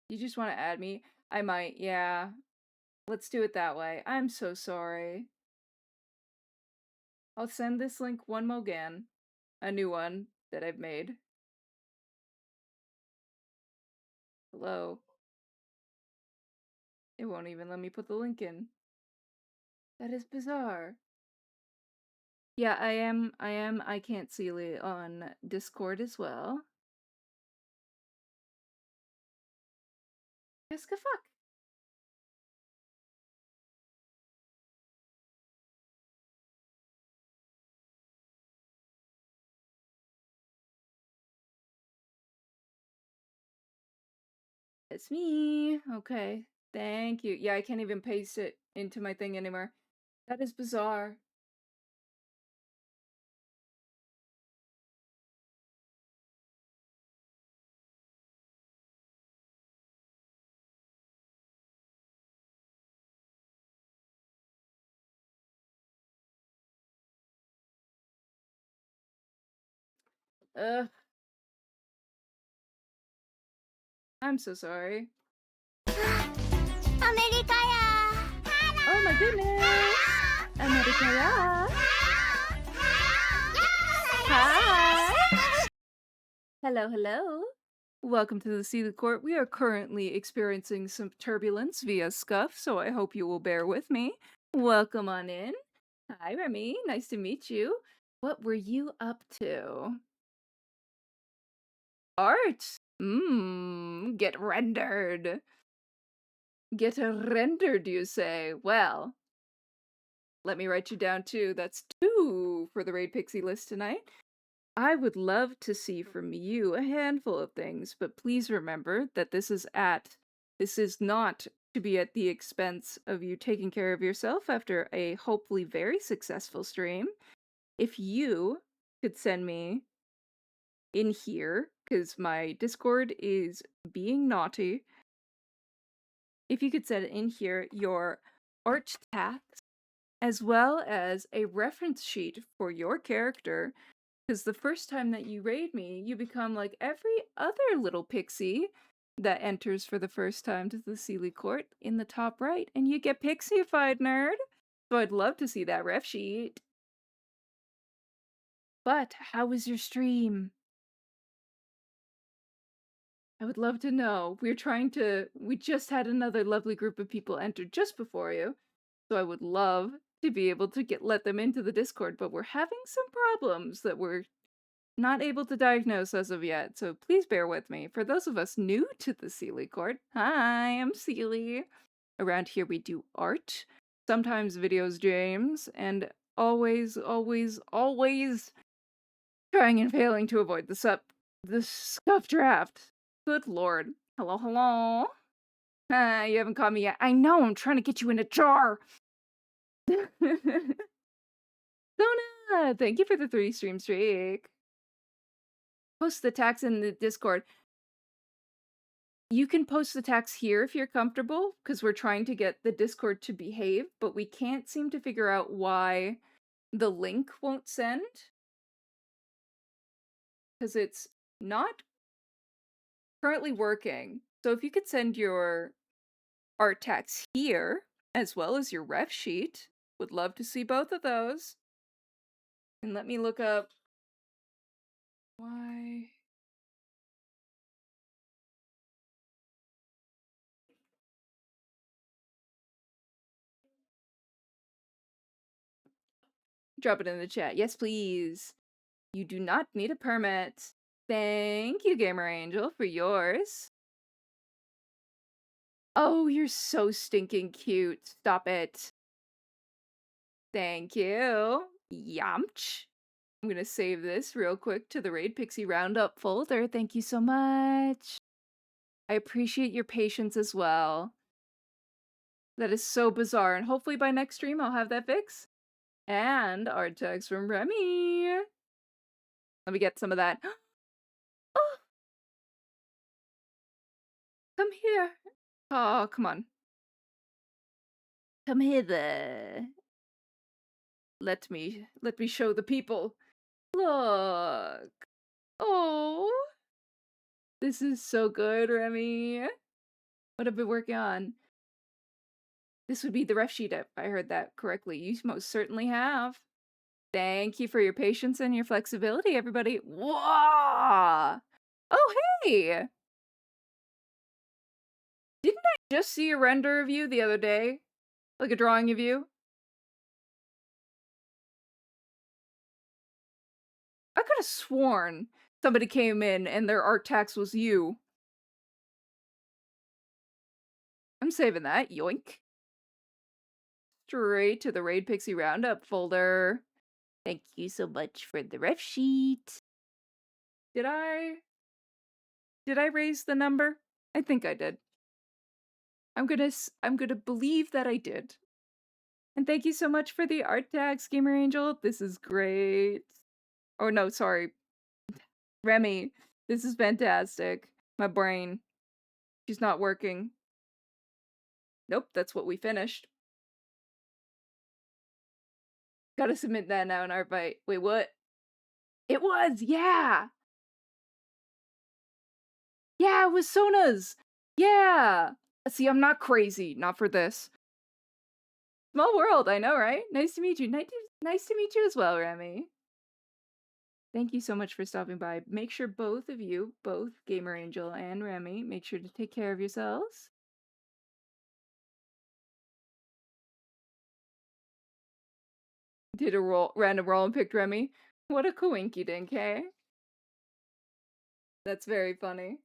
you just want to add me? I might, yeah. Let's do it that way. I'm so sorry. I'll send this link one more again. A new one that I've made. Hello. It won't even let me put the link in. That is bizarre. Yeah, I can't see it on Discord as well. Ask a fuck. It's me. Okay. Thank you. Yeah, I can't even paste it into my thing anymore. That is bizarre. Ugh. I'm so sorry. Oh my goodness! America! Hi! Hello, hello. Welcome to the Seated Court. We are currently experiencing some turbulence via scuff, so I hope you will bear with me. Welcome on in. Hi, Remy. Nice to meet you. What were you up to? Art. Get rendered. Get rendered, you say? Well, let me write you down too. That's 2 for the Raid Pixie list tonight. I would love to see from you a handful of things, but please remember that this is not to be at the expense of you taking care of yourself after a hopefully very successful stream. If you could send me in here, because my Discord is being naughty, if you could send in here your art tags as well as a reference sheet for your character, because the first time that you raid me, you become like every other little pixie that enters for the first time to the Sealy Court in the top right, and you get Pixified, nerd. So I'd love to see that ref sheet. But how was your stream? I would love to know. We just had another lovely group of people enter just before you. So I would love to be able to let them into the Discord, but we're having some problems that we're not able to diagnose as of yet, so please bear with me. For those of us new to the Sealy Court, hi, I'm Sealy. Around here we do art, sometimes videos, James, and always, always, always trying and failing to avoid the scuff draft. Good lord. Hello, hello. You haven't caught me yet. I know, I'm trying to get you in a jar. Sona, thank you for the 3 stream streak. Post the tags in the Discord. You can post the tags here if you're comfortable, because we're trying to get the Discord to behave, but we can't seem to figure out why the link won't send. Because it's not currently working. So if you could send your art tags here, as well as your ref sheet, would love to see both of those. And let me look up why. Drop it in the chat. Yes, please. You do not need a permit. Thank you, Gamer Angel, for yours. Oh, you're so stinking cute. Stop it. Thank you. Yamch. I'm gonna save this real quick to the Raid Pixie Roundup folder. Thank you so much. I appreciate your patience as well. That is so bizarre, and hopefully by next stream I'll have that fix. And art text from Remy. Let me get some of that. Oh, come here. Oh, come on. Come hither. Let me show the people. Look. Oh. This is so good, Remy. What have I been working on? This would be the ref sheet if I heard that correctly. You most certainly have. Thank you for your patience and your flexibility, everybody. Whoa! Oh, hey! Didn't I just see a render of you the other day? Like a drawing of you? I could have sworn somebody came in and their art tax was you. I'm saving that. Yoink. Straight to the Raid Pixie Roundup folder. Thank you so much for the ref sheet. Did I raise the number? I think I did. I'm gonna believe that I did. And thank you so much for the art tags, Gamer Angel. This is great. Oh no, sorry. Remy, this is fantastic. My brain. She's not working. Nope, that's what we finished. Gotta submit that now in ARTFIGHT. Wait, what? It was, yeah! Yeah, it was Sona's! Yeah! See, I'm not crazy. Not for this. Small world, I know, right? Nice to meet you. Nice to meet you as well, Remy. Thank you so much for stopping by. Make sure both of you, both Gamer Angel and Remy, make sure to take care of yourselves. Did a random roll and picked Remy. What a coinky dink, hey? That's very funny.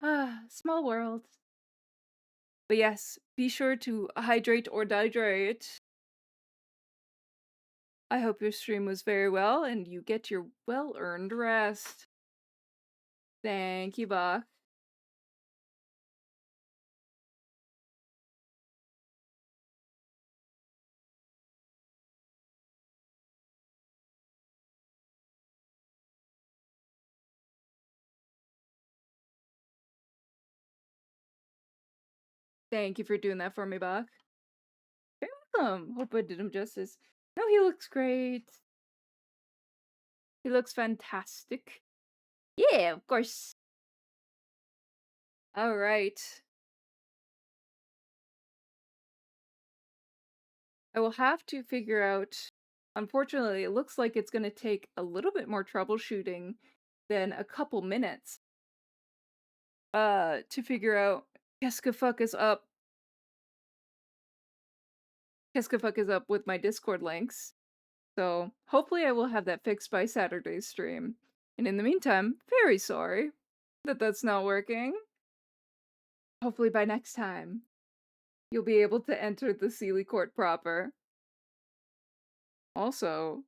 Ah, small world. But yes, be sure to hydrate or dihydrate. I hope your stream was very well and you get your well-earned rest. Thank you, Bach. Thank you for doing that for me, Bach. You're welcome. Hope I did him justice. No, he looks great. He looks fantastic. Yeah, of course. All right. I will have to figure out. Unfortunately, it looks like it's going to take a little bit more troubleshooting than a couple minutes. To figure out Keska fuck is up. Keska fuck is up with my Discord links. So hopefully I will have that fixed by Saturday's stream. And in the meantime, very sorry that that's not working. Hopefully by next time, you'll be able to enter the Sealy Court proper. Also,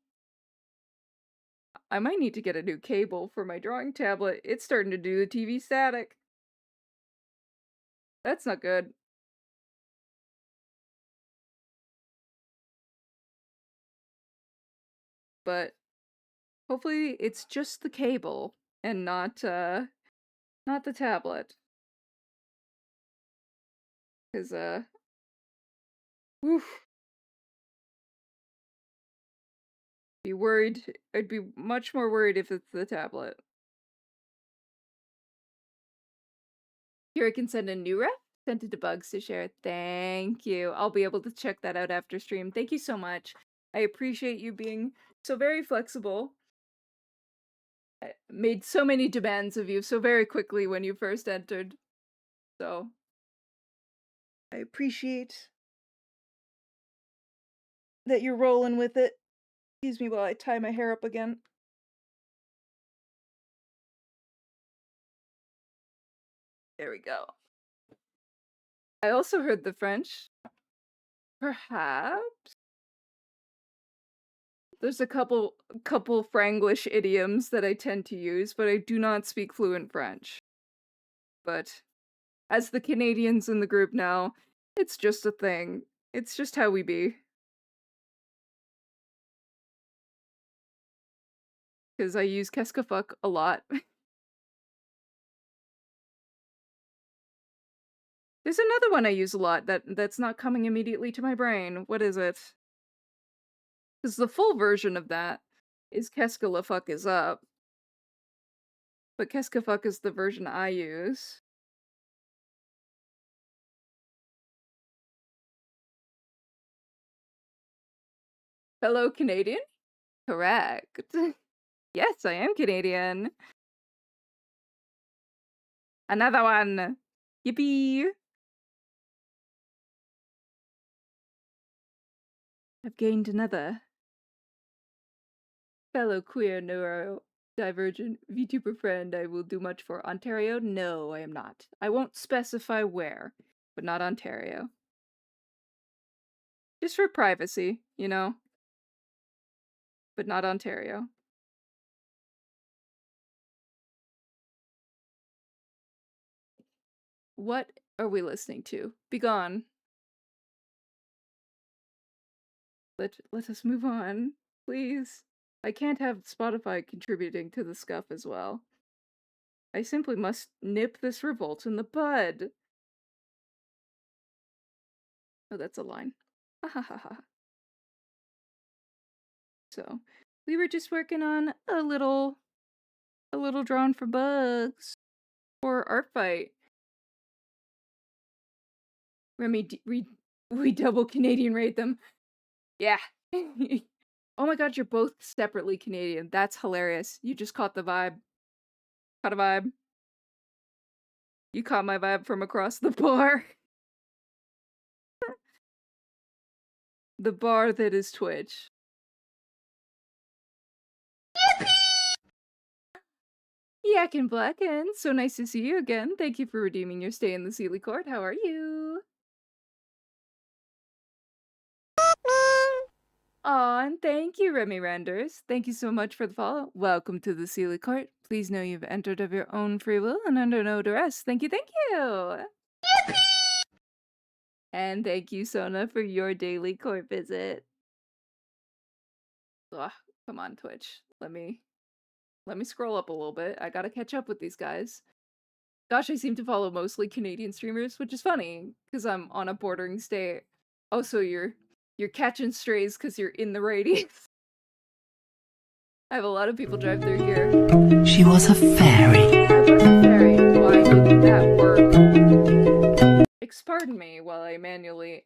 I might need to get a new cable for my drawing tablet. It's starting to do the TV static. That's not good. But hopefully it's just the cable and not the tablet. 'Cause oof. Be worried. I'd be much more worried if it's the tablet. Here I can send a new ref. Sent it to Bugs to share. Thank you. I'll be able to check that out after stream. Thank you so much. I appreciate you being so very flexible. I made so many demands of you so very quickly when you first entered. So I appreciate that you're rolling with it. Excuse me while I tie my hair up again. There we go. I also heard the French. Perhaps there's a couple Franglish idioms that I tend to use, but I do not speak fluent French. But as the Canadians in the group now, it's just a thing. It's just how we be. Because I use Keska fuck a lot. There's another one I use a lot that's not coming immediately to my brain. What is it? Because the full version of that is Keska la fuck is up. But Keska fuck is the version I use. Fellow Canadian? Correct. Yes, I am Canadian. Another one. Yippee! I've gained another. Fellow queer neurodivergent VTuber friend, I will do much for Ontario. No, I am not. I won't specify where, but not Ontario. Just for privacy, you know? But not Ontario. What are we listening to? Begone. Let us move on, please. I can't have Spotify contributing to the scuff as well. I simply must nip this revolt in the bud. Oh, that's a line. Ha ha ha ha. So, we were just working on a little drawn for Bugs for ARTFIGHT. Remy, we double Canadian rate them. Yeah. Oh my god, you're both separately Canadian. That's hilarious. You just caught the vibe. Caught a vibe. You caught my vibe from across the bar. The bar that is Twitch. Yak and Blacken, so nice to see you again. Thank you for redeeming your stay in the Sealy Court. How are you? Aw, and thank you, Remy Renders. Thank you so much for the follow. Welcome to the Sealy Court. Please know you've entered of your own free will and under no duress. Thank you, thank you! Yippee! And thank you, Sona, for your daily court visit. Ugh, come on, Twitch. Let me scroll up a little bit. I gotta catch up with these guys. Gosh, I seem to follow mostly Canadian streamers, which is funny, because I'm on a bordering state. Oh, so you're catching strays because you're in the radius. I have a lot of people drive through here. She was a fairy. I was a fairy. Why didn't that work? Pardon me while I manually...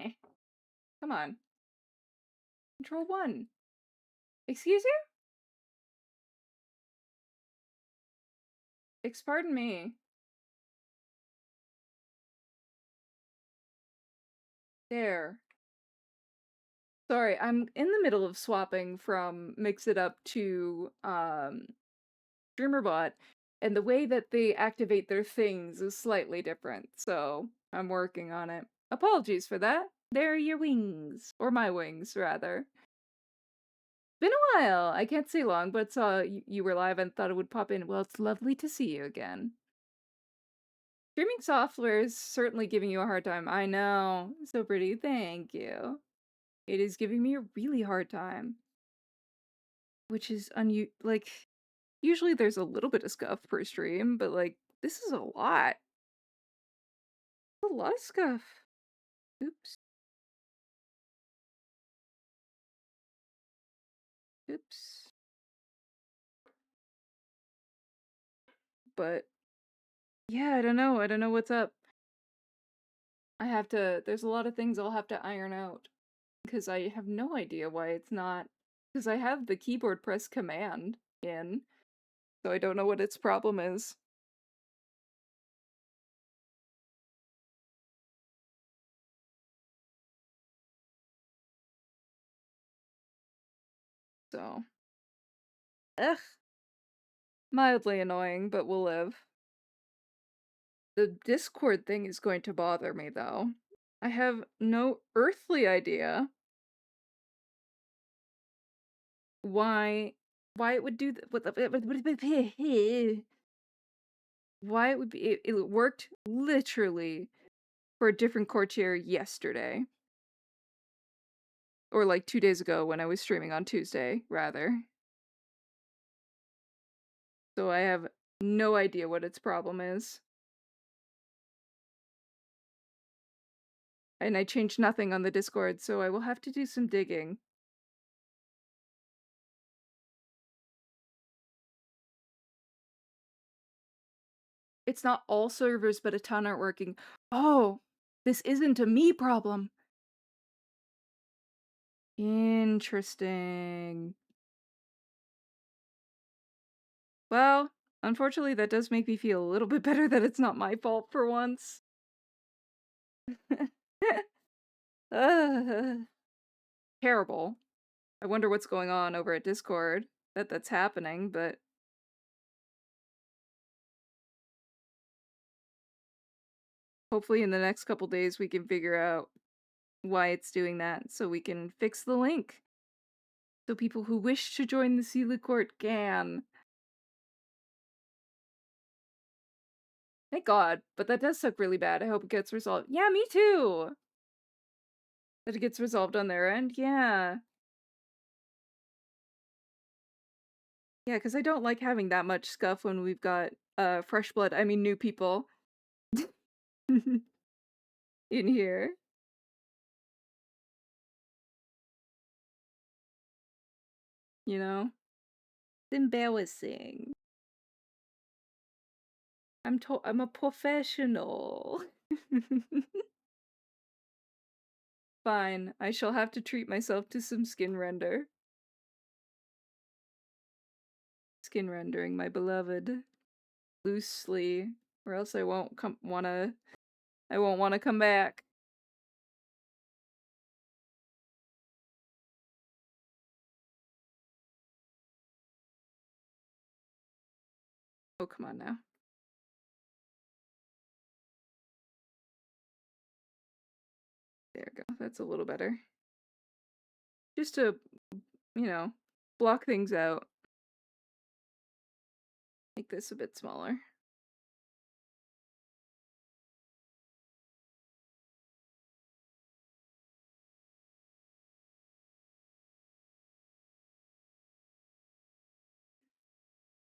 Come on. Control 1. Excuse you? Pardon me. There. Sorry, I'm in the middle of swapping from Mix It Up to StreamerBot, and the way that they activate their things is slightly different, so I'm working on it. Apologies for that. There are your wings. Or my wings, rather. Been a while. I can't say long, but saw you were live and thought it would pop in. Well, it's lovely to see you again. Streaming software is certainly giving you a hard time. I know. So pretty. Thank you. It is giving me a really hard time. Which is like, usually there's a little bit of scuff per stream, but like, this is a lot. A lot of scuff. Oops. Oops. But yeah, I don't know. I don't know what's up. There's a lot of things I'll have to iron out. Because I have no idea why it's not. Because I have the keyboard press command in. So I don't know what its problem is. So. Ugh. Mildly annoying, but we'll live. The Discord thing is going to bother me, though. I have no earthly idea why it would do why it would be it worked literally for a different courtier yesterday. Or like 2 days ago when I was streaming on Tuesday, rather. So I have no idea what its problem is. And I changed nothing on the Discord, so I will have to do some digging. It's not all servers, but a ton aren't working. Oh, this isn't a me problem. Interesting. Well, unfortunately, that does make me feel a little bit better that it's not my fault for once. Terrible. I wonder what's going on over at Discord that's happening, but hopefully in the next couple days we can figure out why it's doing that so we can fix the link. So people who wish to join the Sealy Court can. Thank God, but that does suck really bad. I hope it gets resolved. Yeah, me too! That it gets resolved on their end, yeah. Yeah, because I don't like having that much scuff when we've got fresh blood, I mean new people in here. You know? It's embarrassing. I'm a professional. Fine, I shall have to treat myself to some skin render. Skin rendering, my beloved. Loosely, or else I won't wanna come back. Oh, come on now. There we go. That's a little better. Just to, you know, block things out. Make this a bit smaller.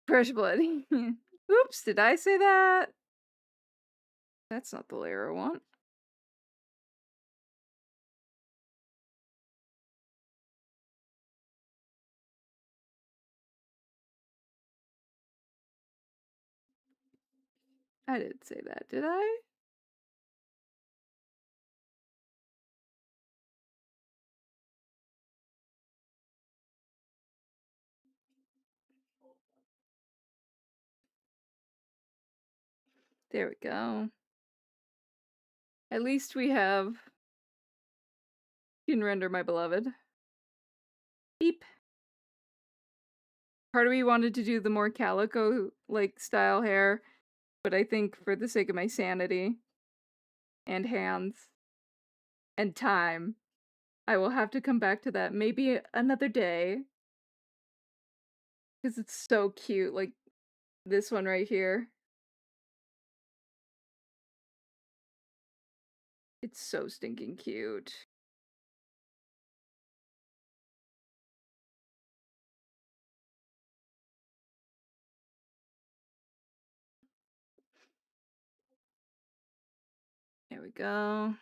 Fresh blood. Oops, did I say that? That's not the layer I want. I didn't say that, did I? There we go. At least we have skin render, my beloved. Beep. Part of me wanted to do the more calico like style hair, but I think for the sake of my sanity and hands and time, I will have to come back to that maybe another day. Because it's so cute, like this one right here. It's so stinking cute. There we go.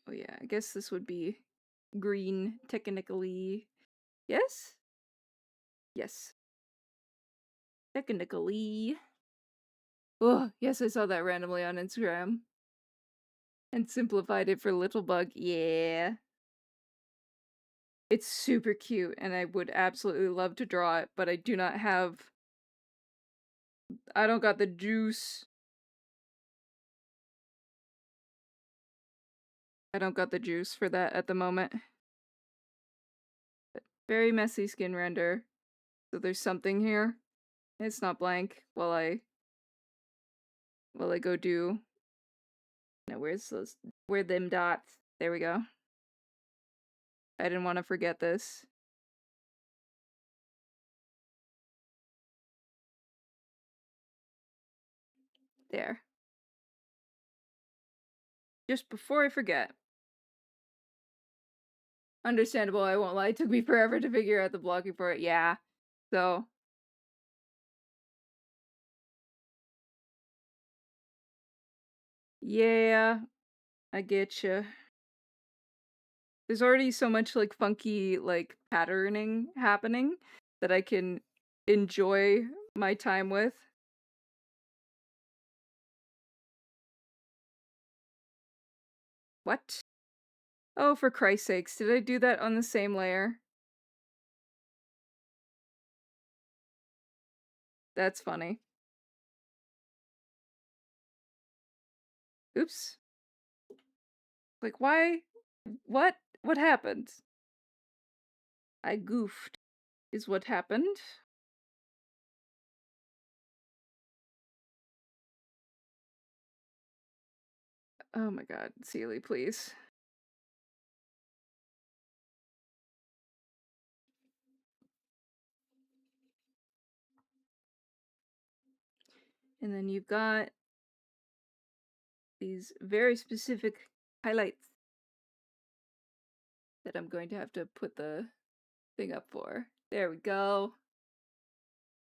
Oh yeah, I guess this would be green technically. Yes? Yes. Technically. Oh, yes, I saw that randomly on Instagram. And simplified it for Little Bug. Yeah. It's super cute, and I would absolutely love to draw it, but I do not have... I don't got the juice. I don't got the juice for that at the moment. But very messy skin render. So there's something here. It's not blank while I go do... Now, where them dots? There we go. I didn't want to forget this. There. Just before I forget. Understandable, I won't lie. It took me forever to figure out the blocking for it. Yeah. So. Yeah. I get you. There's already so much, like, funky, like, patterning happening that I can enjoy my time with. What? Oh, for Christ's sakes, did I do that on the same layer? That's funny. Oops. Like, why? What? What happened? I goofed, is what happened. Oh my god, Sealy, please. And then you've got these very specific highlights that I'm going to have to put the thing up for. There we go.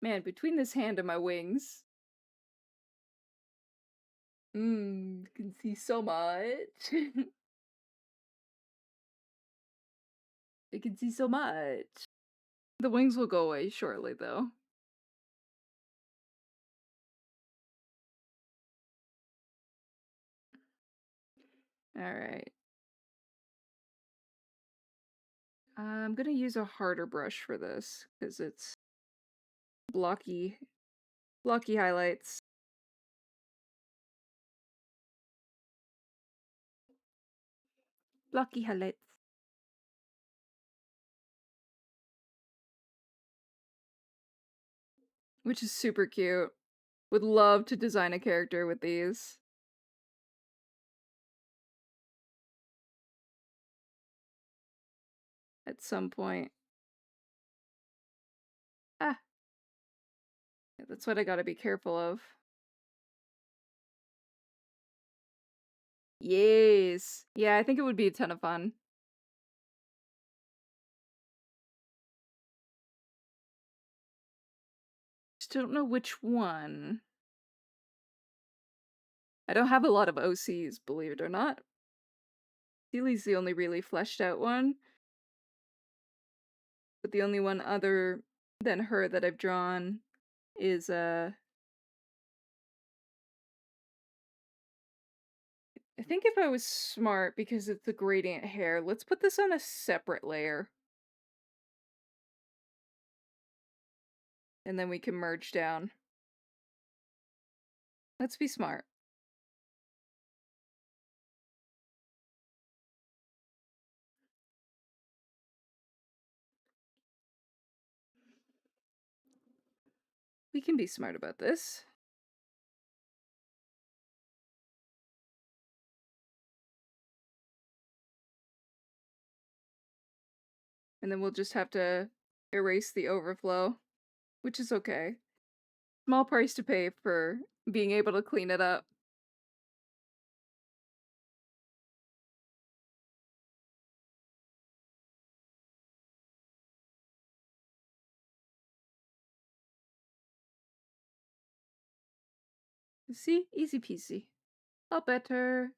Man, between this hand and my wings. You can see so much. I can see so much. The wings will go away shortly, though. Alright. I'm gonna use a harder brush for this, because it's blocky highlights. Blocky highlights. Which is super cute. Would love to design a character with these. At some point. Ah. Yeah, that's what I gotta be careful of. Yes. Yeah, I think it would be a ton of fun. Just don't know which one. I don't have a lot of OCs, believe it or not. Keely's the only really fleshed out one, but the only one other than her that I've drawn is I think if I was smart, because it's the gradient hair, let's put this on a separate layer. And then we can merge down. Let's be smart. We can be smart about this. And then we'll just have to erase the overflow, which is okay. Small price to pay for being able to clean it up. See? Easy peasy. All better.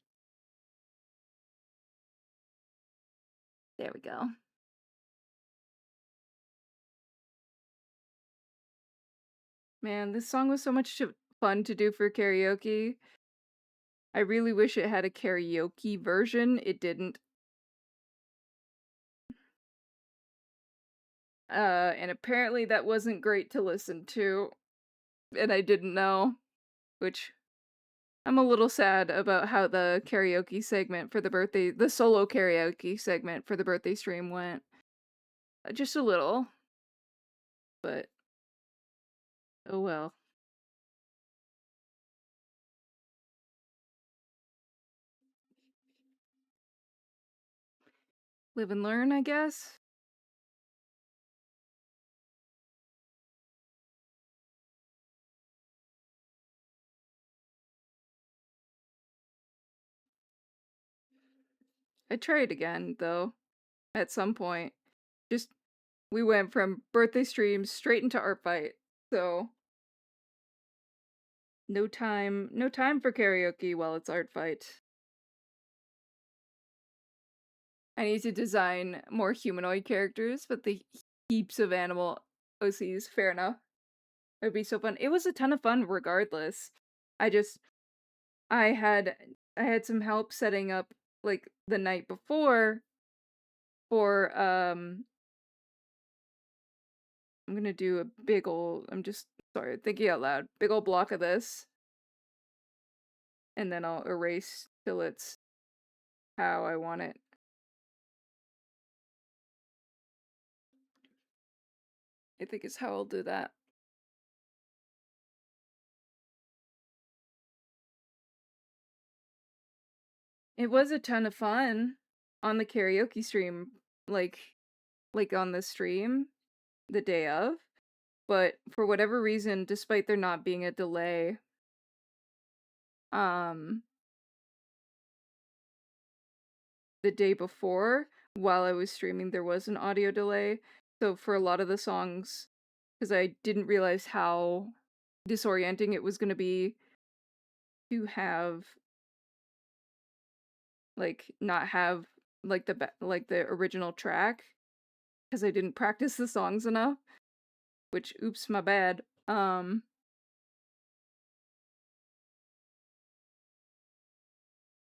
There we go. Man, this song was so much fun to do for karaoke. I really wish it had a karaoke version. It didn't. And apparently that wasn't great to listen to. And I didn't know, which I'm a little sad about how the karaoke segment for the solo karaoke segment for the birthday stream went. Just a little. But, oh well. Live and learn, I guess? I'd try it again, though, at some point. Just, we went from birthday streams straight into art fight, so no time for karaoke while it's art fight. I need to design more humanoid characters, but the heaps of animal OCs, fair enough. It would be so fun. It was a ton of fun regardless. I just I had some help setting up like the night before for I'm gonna do a big ol' I'm just sorry, thinking out loud. Big ol' block of this. And then I'll erase till it's how I want it. I think is how I'll do that. It was a ton of fun on the karaoke stream, like on the stream the day of, but for whatever reason, despite there not being a delay, um the day before while I was streaming there was an audio delay. So for a lot of the songs, because I didn't realize how disorienting it was going to be to have like not have like the original track, because I didn't practice the songs enough, which oops, my bad.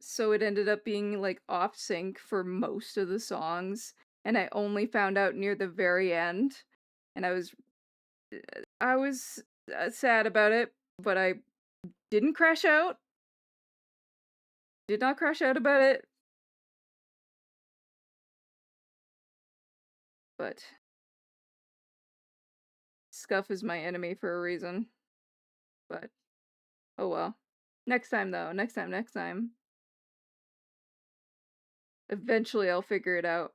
So it ended up being like off sync for most of the songs, and I only found out near the very end, and I was sad about it, but I didn't crash out. Did not crash out about it. But Scuff is my enemy for a reason. But oh well. Next time though, next time. Eventually I'll figure it out.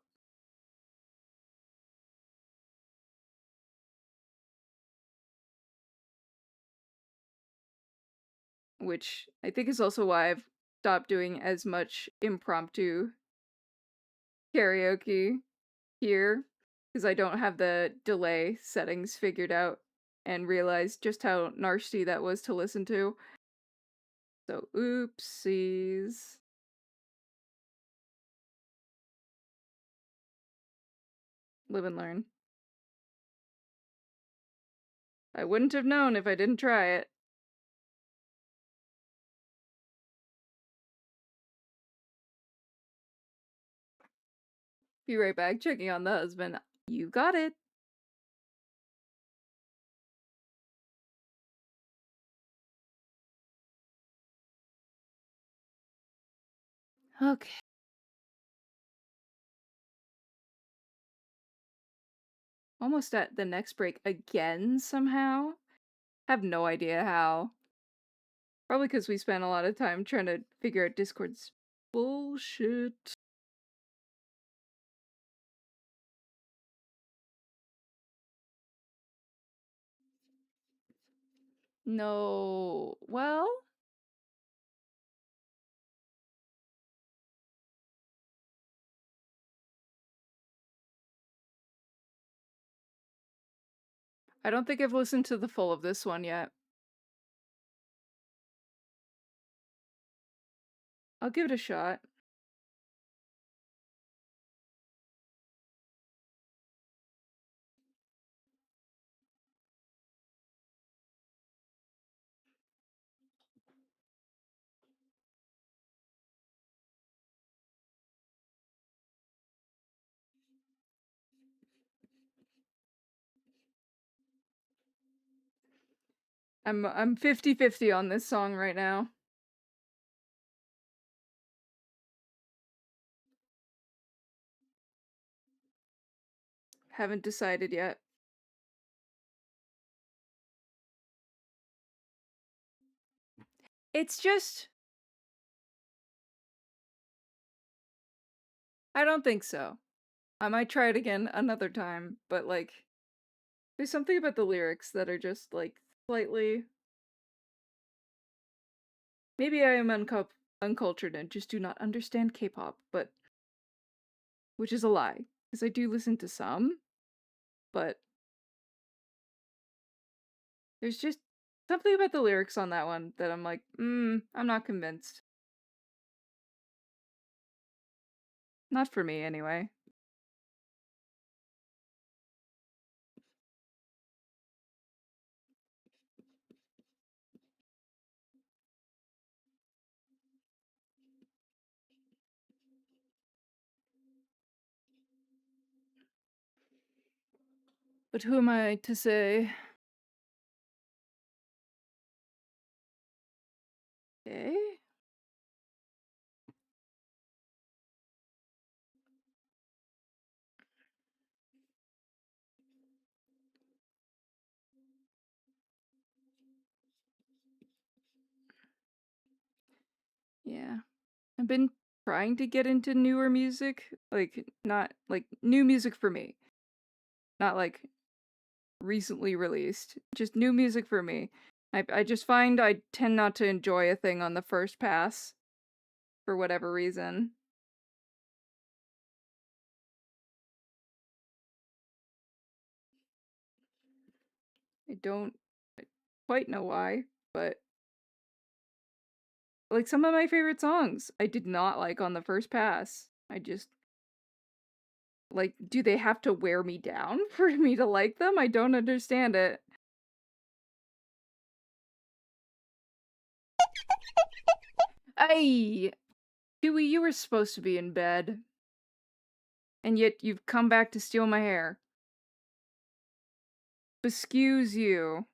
Which I think is also why I've stopped doing as much impromptu karaoke here, because I don't have the delay settings figured out and realized just how nasty that was to listen to. So oopsies. Live and learn. I wouldn't have known if I didn't try it. Be right back, checking on the husband. You got it. Okay. Almost at the next break again somehow. Have no idea how. Probably because we spent a lot of time trying to figure out Discord's bullshit. No. Well, I don't think I've listened to the full of this one yet. I'll give it a shot. I'm 50-50 on this song right now. Haven't decided yet. It's just I don't think so. I might try it again another time, but like there's something about the lyrics that are just like slightly maybe I am uncultured and just do not understand K-pop, but which is a lie because I do listen to some, but there's just something about the lyrics on that one that I'm like, I'm not convinced. Not for me, anyway. But who am I to say? Okay. Yeah. I've been trying to get into newer music. Like, not like new music for me. Not like recently released. Just new music for me. I just find I tend not to enjoy a thing on the first pass for whatever reason. I don't quite know why, but like some of my favorite songs I did not like on the first pass. I just like, do they have to wear me down for me to like them? I don't understand it. Ay! Chewie, you were supposed to be in bed. And yet you've come back to steal my hair. Excuse you.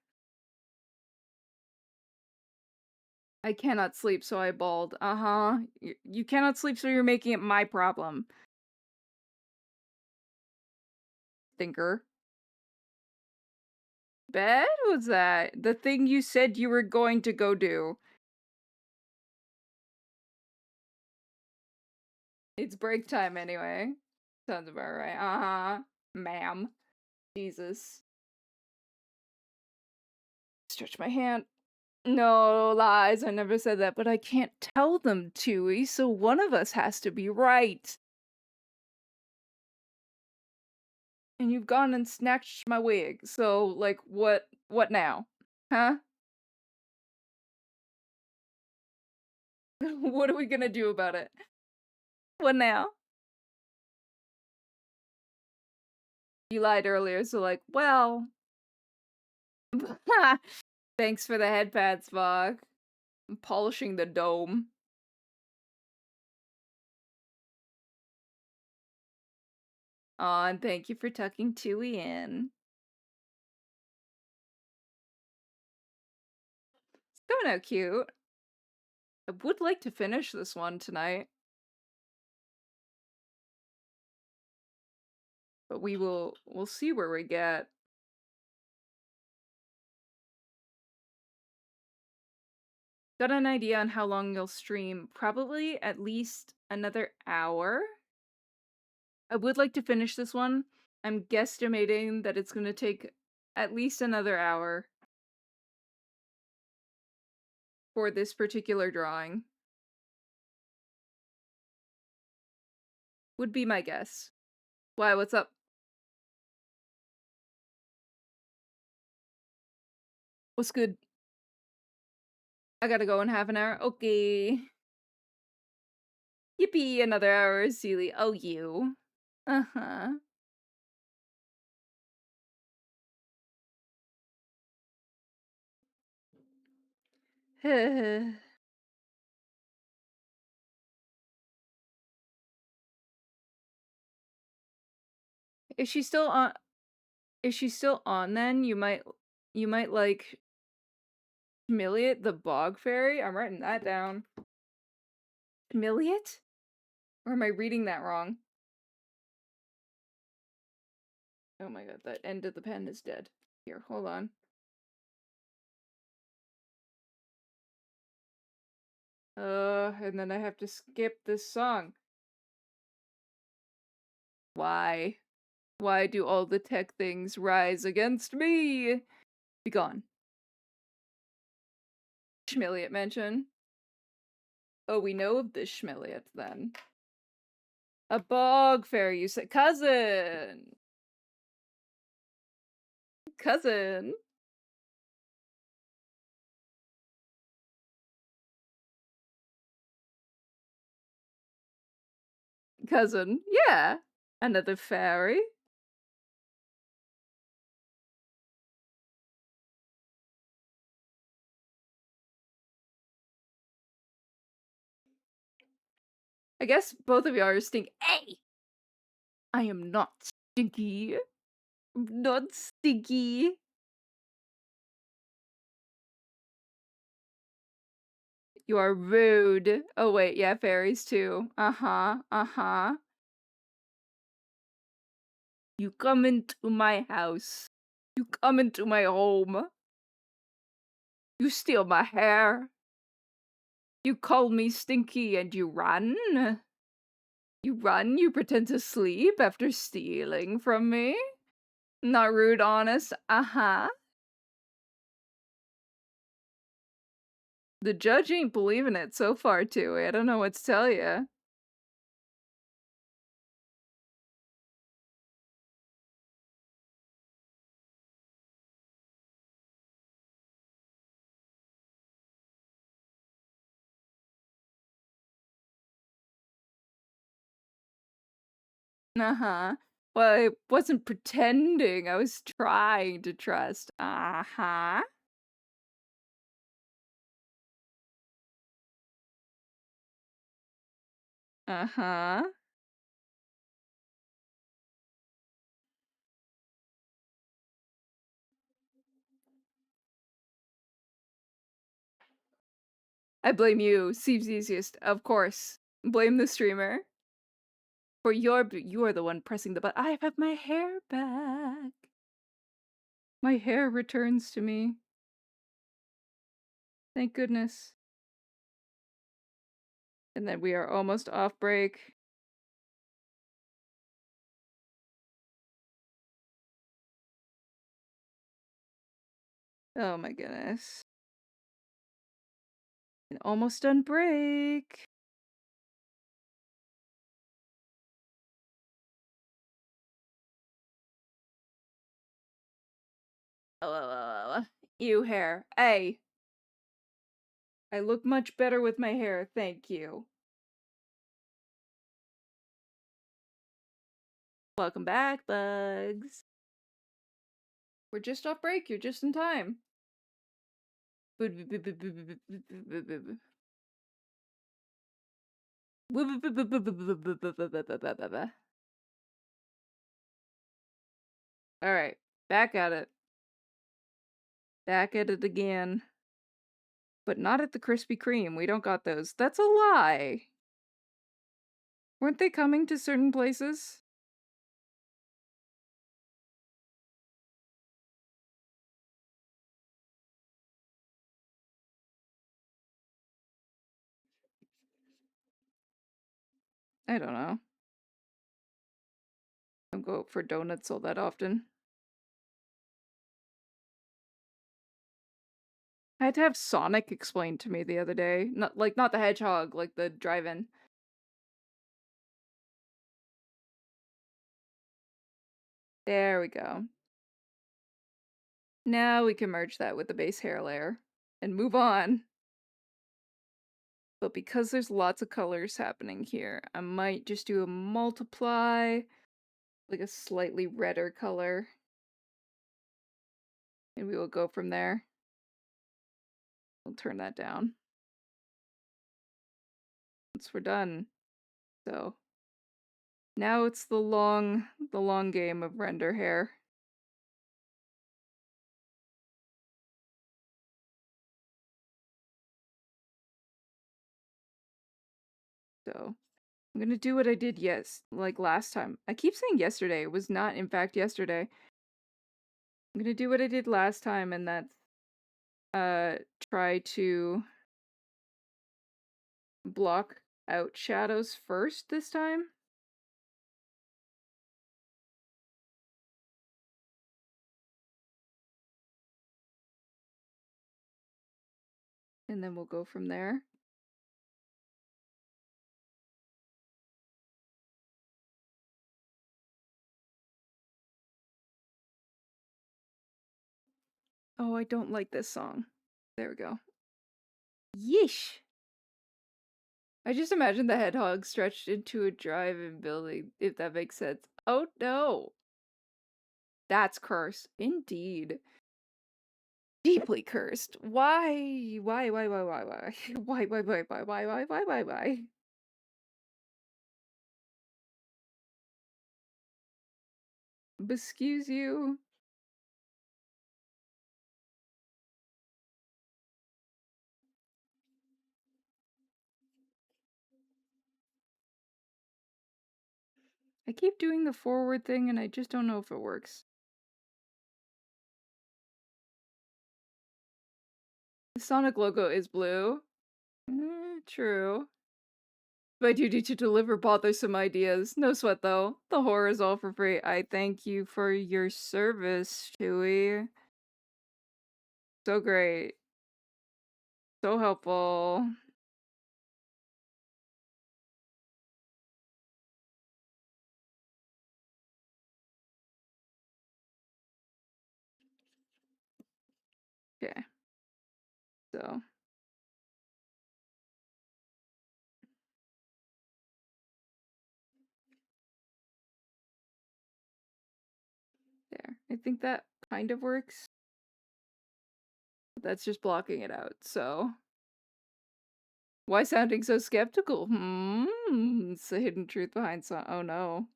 I cannot sleep, so I bawled. Uh-huh. You cannot sleep, so you're making it my problem. Thinker. Bed? What's that? The thing you said you were going to go do. It's break time anyway. Sounds about right. Uh-huh. Ma'am. Jesus. Stretch my hand. No lies, I never said that, but I can't tell them, Chewie, so one of us has to be right. And you've gone and snatched my wig, so, like, what now? Huh? What are we gonna do about it? What now? You lied earlier, so like, well. Thanks for the head pats, Vog. I'm polishing the dome. Aw, and thank you for tucking Tui in. It's coming out cute. I would like to finish this one tonight. But we'll see where we get. Got an idea on how long you'll stream? Probably at least another hour. I would like to finish this one. I'm guesstimating that it's going to take at least another hour for this particular drawing. Would be my guess. Why, what's up? What's good? I gotta go in half an hour. Okay. Yippee, another hour, Seely. Oh, you. Uh-huh. Is she still on? Is she still on then? You might like humiliate the bog fairy? I'm writing that down. Humiliate? Or am I reading that wrong? Oh my god, that end of the pen is dead. Here, hold on. And then I have to skip this song. Why? Why do all the tech things rise against me? Be gone. Schmilliot mention. Oh, we know of this Schmilliot then. A bog fairy, you said. Cousin! Cousin! Cousin, yeah. Another fairy. I guess both of you are stink. Hey! I am not stinky. I'm not stinky. You are rude. Oh wait, yeah, fairies too. Uh-huh, uh-huh. You come into my house. You come into my home. You steal my hair. You call me stinky and you run. You run, you pretend to sleep after stealing from me. Not rude, honest. Uh-huh. The judge ain't believing it so far, Tui. I don't know what to tell you. Uh-huh. Well, I wasn't pretending. I was trying to trust. Uh-huh. Uh-huh. I blame you. Seems easiest. Of course. Blame the streamer. For you are the one pressing the button. I have my hair back. My hair returns to me. Thank goodness. And then we are almost off break. Oh my goodness. And almost done break. Oh, you hair. Hey. I look much better with my hair, thank you. Welcome back, bugs. We're just off break. You're just in time. All right, back at it. Back at it again. But not at the Krispy Kreme. We don't got those. That's a lie. Weren't they coming to certain places? I don't know. I don't go out for donuts all that often. I had to have Sonic explained to me the other day. Not the hedgehog, like the drive-in. There we go. Now we can merge that with the base hair layer and move on. But because there's lots of colors happening here, I might just do a multiply, like a slightly redder color. And we will go from there. We'll turn that down. Once we're done. So now it's the long game of render hair. So I'm gonna do what I did like last time. I keep saying yesterday. It was not, in fact, yesterday. I'm gonna do what I did last time, and that's try to block out shadows first this time. And then we'll go from there. Oh, I don't like this song. There we go. Yeesh! I just imagine the hedgehog stretched into a drive-in building, if that makes sense. Oh no! That's cursed. Indeed. Deeply cursed. Why? Why? Why? Why? Why? Why? Why? Why? Why? Why? Why? Why? Why? Why? Why? Excuse you. I keep doing the forward thing and I just don't know if it works. The Sonic logo is blue. True. My duty to deliver bothersome ideas. No sweat though. The horror is all for free. I thank you for your service, Chewie. So great. So helpful. Okay. So. There. I think that kind of works. That's just blocking it out, so. Why sounding so skeptical? It's the hidden truth behind some. Oh no.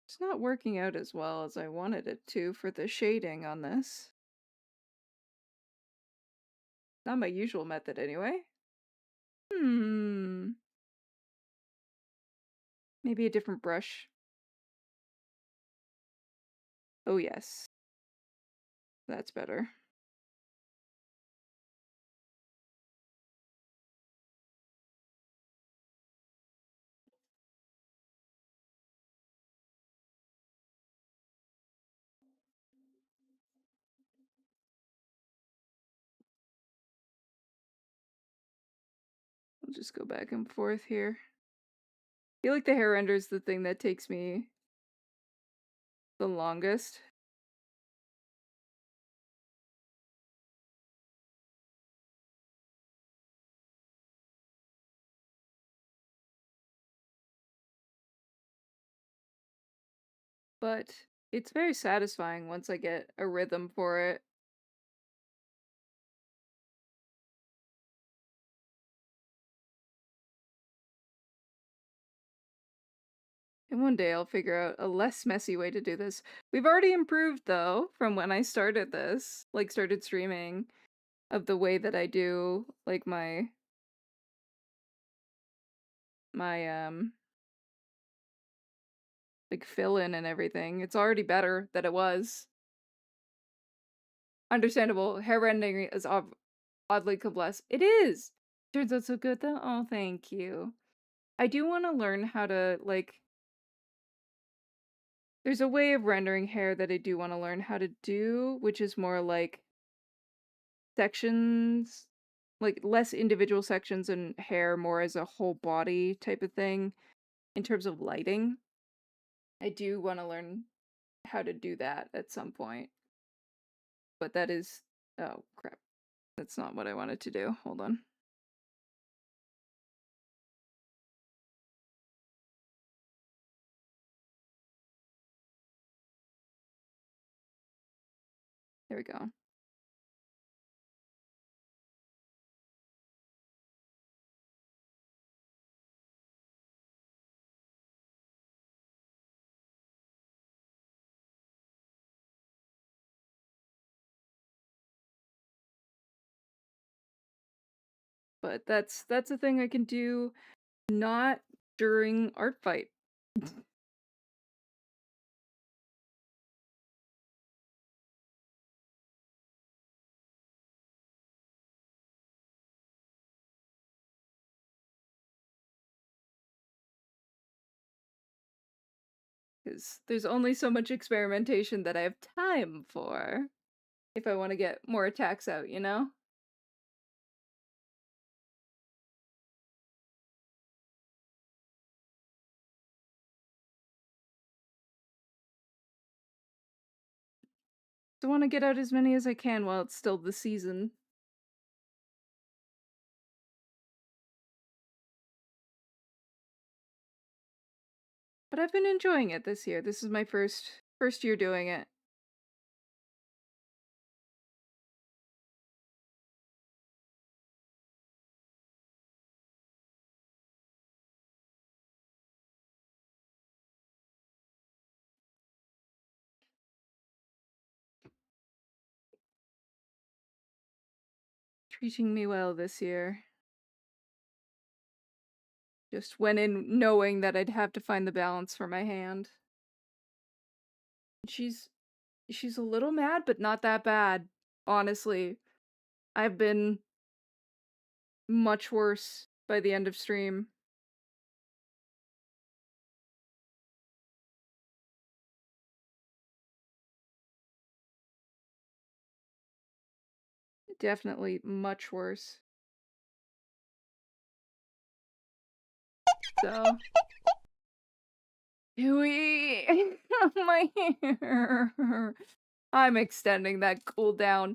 It's not working out as well as I wanted it to for the shading on this. Not my usual method anyway. Maybe a different brush. Oh yes. That's better. We'll just go back and forth here. feel like the hair render is the thing that takes me the longest. But it's very satisfying once I get a rhythm for it. And one day I'll figure out a less messy way to do this. We've already improved though from when I started this, like started streaming, of the way that I do like my like fill in and everything. It's already better than it was. Understandable. Hair rendering is oddly complex. It is. Turns out so good though. Oh, thank you. I do want to learn how to like. There's a way of rendering hair that I do want to learn how to do, which is more like sections, like less individual sections and hair, more as a whole body type of thing in terms of lighting. I do want to learn how to do that at some point. But that is, oh crap. That's not what I wanted to do. Hold on. There we go. But that's a thing I can do not during art fight. Because there's only so much experimentation that I have time for if I want to get more attacks out, you know? So I want to get out as many as I can while it's still the season. But I've been enjoying it this year. This is my first year doing it. Treating me well this year. Just went in knowing that I'd have to find the balance for my hand. She's a little mad, but not that bad. Honestly, I've been much worse by the end of stream. Definitely much worse. So, Huey, my hair. I'm extending that cooldown.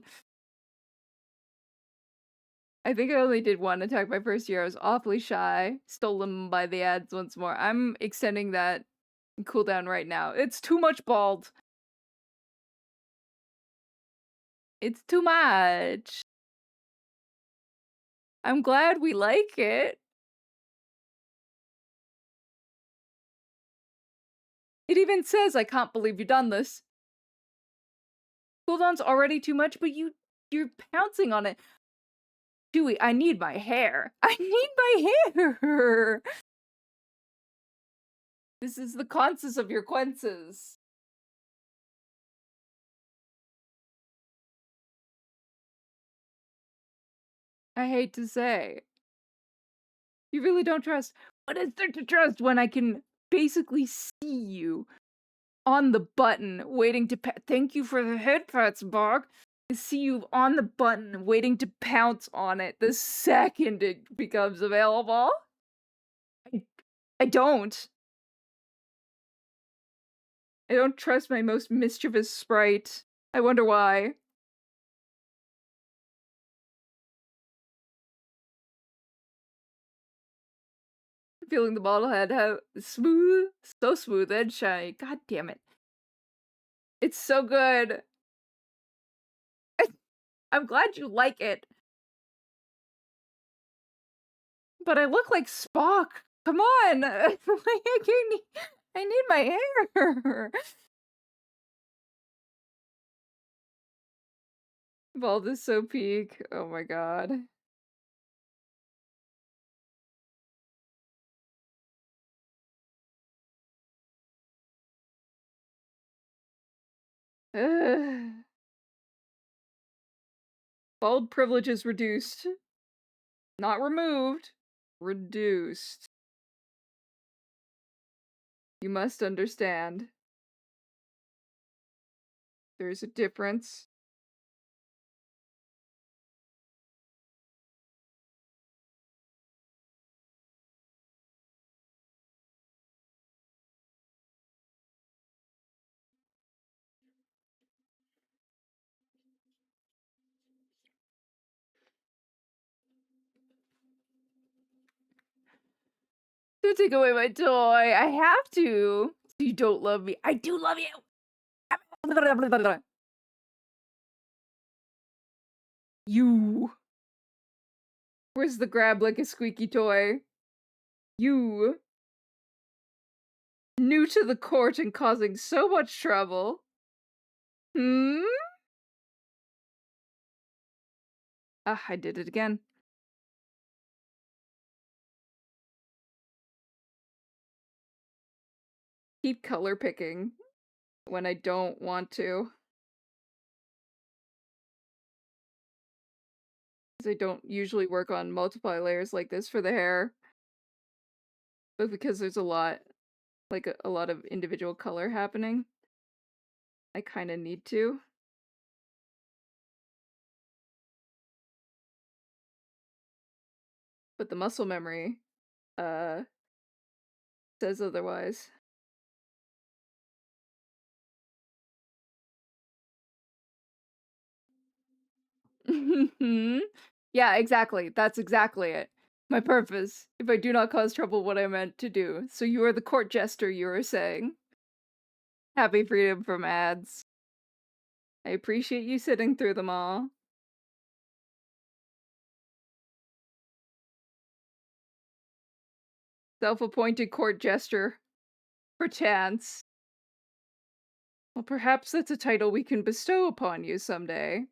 I think I only did one attack my first year. I was awfully shy. Stolen by the ads once more. I'm extending that cooldown right now. It's too much bald. It's too much. I'm glad we like it. It even says, I can't believe you've done this. Cooldown's already too much, but you're pouncing on it. Dewey, I need my hair. I need my hair. This is the consequence of your quences. I hate to say. You really don't trust. What is there to trust when I can basically see you on the button waiting to thank you for the head pats, Bog. I see you on the button waiting to pounce on it the second it becomes available. I don't. I don't trust my most mischievous sprite. I wonder why. Feeling the bottle head have smooth, so smooth and shiny. God damn it. It's so good. I'm glad you like it. But I look like Spock. Come on. Like, I need my hair. Bald is so peak. Oh my god. Ugh. Bald privileges reduced. Not removed. Reduced. You must understand. There's a difference. Don't take away my toy. I have to. You don't love me. I do love you. You. Where's the grab like a squeaky toy? You. New to the court and causing so much trouble. Hmm? Ah, I did it again. Keep color picking when I don't want to. 'Cause I don't usually work on multiply layers like this for the hair. But because there's a lot, like a lot of individual color happening, I kind of need to. But the muscle memory, uh, says otherwise. Yeah, exactly. That's exactly it. My purpose, if I do not cause trouble, what I meant to do. So you are the court jester, you were saying. Happy freedom from ads. I appreciate you sitting through them all. Self-appointed court jester. Perchance. Well, perhaps that's a title we can bestow upon you someday.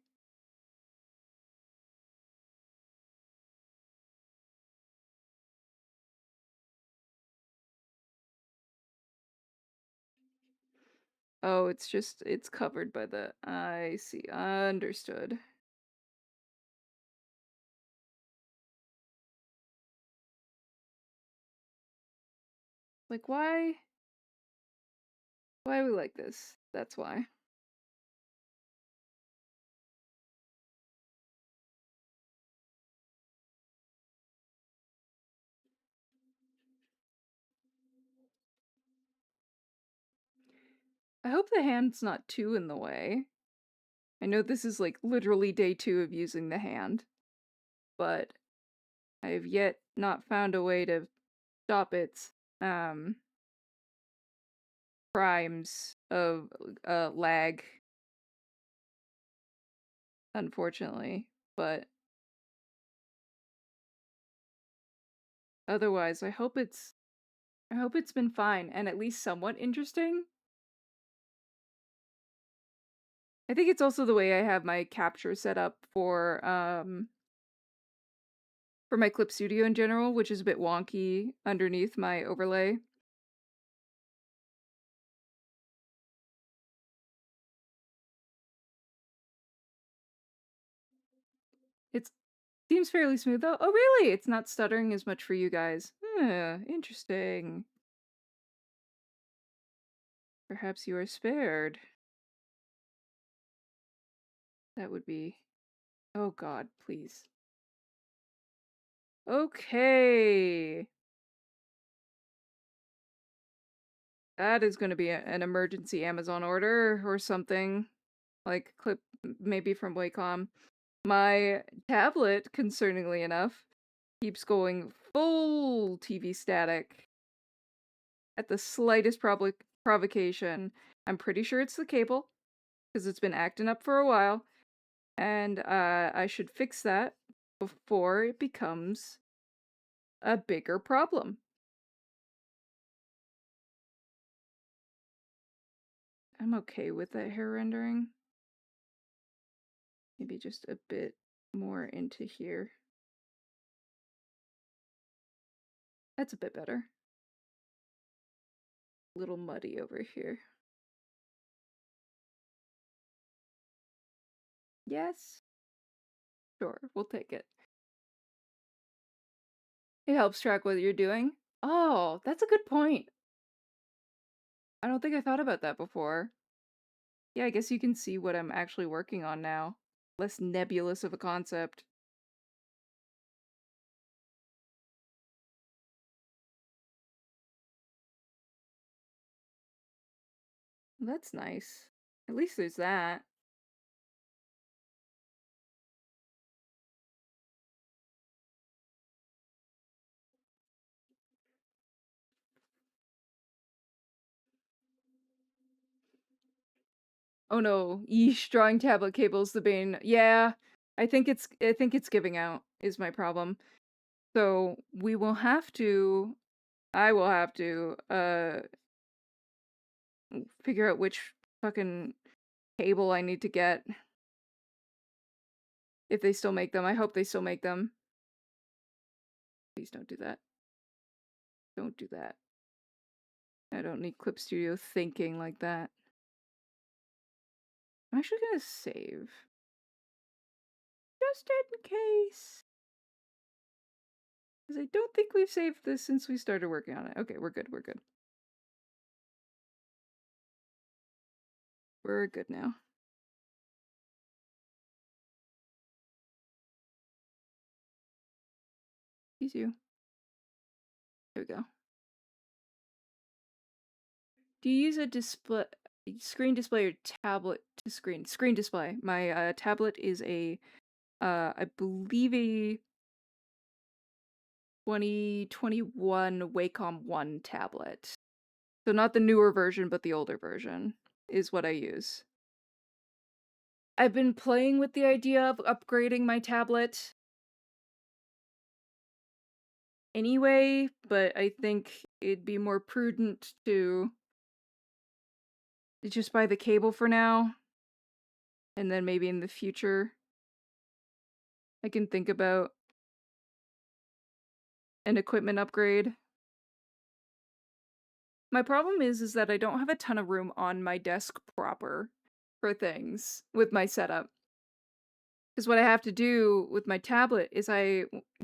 Oh, it's covered by the... I see. Understood. Like, why? Why are we like this? That's why. I hope the hand's not too in the way. I know this is like literally day 2 of using the hand, but I have yet not found a way to stop its crimes of lag, unfortunately. But otherwise, I hope it's been fine and at least somewhat interesting. I think it's also the way I have my capture set up for my Clip Studio in general, which is a bit wonky underneath my overlay. It seems fairly smooth though. Oh really? It's not stuttering as much for you guys. Interesting. Perhaps you are spared. That would be... Oh god, please. Okay. That is gonna be an emergency Amazon order or something. Like, clip maybe from Wacom. My tablet, concerningly enough, keeps going full TV static at the slightest provocation. I'm pretty sure it's the cable, because it's been acting up for a while, and I should fix that before it becomes a bigger problem. I'm okay with that hair rendering. Maybe just a bit more into here. That's a bit better. A little muddy over here. Yes? Sure, we'll take it. It helps track what you're doing. Oh, that's a good point. I don't think I thought about that before. Yeah, I guess you can see what I'm actually working on now. Less nebulous of a concept. That's nice. At least there's that. Oh no, yeesh, drawing tablet cable's the bane. Yeah, I think it's giving out is my problem. So we will have to I will have to figure out which fucking cable I need to get. If they still make them. I hope they still make them. Please don't do that. Don't do that. I don't need Clip Studio thinking like that. I'm actually gonna save. Just in case. Because I don't think we've saved this since we started working on it. Okay, we're good, we're good. We're good now. Excuse you. There we go. Do you use a screen display or tablet to screen? Screen display. My tablet is a, I believe a 2021 Wacom 1 tablet. So not the newer version, but the older version is what I use. I've been playing with the idea of upgrading my tablet anyway, but I think it'd be more prudent to just buy the cable for now, and then maybe in the future I can think about an equipment upgrade. My problem is that I don't have a ton of room on my desk proper for things with my setup. Because what I have to do with my tablet is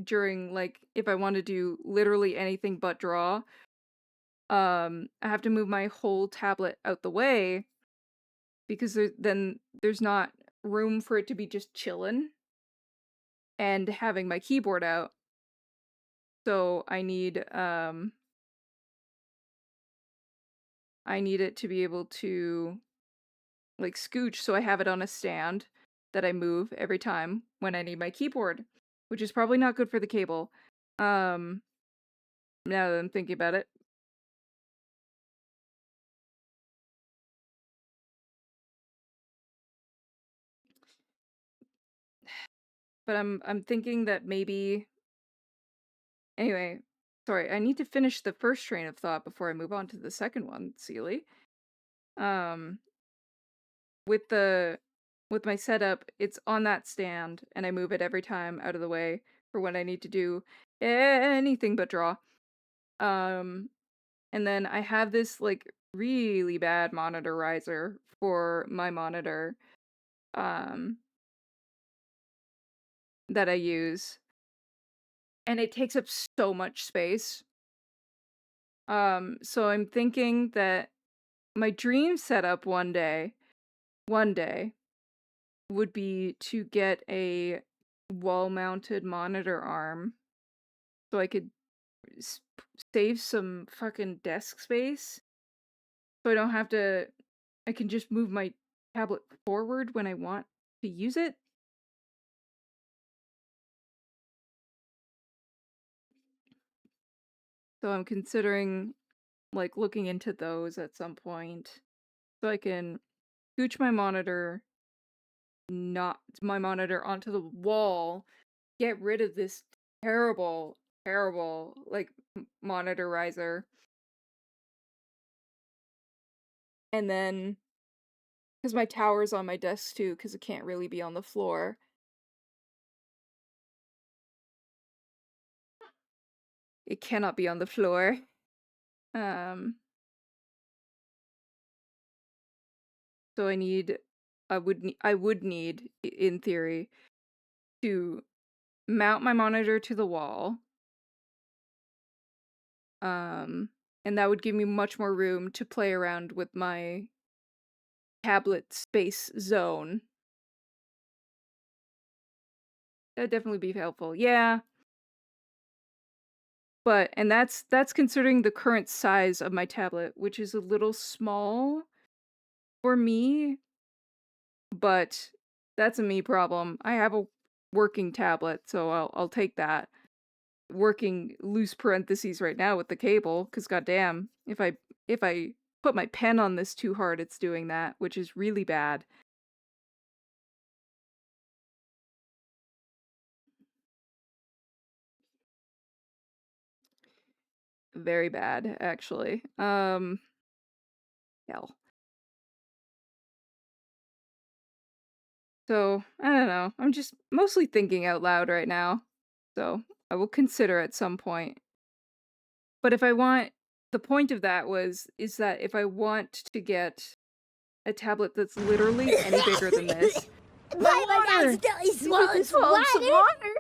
during, like, if I want to do literally anything but draw, I have to move my whole tablet out the way because then there's not room for it to be just chillin' and having my keyboard out. So I need it to be able to, like, scooch, so I have it on a stand that I move every time when I need my keyboard, which is probably not good for the cable. Now that I'm thinking about it. But I'm thinking that maybe anyway, sorry, I need to finish the first train of thought before I move on to the second one, Seely. With my setup, it's on that stand, and I move it every time out of the way for when I need to do anything but draw. And then I have this, like, really bad monitor riser for my monitor, that I use, and it takes up so much space. So I'm thinking that my dream setup one day would be to get a wall-mounted monitor arm so I could save some fucking desk space So I don't have to, I can just move my tablet forward when I want to use it. So I'm considering like looking into those at some point. So I can scooch my monitor, not my monitor onto the wall, get rid of this terrible, terrible like monitorizer. And then, because my tower's on my desk too, because it can't really be on the floor. It cannot be on the floor. Um, so I would need, in theory, to mount my monitor to the wall. And that would give me much more room to play around with my tablet space zone. That'd definitely be helpful. Yeah. But and that's considering the current size of my tablet, which is a little small for me, but that's a me problem. I have a working tablet, so I'll take that. Working loose parentheses right now with the cable, because goddamn, if I put my pen on this too hard, it's doing that, which is really bad. Very bad, actually. Hell. So, I don't know. I'm just mostly thinking out loud right now. So, I will consider at some point. But if I want, the point of that is that if I want to get a tablet that's literally any bigger than this. Why was I still swallowed some water?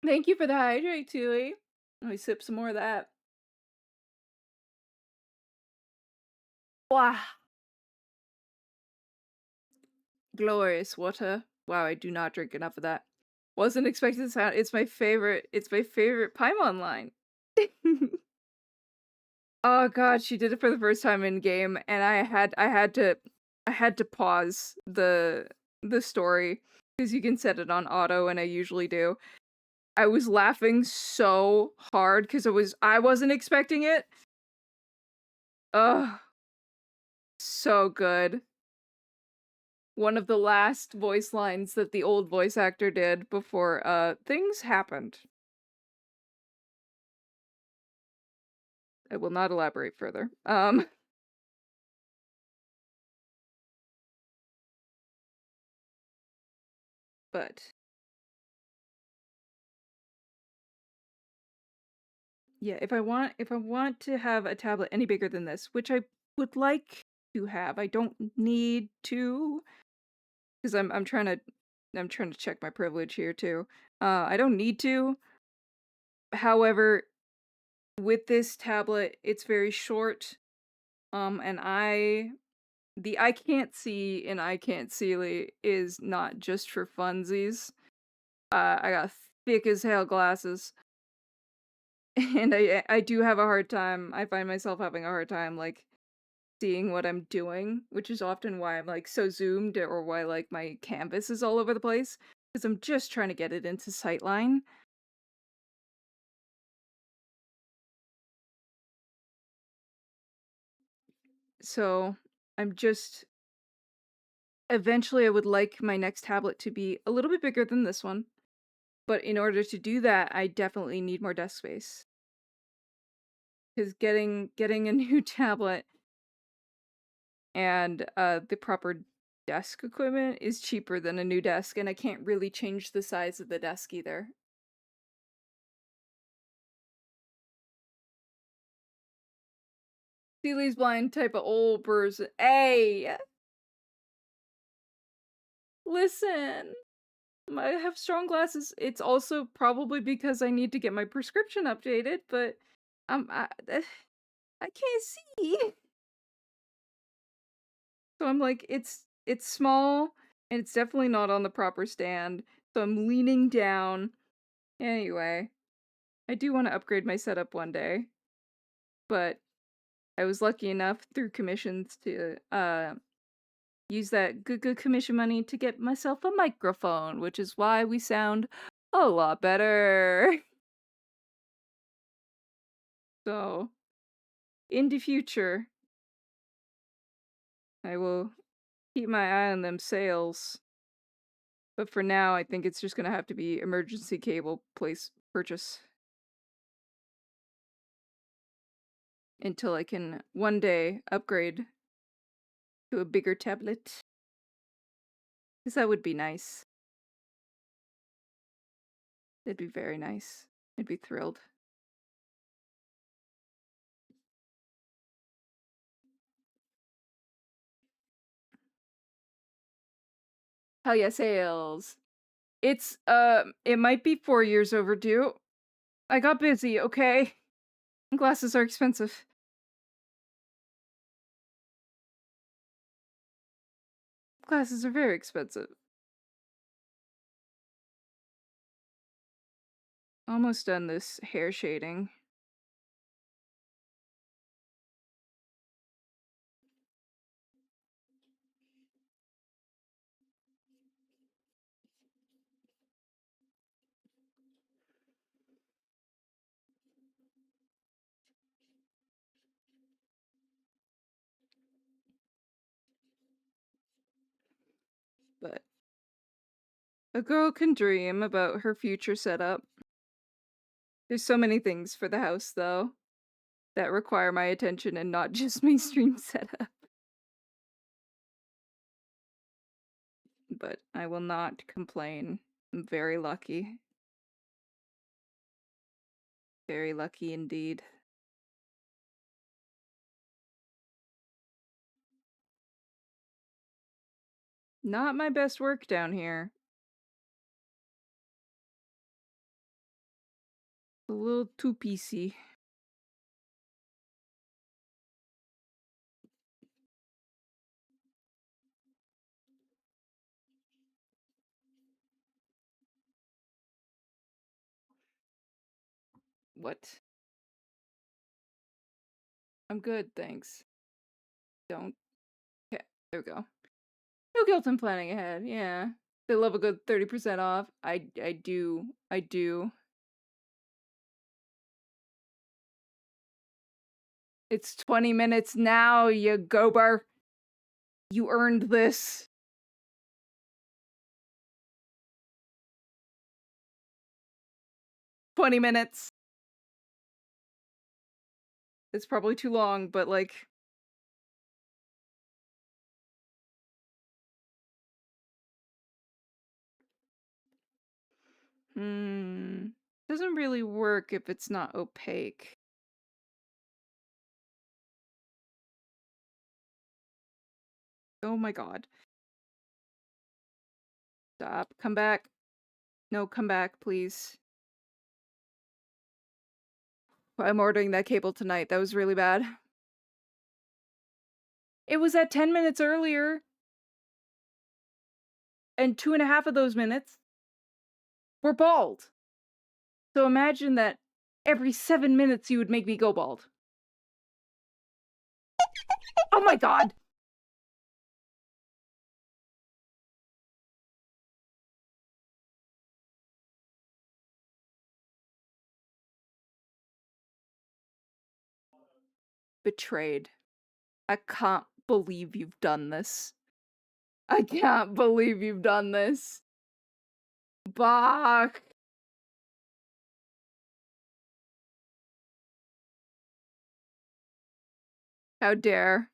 Thank you for the hydrate, Tui. Let me sip some more of that. Wow. Glorious water. Wow, I do not drink enough of that. Wasn't expecting the sound. It's my favorite Paimon line. Oh god, she did it for the first time in game, and I had to pause the story because you can set it on auto, and I usually do. I was laughing so hard because I wasn't expecting it. Ugh, so good. One of the last voice lines that the old voice actor did before things happened. I will not elaborate further. But yeah, if I want to have a tablet any bigger than this, which I would like to have, I don't need to, because I'm trying to check my privilege here too. I don't need to. However, with this tablet, it's very short. And the I can't see and I can't see is not just for funsies. I got thick as hell glasses. And I do have a hard time. I find myself having a hard time like seeing what I'm doing, which is often why I'm like so zoomed or why like my canvas is all over the place because I'm just trying to get it into sightline. So, I'm just eventually I would like my next tablet to be a little bit bigger than this one. But in order to do that, I definitely need more desk space. Because getting a new tablet and the proper desk equipment is cheaper than a new desk, and I can't really change the size of the desk either. Seely's blind type of old person. Hey! Listen! I have strong glasses. It's also probably because I need to get my prescription updated, but I can't see. So I'm like, it's small, and it's definitely not on the proper stand, so I'm leaning down. Anyway. I do want to upgrade my setup one day, but I was lucky enough through commissions to use that good commission money to get myself a microphone, which is why we sound a lot better. So, in the future, I will keep my eye on them sales. But for now, I think it's just gonna have to be emergency cable purchase. Until I can one day upgrade to a bigger tablet. Because that would be nice. It'd be very nice. I'd be thrilled. Hell yeah, sales. It's, it might be 4 years overdue. I got busy, okay? Glasses are expensive. Glasses are very expensive. Almost done this hair shading. But a girl can dream about her future setup. There's so many things for the house, though, that require my attention and not just my stream setup. But I will not complain. I'm very lucky. Very lucky indeed. Not my best work down here. A little too PC. What? I'm good, thanks. Don't. Okay, there we go. No guilt in planning ahead, yeah. They love a good 30% off. I do. I do. It's 20 minutes now, you gober. You earned this. $20. It's probably too long, but like... Doesn't really work if it's not opaque. Oh my god. Stop. Come back. No, come back, please. I'm ordering that cable tonight. That was really bad. It was at 10 minutes earlier. And 2.5 of those minutes were bald. So imagine that every 7 minutes you would make me go bald. Oh my god! Betrayed. I can't believe you've done this. I can't believe you've done this. Bach! How dare.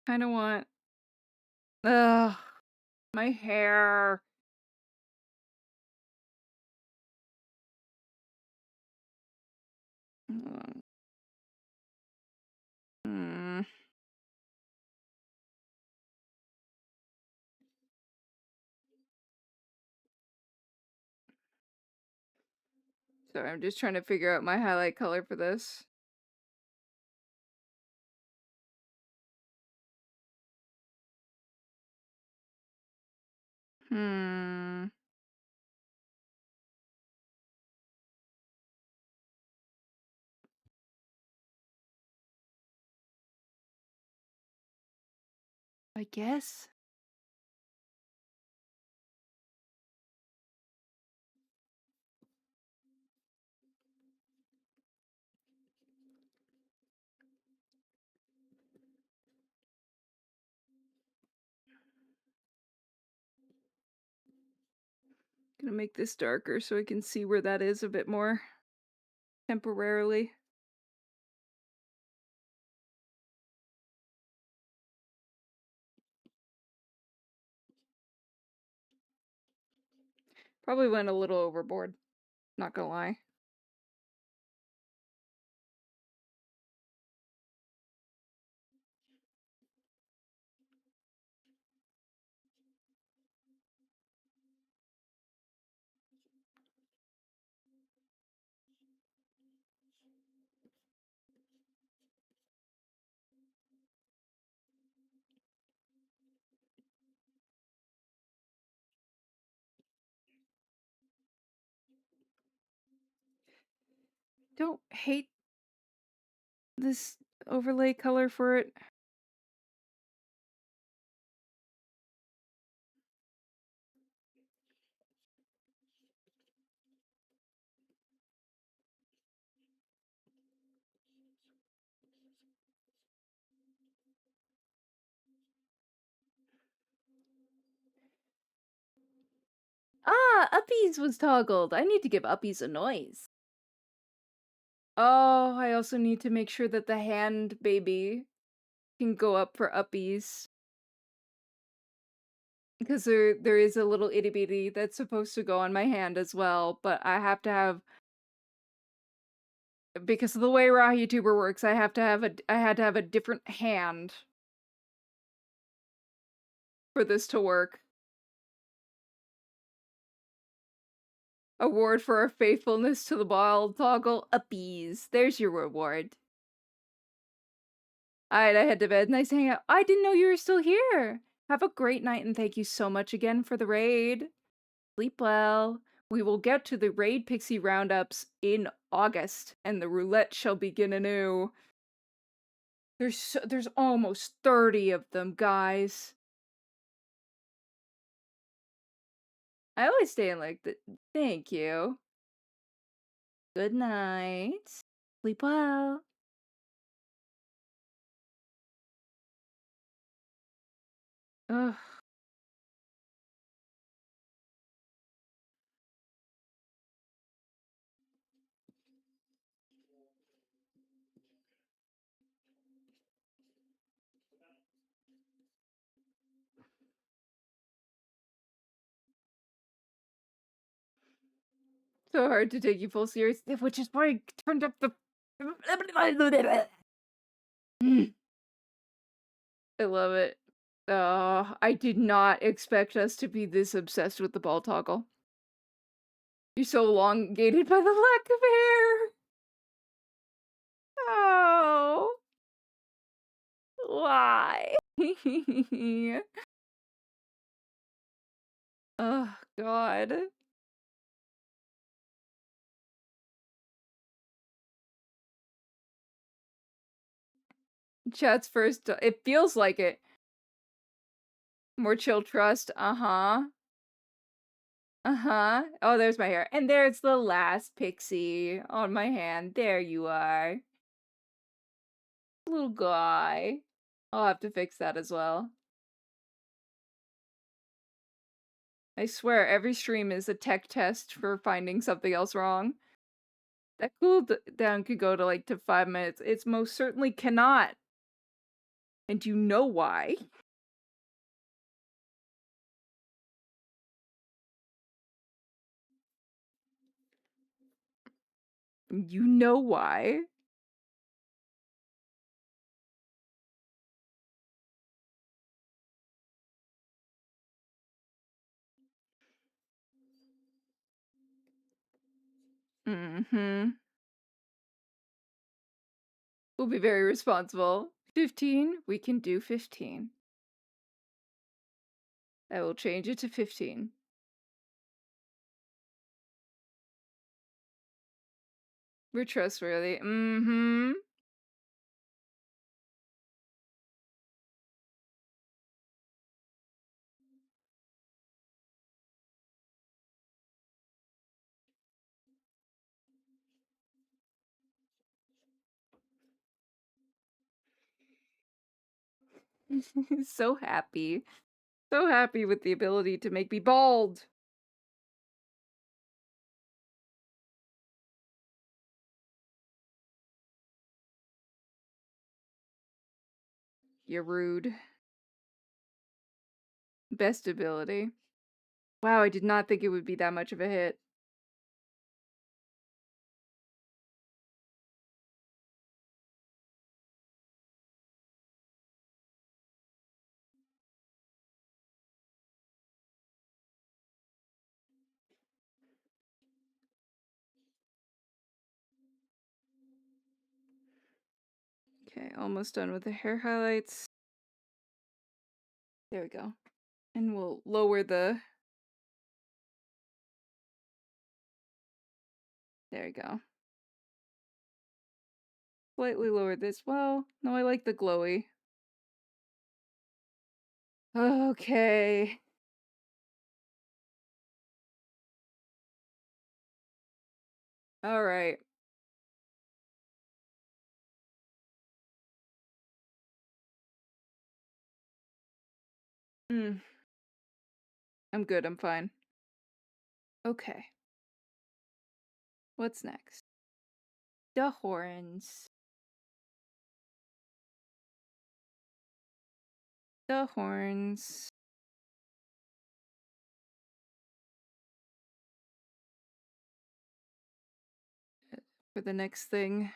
Kinda want... Ugh. My hair. Sorry, I'm just trying to figure out my highlight color for this. Hmm. I guess. Gonna make this darker so I can see where that is a bit more temporarily. Probably went a little overboard, not gonna lie. Don't hate this overlay color for it. Ah, Uppies was toggled. I need to give Uppies a noise. Oh, I also need to make sure that the hand baby can go up for Uppies. Because there is a little itty bitty that's supposed to go on my hand as well, but I have to have, because of the way Raw YouTuber works, I had to have a different hand for this to work. Award for our faithfulness to the ball toggle Uppies. There's your reward. Alright, I head to bed. Nice hangout. I didn't know you were still here. Have a great night and thank you so much again for the raid. Sleep well. We will get to the raid pixie roundups in August, and the roulette shall begin anew. There's almost 30 of them, guys. I always stay in like the. Thank you. Good night. Sleep well. Ugh. So hard to take you full serious, which is why I turned up the. I love it. I did not expect us to be this obsessed with the ball toggle. You're so elongated by the lack of hair. Oh. Why? Oh, God. Chat's first. It feels like it. More chill trust. Uh-huh. Uh-huh. Oh, there's my hair. And there's the last pixie on my hand. There you are. Little guy. I'll have to fix that as well. I swear, every stream is a tech test for finding something else wrong. That cooldown could go to like to 5 minutes. It's most certainly cannot. And you know why. You know why. Mm-hmm. We'll be very responsible. 15? We can do 15. I will change it to 15. We're trustworthy. Mm-hmm. So happy. So happy with the ability to make me bald. You're rude. Best ability. Wow, I did not think it would be that much of a hit. Okay, almost done with the hair highlights. There we go. And we'll lower the... There we go. Slightly lower this. Well, no, I like the glowy. Okay. Alright. I'm good, I'm fine. Okay. What's next? The horns. The horns. For the next thing.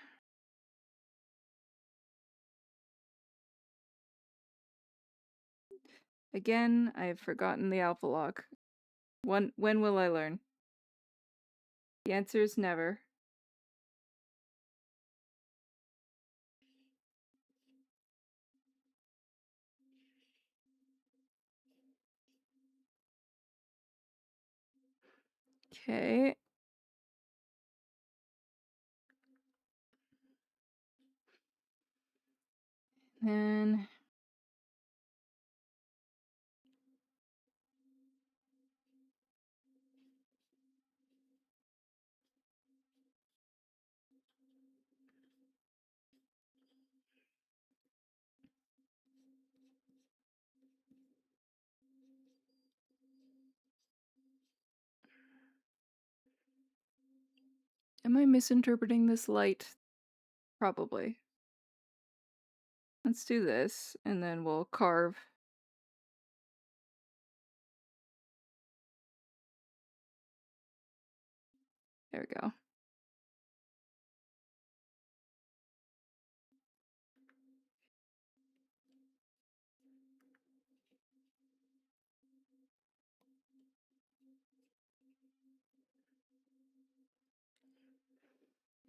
Again, I've forgotten the alpha lock. When will I learn? The answer is never. Okay. Then... Am I misinterpreting this light? Probably. Let's do this, and then we'll carve. There we go.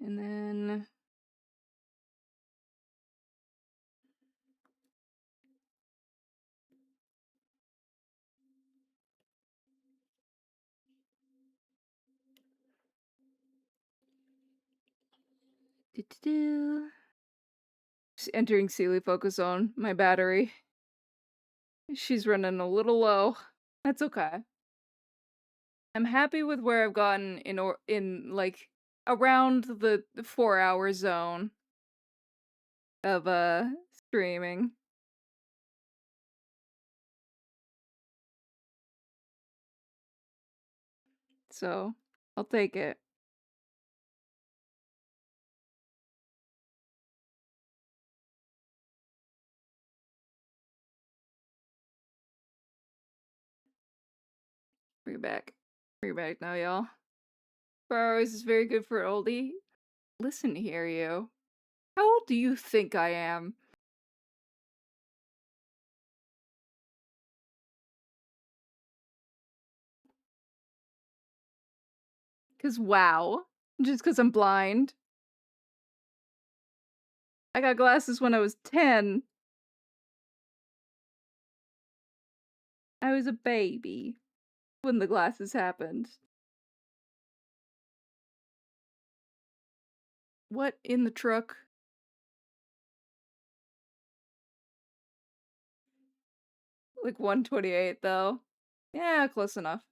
And then... Just entering Sealy Focus Zone, my battery. She's running a little low. That's okay. I'm happy with where I've gotten in like around the 4-hour zone of streaming. So, I'll take it. Bring it back. Bring it back now, y'all. 4 hours is very good for an oldie. Listen here, you. How old do you think I am? Cause wow. Just cause I'm blind. I got glasses when I was 10. I was a baby when the glasses happened. What in the truck? Like 128 though. Yeah, close enough.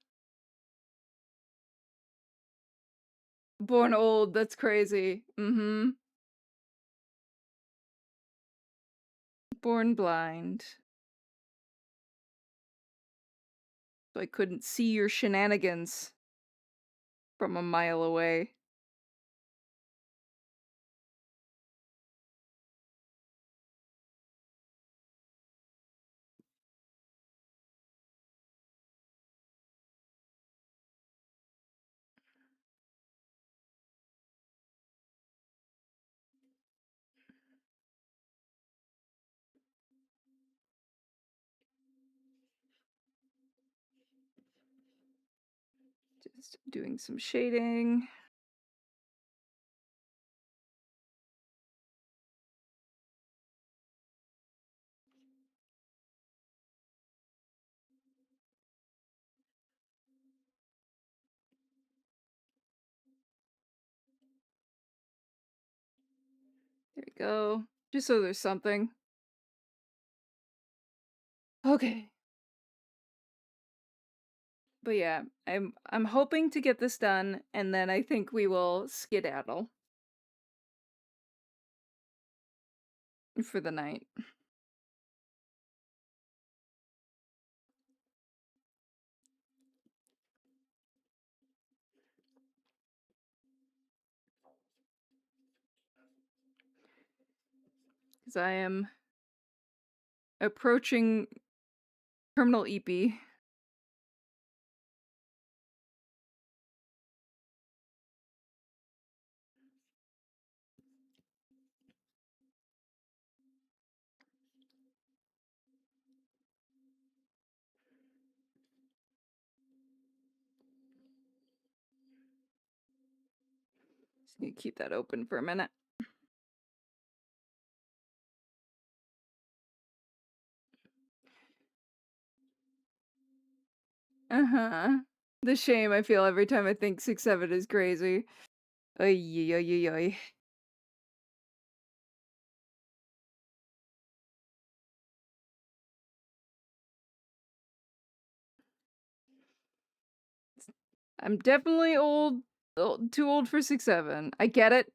Born old, that's crazy. Mm-hmm. Born blind. So I couldn't see your shenanigans from a mile away. Just doing some shading. There we go. Just so there's something. Okay. But yeah, I'm hoping to get this done, and then I think we will skedaddle for the night. Because I am approaching terminal EP. Just gonna keep that open for a minute. Uh-huh. The shame I feel every time I think 6-7 is crazy. Oy, oy, oy, oy. I'm definitely too old for 6-7. I get it.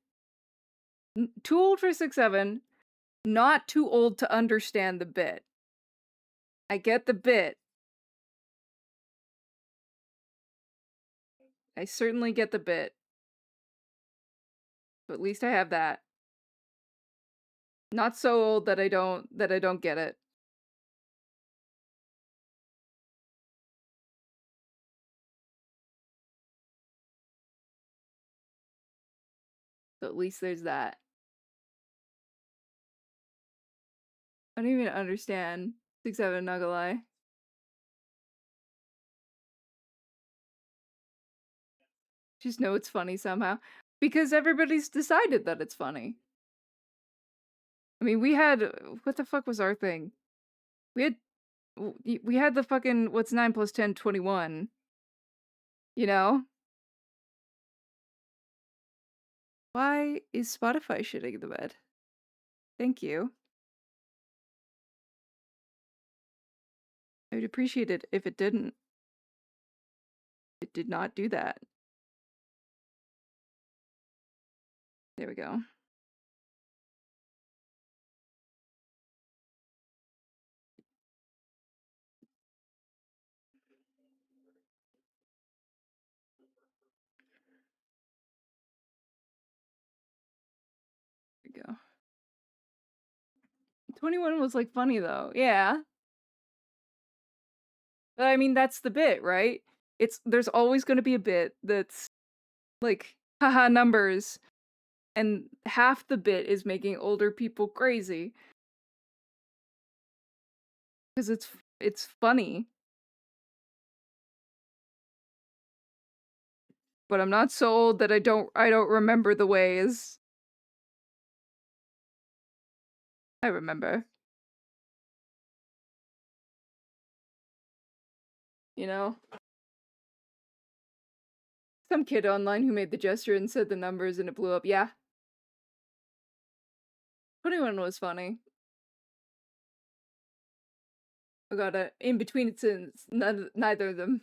Too old for 6-7, not too old to understand the bit. I get the bit. I certainly get the bit. But at least I have that. Not so old that I don't get it. So at least there's that. I don't even understand 6-7, not gonna lie. Just know it's funny somehow. Because everybody's decided that it's funny. I mean, we had... What the fuck was our thing? We had the fucking... What's 9 plus 10? 21. You know? Why is Spotify shitting the bed? Thank you. I would appreciate it if it didn't. It did not do that. There we go. There we go. 21 was like funny though. Yeah. But I mean, that's the bit, right? There's always going to be a bit that's like, haha, numbers. And half the bit is making older people crazy. Because it's funny. But I'm not so old that I don't remember the ways. I remember. you know? Some kid online who made the gesture and said the numbers and it blew up. Yeah. 21 was funny. I got a in between it since neither of them.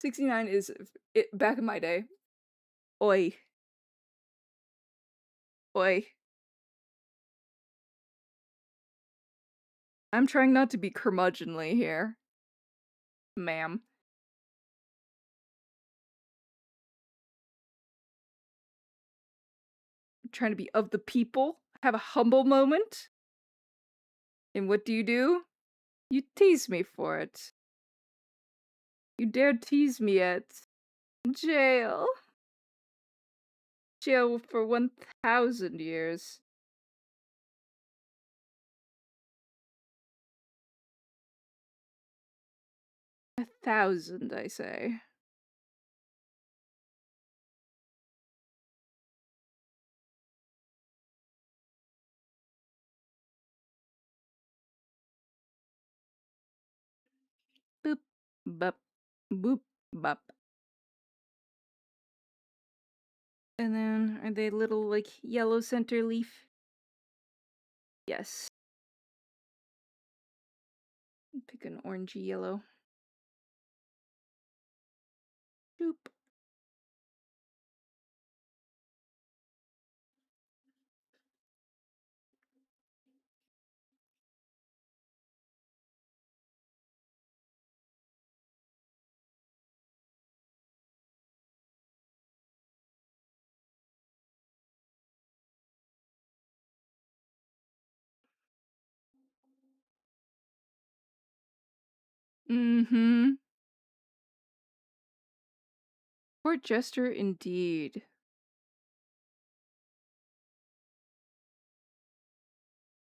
69 is it back in my day. Oi. Oi. I'm trying not to be curmudgeonly here, ma'am. I'm trying to be of the people, have a humble moment. And what do? You tease me for it. You dare tease me at jail. Jail for 1,000 years. A 1,000, I say. Boop, bop, boop, bop. And then, are they little, like, yellow center leaf? Yes. Pick an orangey yellow. Boop. Mm-hmm. Poor gesture indeed.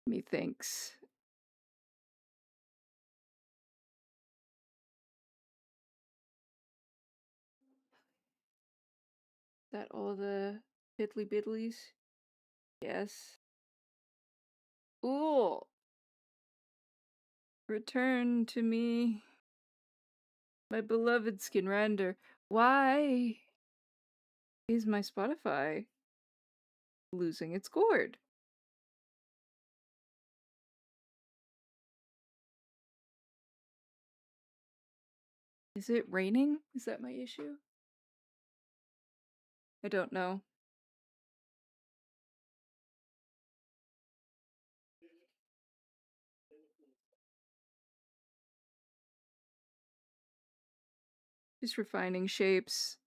Methinks. That all the piddly biddlies? Yes. Ooh. Return to me, my beloved Skinrander. Why is my Spotify losing its cord? Is it raining? Is that my issue? I don't know. Just refining shapes.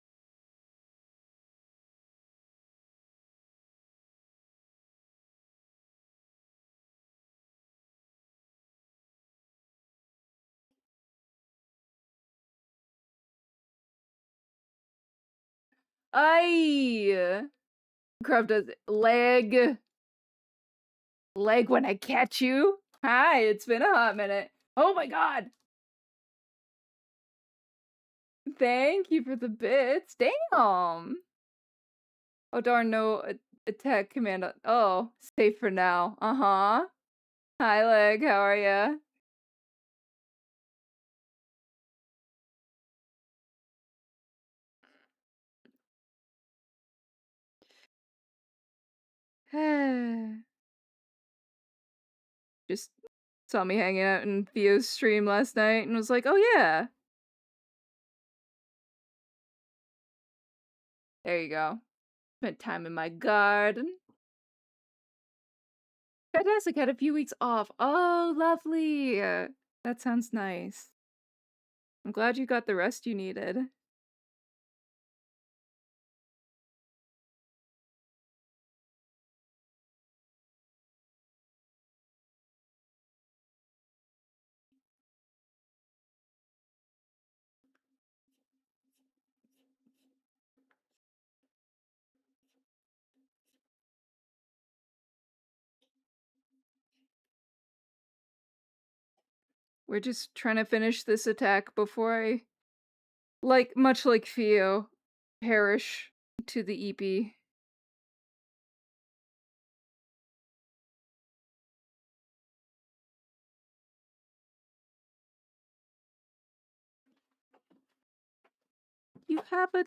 Aye! Carved a leg. Leg when I catch you. Hi, it's been a hot minute. Oh my god! Thank you for the bits. Damn! Oh darn, no attack command. Oh, safe for now. Uh-huh. Hi, Leg, how are ya? Just saw me hanging out in Theo's stream last night and was like, oh yeah. There you go. Spent time in my garden. Fantastic, had a few weeks off. Oh, lovely. That sounds nice. I'm glad you got the rest you needed. We're just trying to finish this attack before I, much like Theo, perish to the EP. You have a...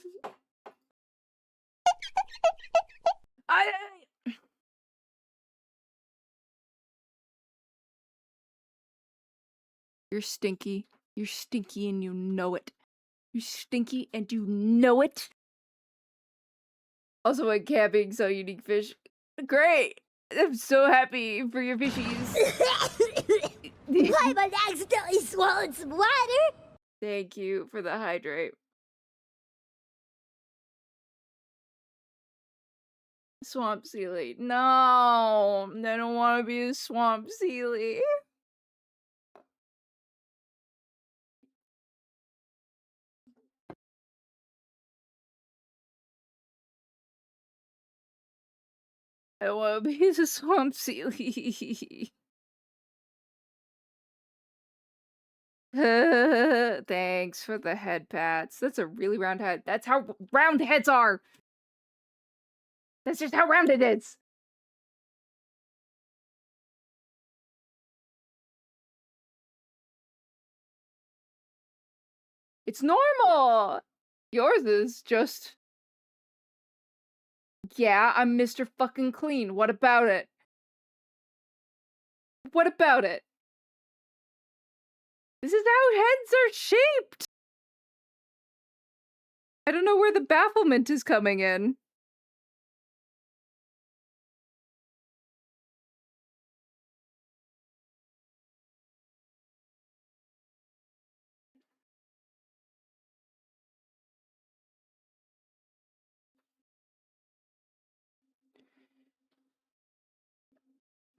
You're stinky. You're stinky and you know it. You're stinky and you know it. Also went camping, saw unique fish. Great! I'm so happy for your fishies. Paimon accidentally swallowed some water. Thank you for the hydrate. Swamp Sealy. No! I don't want to be a Swamp Sealy. I want to be a Swamp Sealy. Thanks for the head pats. That's a really round head. That's how round heads are! That's just how round it is! It's normal! Yours is just... Yeah, I'm Mr. Fucking Clean. What about it? What about it? This is how heads are shaped! I don't know where the bafflement is coming in.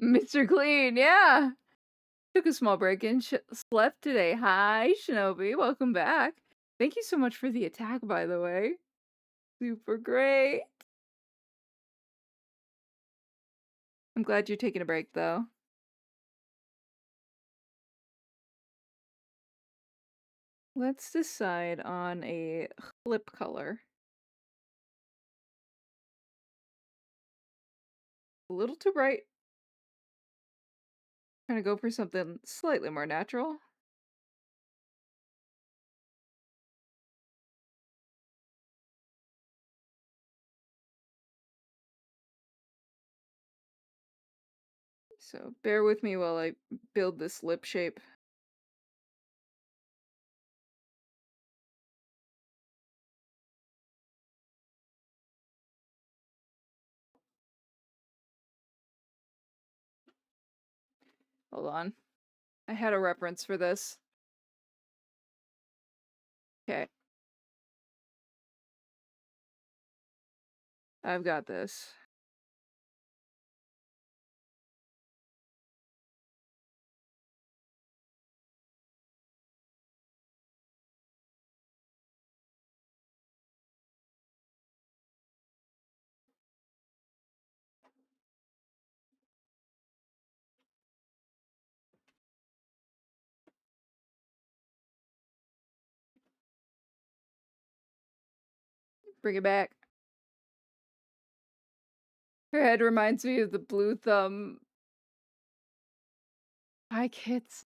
Mr. Clean, yeah! Took a small break and slept today. Hi, Shinobi. Welcome back. Thank you so much for the attack, by the way. Super great. I'm glad you're taking a break, though. Let's decide on a lip color. A little too bright. Trying to go for something slightly more natural. So bear with me while I build this lip shape. Hold on. I had a reference for this. Okay. I've got this. Bring it back. Her head reminds me of the blue thumb. Hi, kids.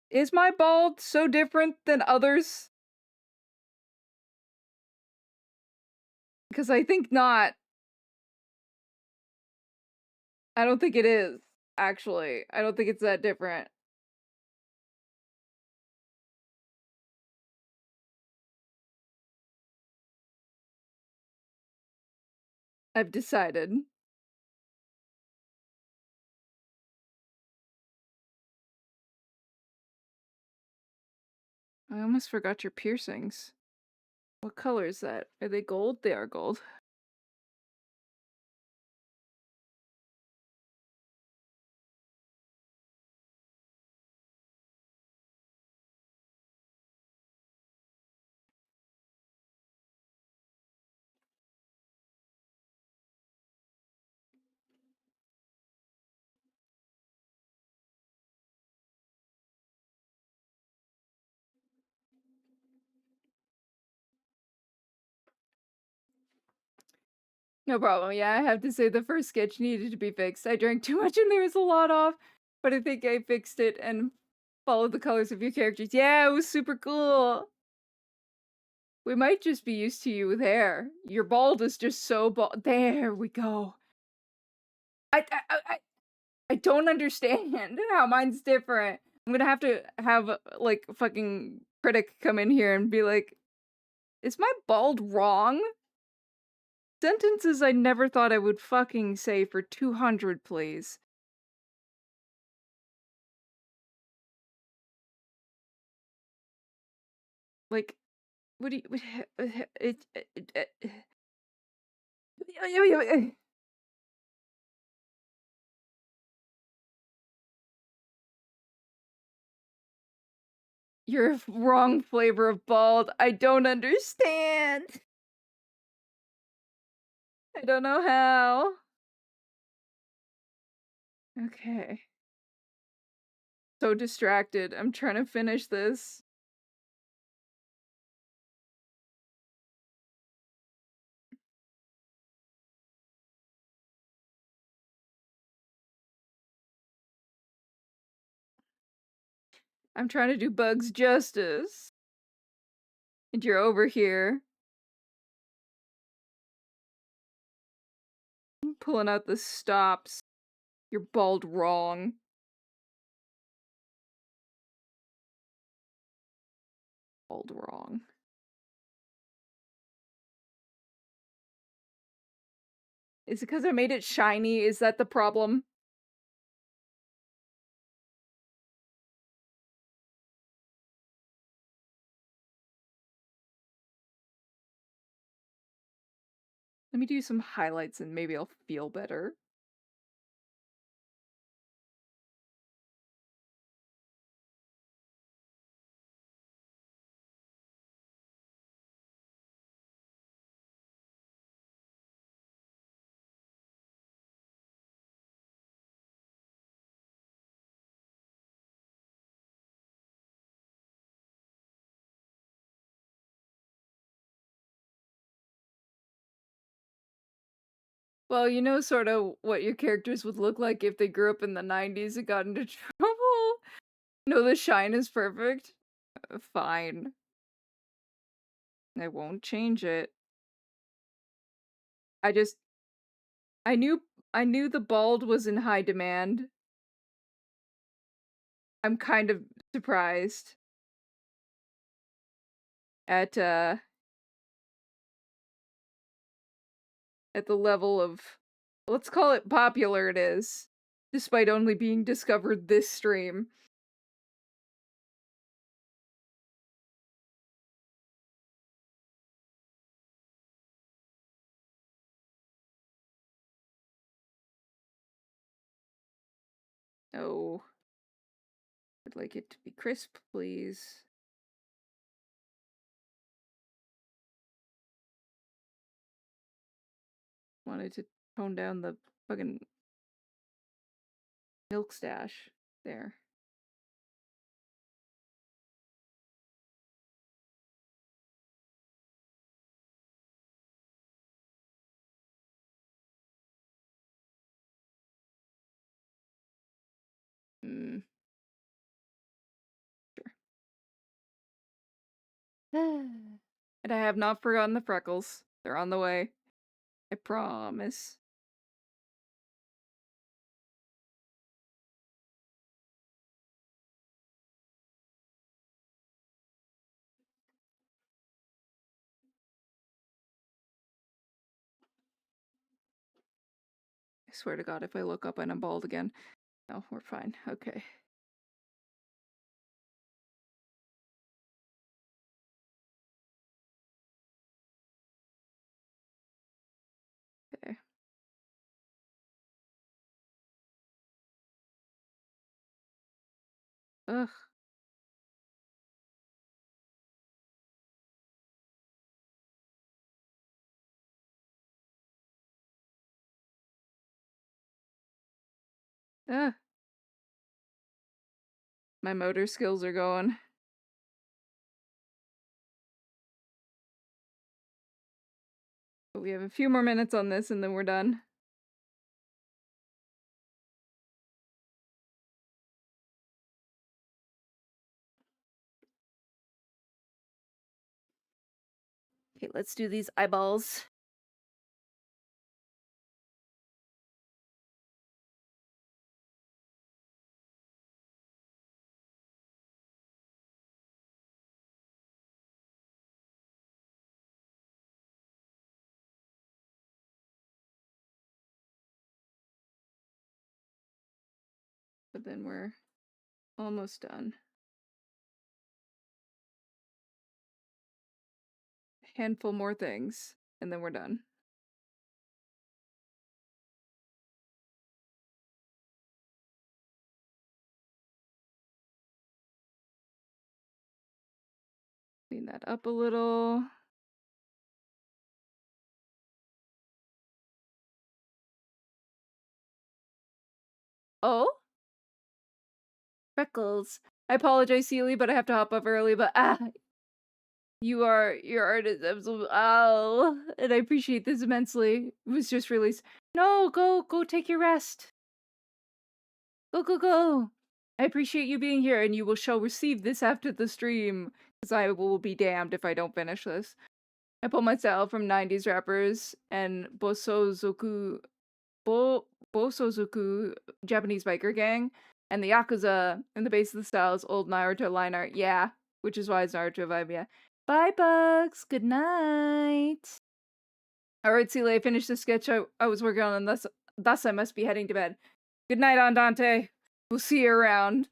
Is my bald so different than others? Because I think not. I don't think it is, actually. I don't think it's that different. I've decided. I almost forgot your piercings. What color is that? Are they gold? They are gold. No problem. Yeah, I have to say the first sketch needed to be fixed. I drank too much and there was a lot off, but I think I fixed it and followed the colors of your characters. Yeah, it was super cool. We might just be used to you there. Your bald is just so bald. There we go. I don't understand how mine's different. I'm gonna have to have, like, a fucking critic come in here and be like, "Is my bald wrong?" Sentences I never thought I would fucking say for 200, please. Like, what do you You're a wrong flavor of bald. I don't understand. I don't know how. Okay. So distracted. I'm trying to finish this. I'm trying to do Bugs justice. And you're over here pulling out the stops. You're bald wrong. Bald wrong. Is it because I made it shiny? Is that the problem? Let me do some highlights and maybe I'll feel better. Well, you know sort of what your characters would look like if they grew up in the 90s and got into trouble? No, the shine is perfect. Fine. I won't change it. I just I knew the bald was in high demand. I'm kind of surprised at at the level of, let's call it, popular it is, despite only being discovered this stream. Oh, I'd like it to be crisp, please. Wanted to tone down the fucking milk stash there. Mm, sure. And I have not forgotten the freckles. They're on the way. I promise. I swear to God, if I look up and I'm bald again. No, we're fine. Okay. Okay. Ugh. Ah. My motor skills are going. But we have a few more minutes on this and then we're done. Okay, let's do these eyeballs. But then we're almost done. Handful more things, and then we're done. Clean that up a little. Oh? Freckles. I apologize, Seely, but I have to hop up early, but your art is absolute and I appreciate this immensely. It was just released. No, go take your rest. Go. I appreciate you being here, and you shall receive this after the stream, because I will be damned if I don't finish this. I pull my style from 90s rappers and Bosozoku, Japanese biker gang, and the Yakuza, and the base of the style is old Naruto line art. Yeah, which is why it's Naruto vibe, yeah. Bye, Bugs. Good night. Alright, Celia, I finished the sketch I was working on, and thus I must be heading to bed. Good night, Andante. We'll see you around.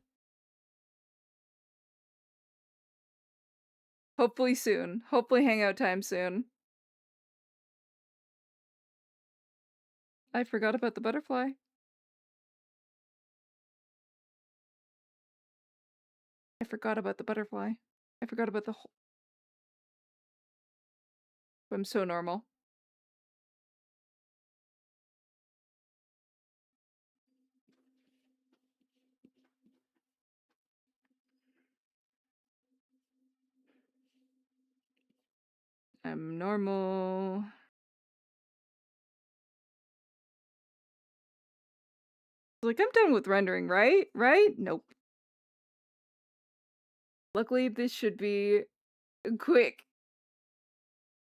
Hopefully soon. Hopefully hangout time soon. I forgot about the butterfly. I forgot about the butterfly. I forgot about the whole... I'm so normal. I'm normal. Like, I'm done with rendering, right? Right? Nope. Luckily, this should be quick.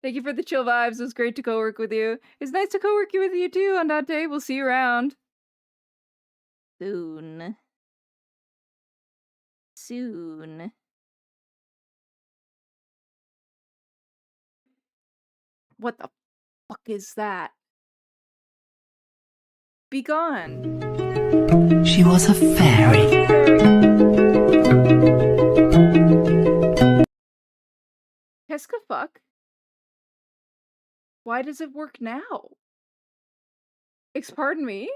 Thank you for the chill vibes. It was great to co-work with you. It's nice to co-work with you too, Andante. We'll see you around. Soon. What the fuck is that? Be gone. She was a fairy. Keska fuck? Why does it work now? Pardon me?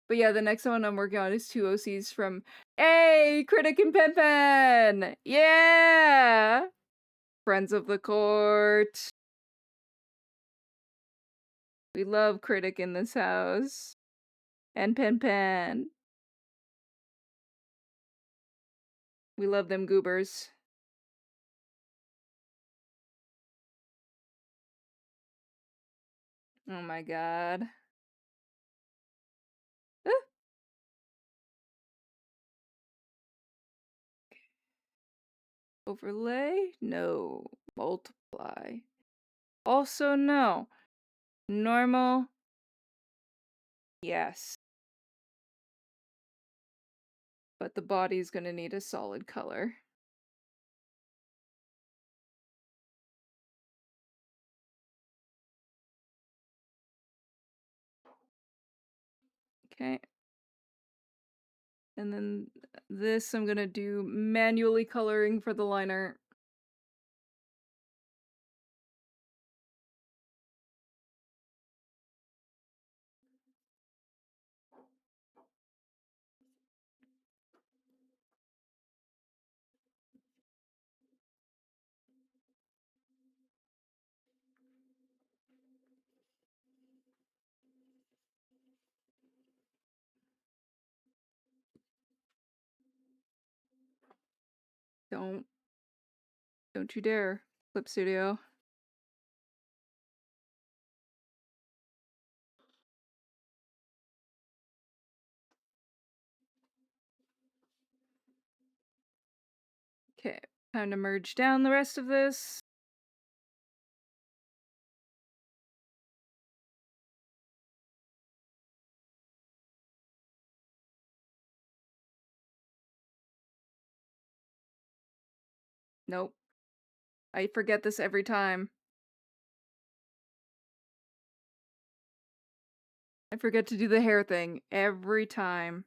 But yeah, the next one I'm working on is 2 OCs from Critic and Pen Pen! Yeah! Friends of the court. We love Critic in this house. And Pen Pen. We love them goobers. Oh my god. Ah. Overlay? No. Multiply. Also no. Normal? Yes. But the body's gonna need a solid color. Okay. And then this I'm gonna do manually coloring for the liner. Don't you dare, Clip Studio. Okay, Time to merge down the rest of this. Nope. I forget this every time. I forget to do the hair thing every time.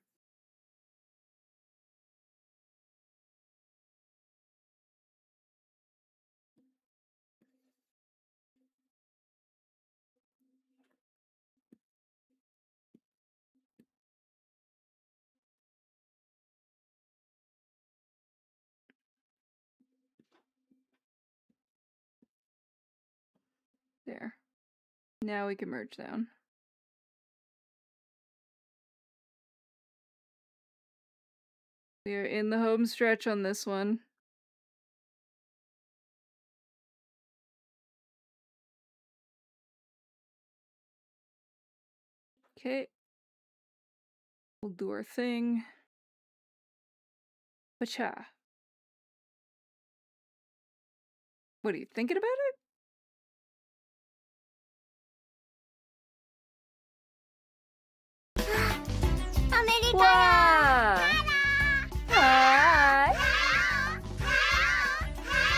There. Now we can merge down. We are in the home stretch on this one. Okay. We'll do our thing. Pacha. What are you thinking about it? Wow! Hi!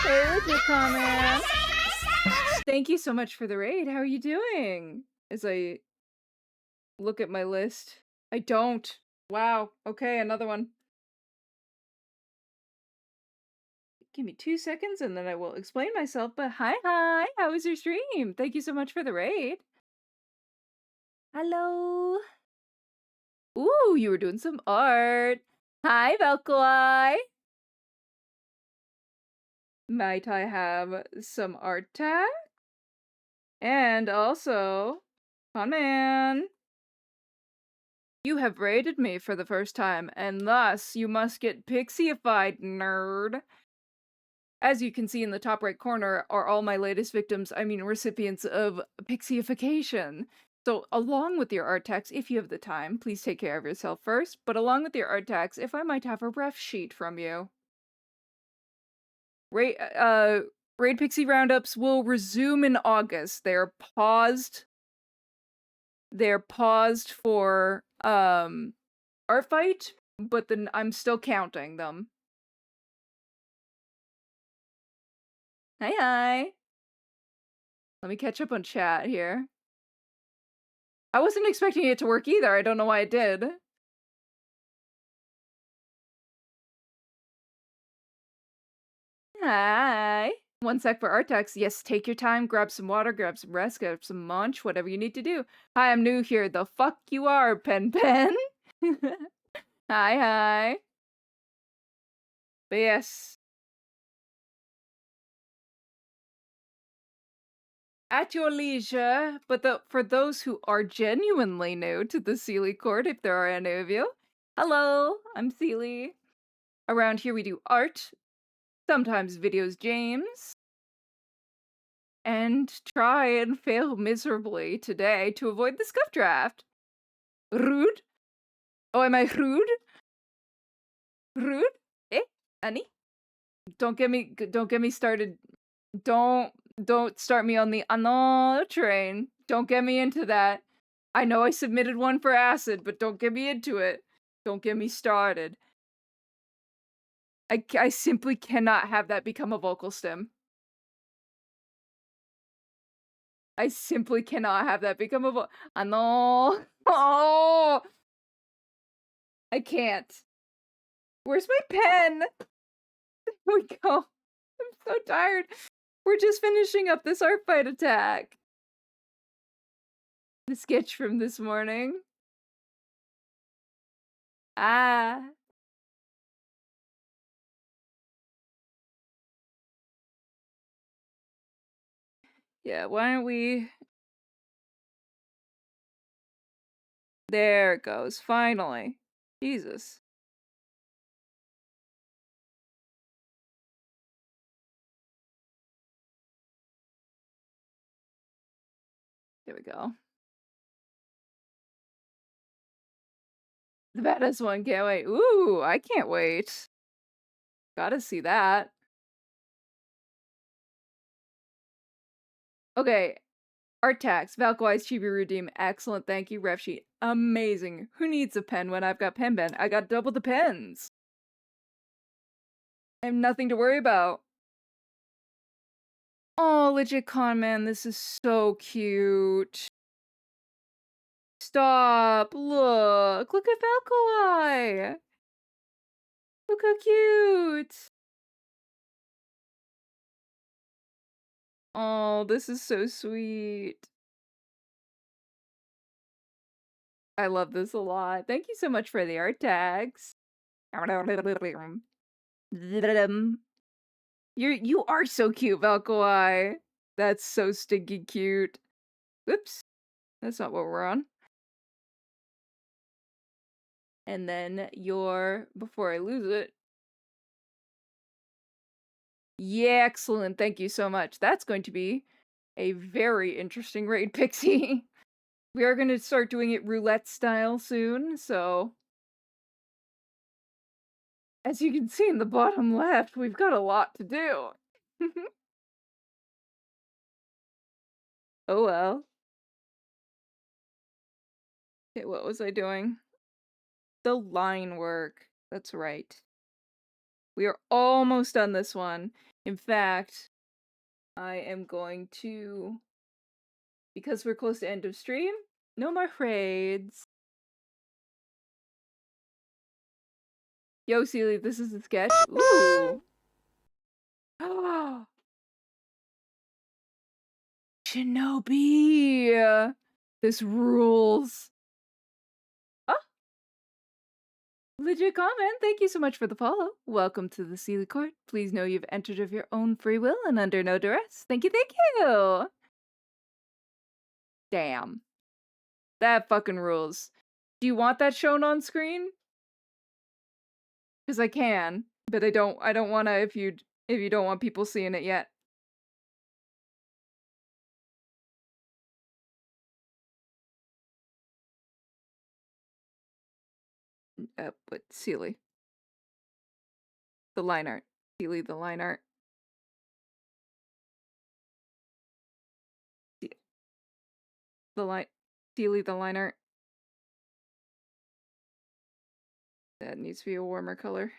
Hey, with your comment. Thank you so much for the raid. How are you doing? As I look at my list. I don't. Wow. Okay, another one. Give me 2 seconds and then I will explain myself. But hi. How was your stream? Thank you so much for the raid. Hello. Ooh, you were doing some art. Hi, Velkoi. Might I have some art tag? And also, man, you have raided me for the first time, and thus you must get pixieified, nerd. As you can see in the top right corner are all my latest victims, recipients of pixieification. So along with your art tags, if you have the time, please take care of yourself first, but along with your art tags, if I might have a ref sheet from you. Raid Pixie Roundups will resume in August. They're paused for ARTFIGHT, but then I'm still counting them. Hi. Let me catch up on chat here. I wasn't expecting it to work either. I don't know why it did. Hi. 1 sec for art text. Yes, take your time, grab some water, grab some rest, grab some munch, whatever you need to do. Hi, I'm new here. The fuck you are, Pen Pen. Hi. But yes. At your leisure, but for those who are genuinely new to the Sealy Court, if there are any of you, hello, I'm Sealy. Around here we do art, sometimes videos, James, and try and fail miserably today to avoid the scuff draft. Rude? Oh, am I rude? Rude? Eh, Annie? Don't get me started. Don't start me on the ano train. Don't get me into that. I know I submitted one for acid, but don't get me into it. Don't get me started. I simply cannot have that become a vocal stem. I simply cannot have that become a ano. Oh! I can't. Where's my pen? There we go. I'm so tired. We're just finishing up this art fight attack. The sketch from this morning. Ah. Yeah, why don't we... There it goes, finally. Jesus. There we go. The badass one, can't wait. Ooh, I can't wait. Gotta see that. Okay. Art tax, Valkyries, Chibi Redeem, excellent, thank you, ref sheet, amazing. Who needs a pen when I've got pen ben? I got double the pens. I have nothing to worry about. Oh, legit con man, this is so cute. Stop, look at Valkyrie. Look how cute. Oh, this is so sweet. I love this a lot. Thank you so much for the art tags. You are so cute, Valkyrie. That's so stinky cute. Oops, that's not what we're on. And then before I lose it. Yeah, excellent. Thank you so much. That's going to be a very interesting raid, Pixie. We are going to start doing it roulette style soon, so as you can see in the bottom left, we've got a lot to do. Oh well. Okay, what was I doing? The line work. That's right. We are almost done this one. In fact, I am going to, because we're close to end of stream, no more raids. Yo, Sealy, this is a sketch. Ooh. Shinobi! This rules. Oh, legit comment. Thank you so much for the follow. Welcome to the Sealy Court. Please know you've entered of your own free will and under no duress. Thank you, thank you! Damn. That fucking rules. Do you want that shown on screen? Because I can, but I don't wanna if you don't want people seeing it yet. But Sealy. The line art. Sealy, the line art. The line. Sealy, the line art. That needs to be a warmer color.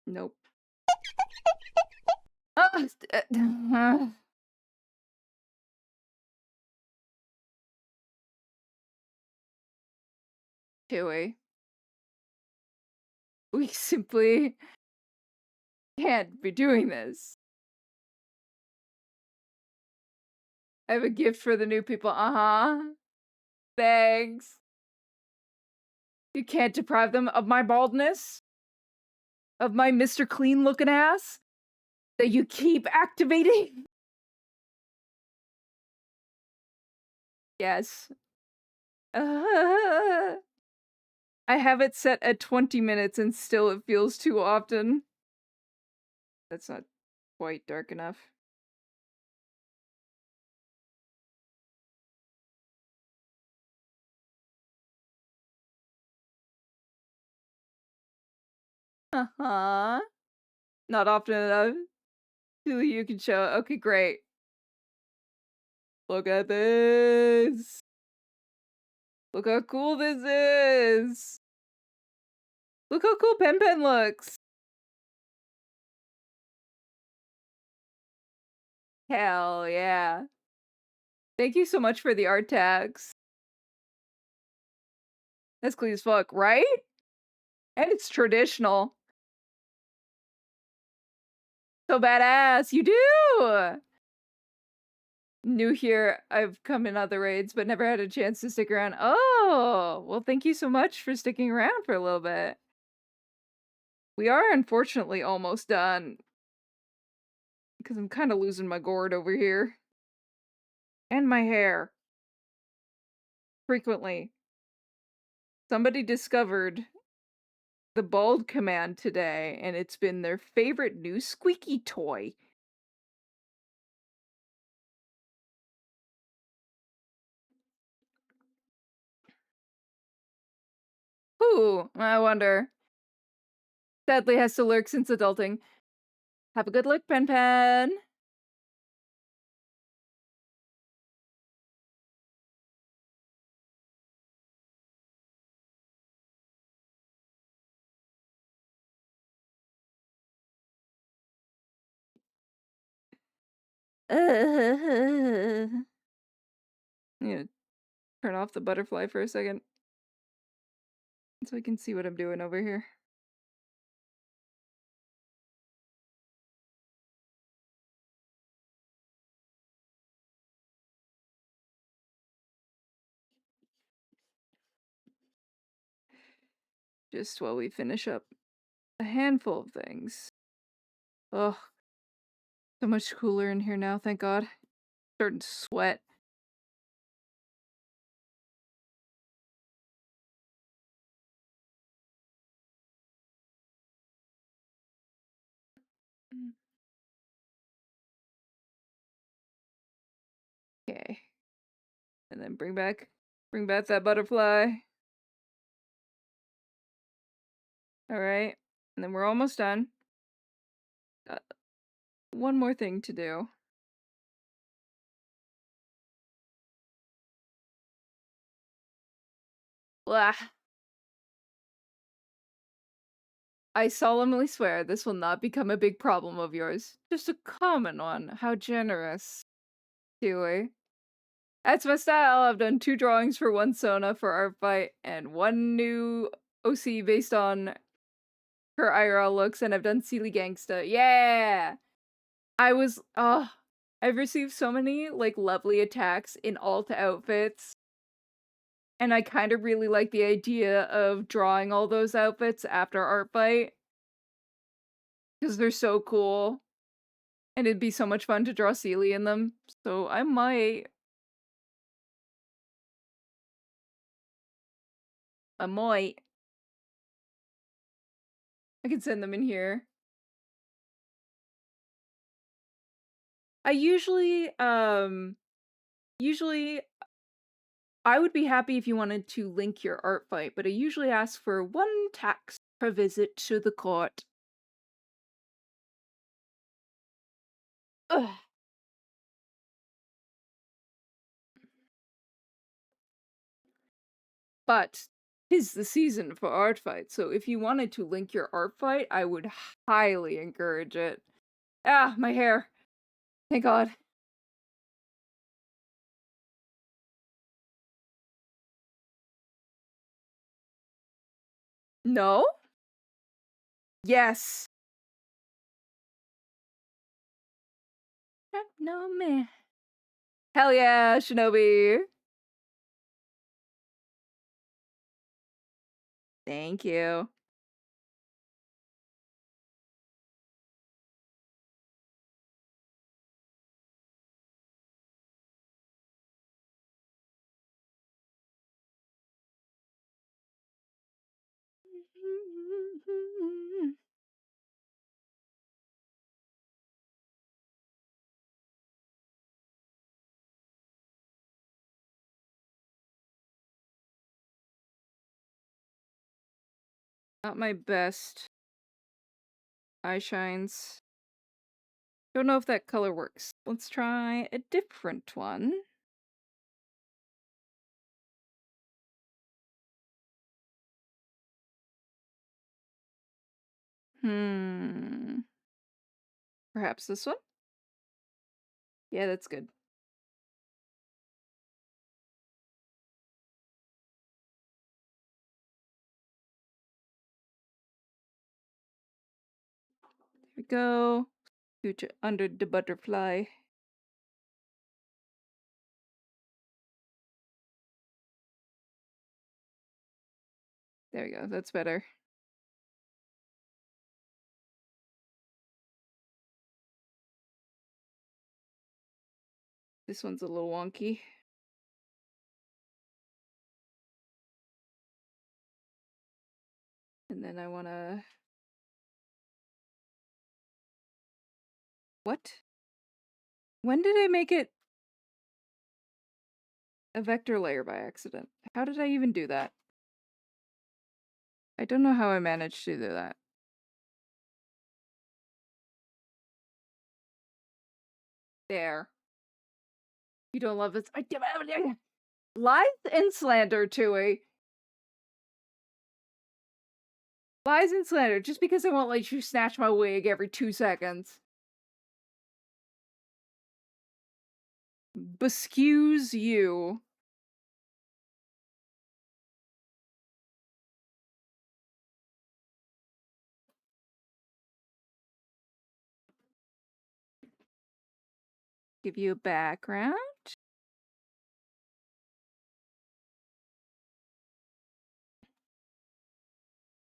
Nope. Oh, Chewy. We simply can't be doing this. I have a gift for the new people. Thanks. You can't deprive them of my baldness? Of my Mr. Clean looking ass? That you keep activating? Yes. I have it set at 20 minutes and still it feels too often. That's not quite dark enough. Not often enough. You can show. Okay, great. Look at this. Look how cool this is. Look how cool Pen Pen looks. Hell yeah. Thank you so much for the art tags. That's clean as fuck, right? And it's traditional. So badass. You do! New here. I've come in other raids, but never had a chance to stick around. Oh, well, thank you so much for sticking around for a little bit. We are unfortunately almost done. Because I'm kind of losing my gourd over here. And my hair. Frequently. Somebody discovered the bald command today, and it's been their favorite new squeaky toy. Who, I wonder. Sadly has to lurk since adulting. Have a good look, Pen Pen. Yeah, turn off the butterfly for a second so I can see what I'm doing over here. Just while we finish up a handful of things. Oh, so much cooler in here now, thank God. Starting to sweat. Okay. And then bring back that butterfly. Alright. And then we're almost done. Got one more thing to do. Blah. I solemnly swear this will not become a big problem of yours. Just a common one. How generous. Dewey. That's my style. I've done 2 drawings for 1 Sona for ARTFIGHT and 1 new OC based on her IRL looks, and I've done Sealy Gangsta. Yeah! I've received so many, like, lovely attacks in Alta outfits. And I kind of really like the idea of drawing all those outfits after ARTFIGHT. Because they're so cool. And it'd be so much fun to draw Sealy in them. So I might. I might. I can send them in here. I usually I would be happy if you wanted to link your ARTFIGHT, but I usually ask for 1 tax per visit to the court. Ugh. But 'tis the season for ARTFIGHT, so if you wanted to link your ARTFIGHT, I would highly encourage it. Ah, my hair. Thank God. No? Yes. No man. Hell yeah, Shinobi. Thank you. Not my best eye shines. Don't know if that color works. Let's try a different one. Perhaps this one? Yeah, that's good. There we go. Scooch it under the butterfly. There we go, that's better. This one's a little wonky. And then I wanna... What? When did I make it a vector layer by accident? How did I even do that? I don't know how I managed to do that. There. You don't love this. Lies and slander, Tui. Lies and slander, just because I won't let you snatch my wig every 2 seconds. Beskews you. Give you a background.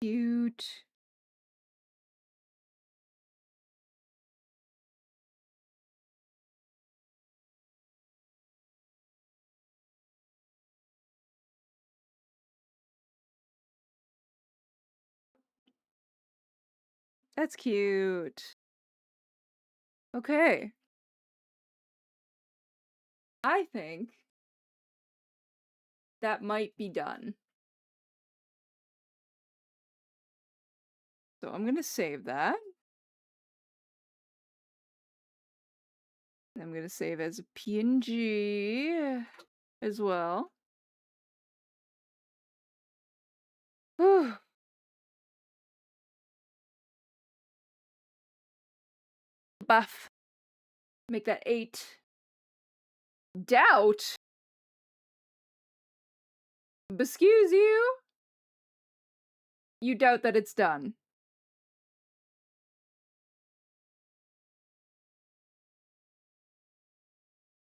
Cute. That's cute. Okay. I think that might be done. So I'm gonna save that. I'm gonna save as a PNG as well. Whew. Buff. Make that 8. Doubt? Excuse you? You doubt that it's done.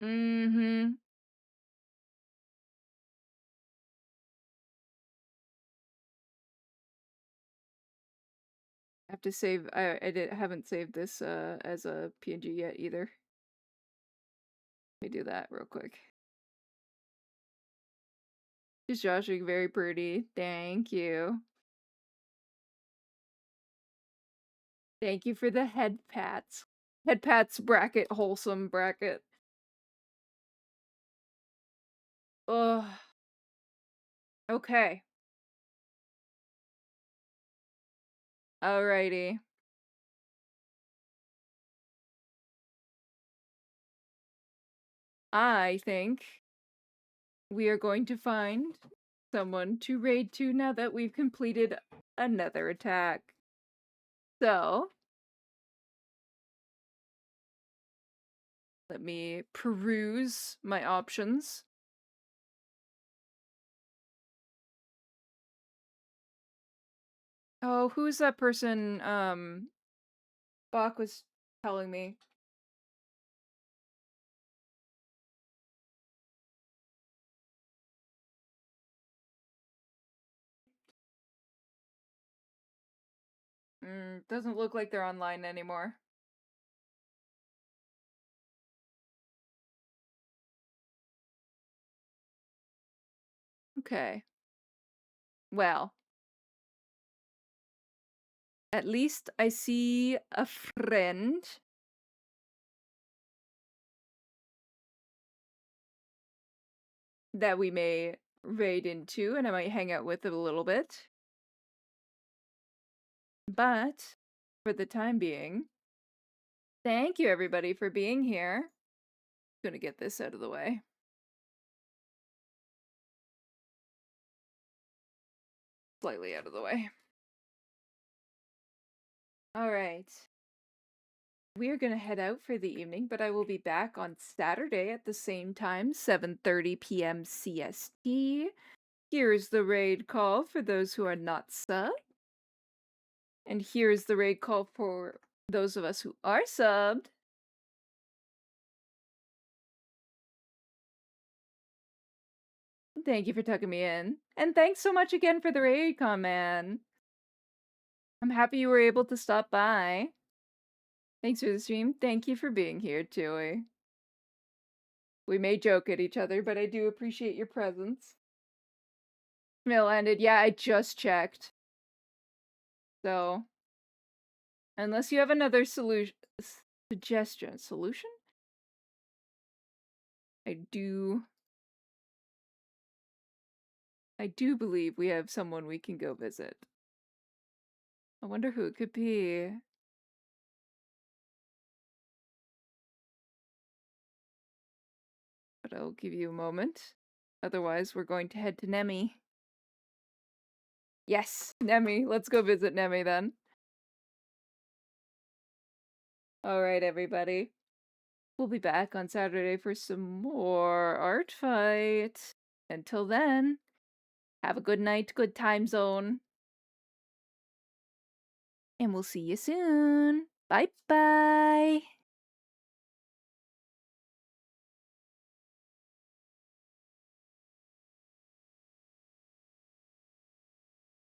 Mm-hmm. I have to save. Haven't saved this as a PNG yet either. Let me do that real quick. Is Joshing very pretty? Thank you. Thank you for the head pats. Head pats bracket, wholesome bracket. Ugh. Okay. Alrighty. I think we are going to find someone to raid to now that we've completed another attack. So, let me peruse my options. Oh, who's that person, Bach was telling me? Doesn't look like they're online anymore. Okay. Well. At least I see a friend. That we may raid into, and I might hang out with a little bit. But, for the time being, thank you everybody for being here. I'm gonna get this out of the way. Slightly out of the way. Alright. We are gonna head out for the evening, but I will be back on Saturday at the same time, 7:30 p.m. CST. Here's the raid call for those who are not subbed. And here's the raid call for those of us who are subbed. Thank you for tucking me in. And thanks so much again for the raid con, man. I'm happy you were able to stop by. Thanks for the stream. Thank you for being here, Joey. We may joke at each other, but I do appreciate your presence. Mill ended. Yeah, I just checked. So, unless you have another solution, solution? I do believe we have someone we can go visit. I wonder who it could be. but I'll give you a moment. Otherwise, we're going to head to Nemi. Yes, Nemi. Let's go visit Nemi then. All right, everybody. We'll be back on Saturday for some more Art Fight. Until then, have a good night, good time zone. And we'll see you soon. Bye-bye.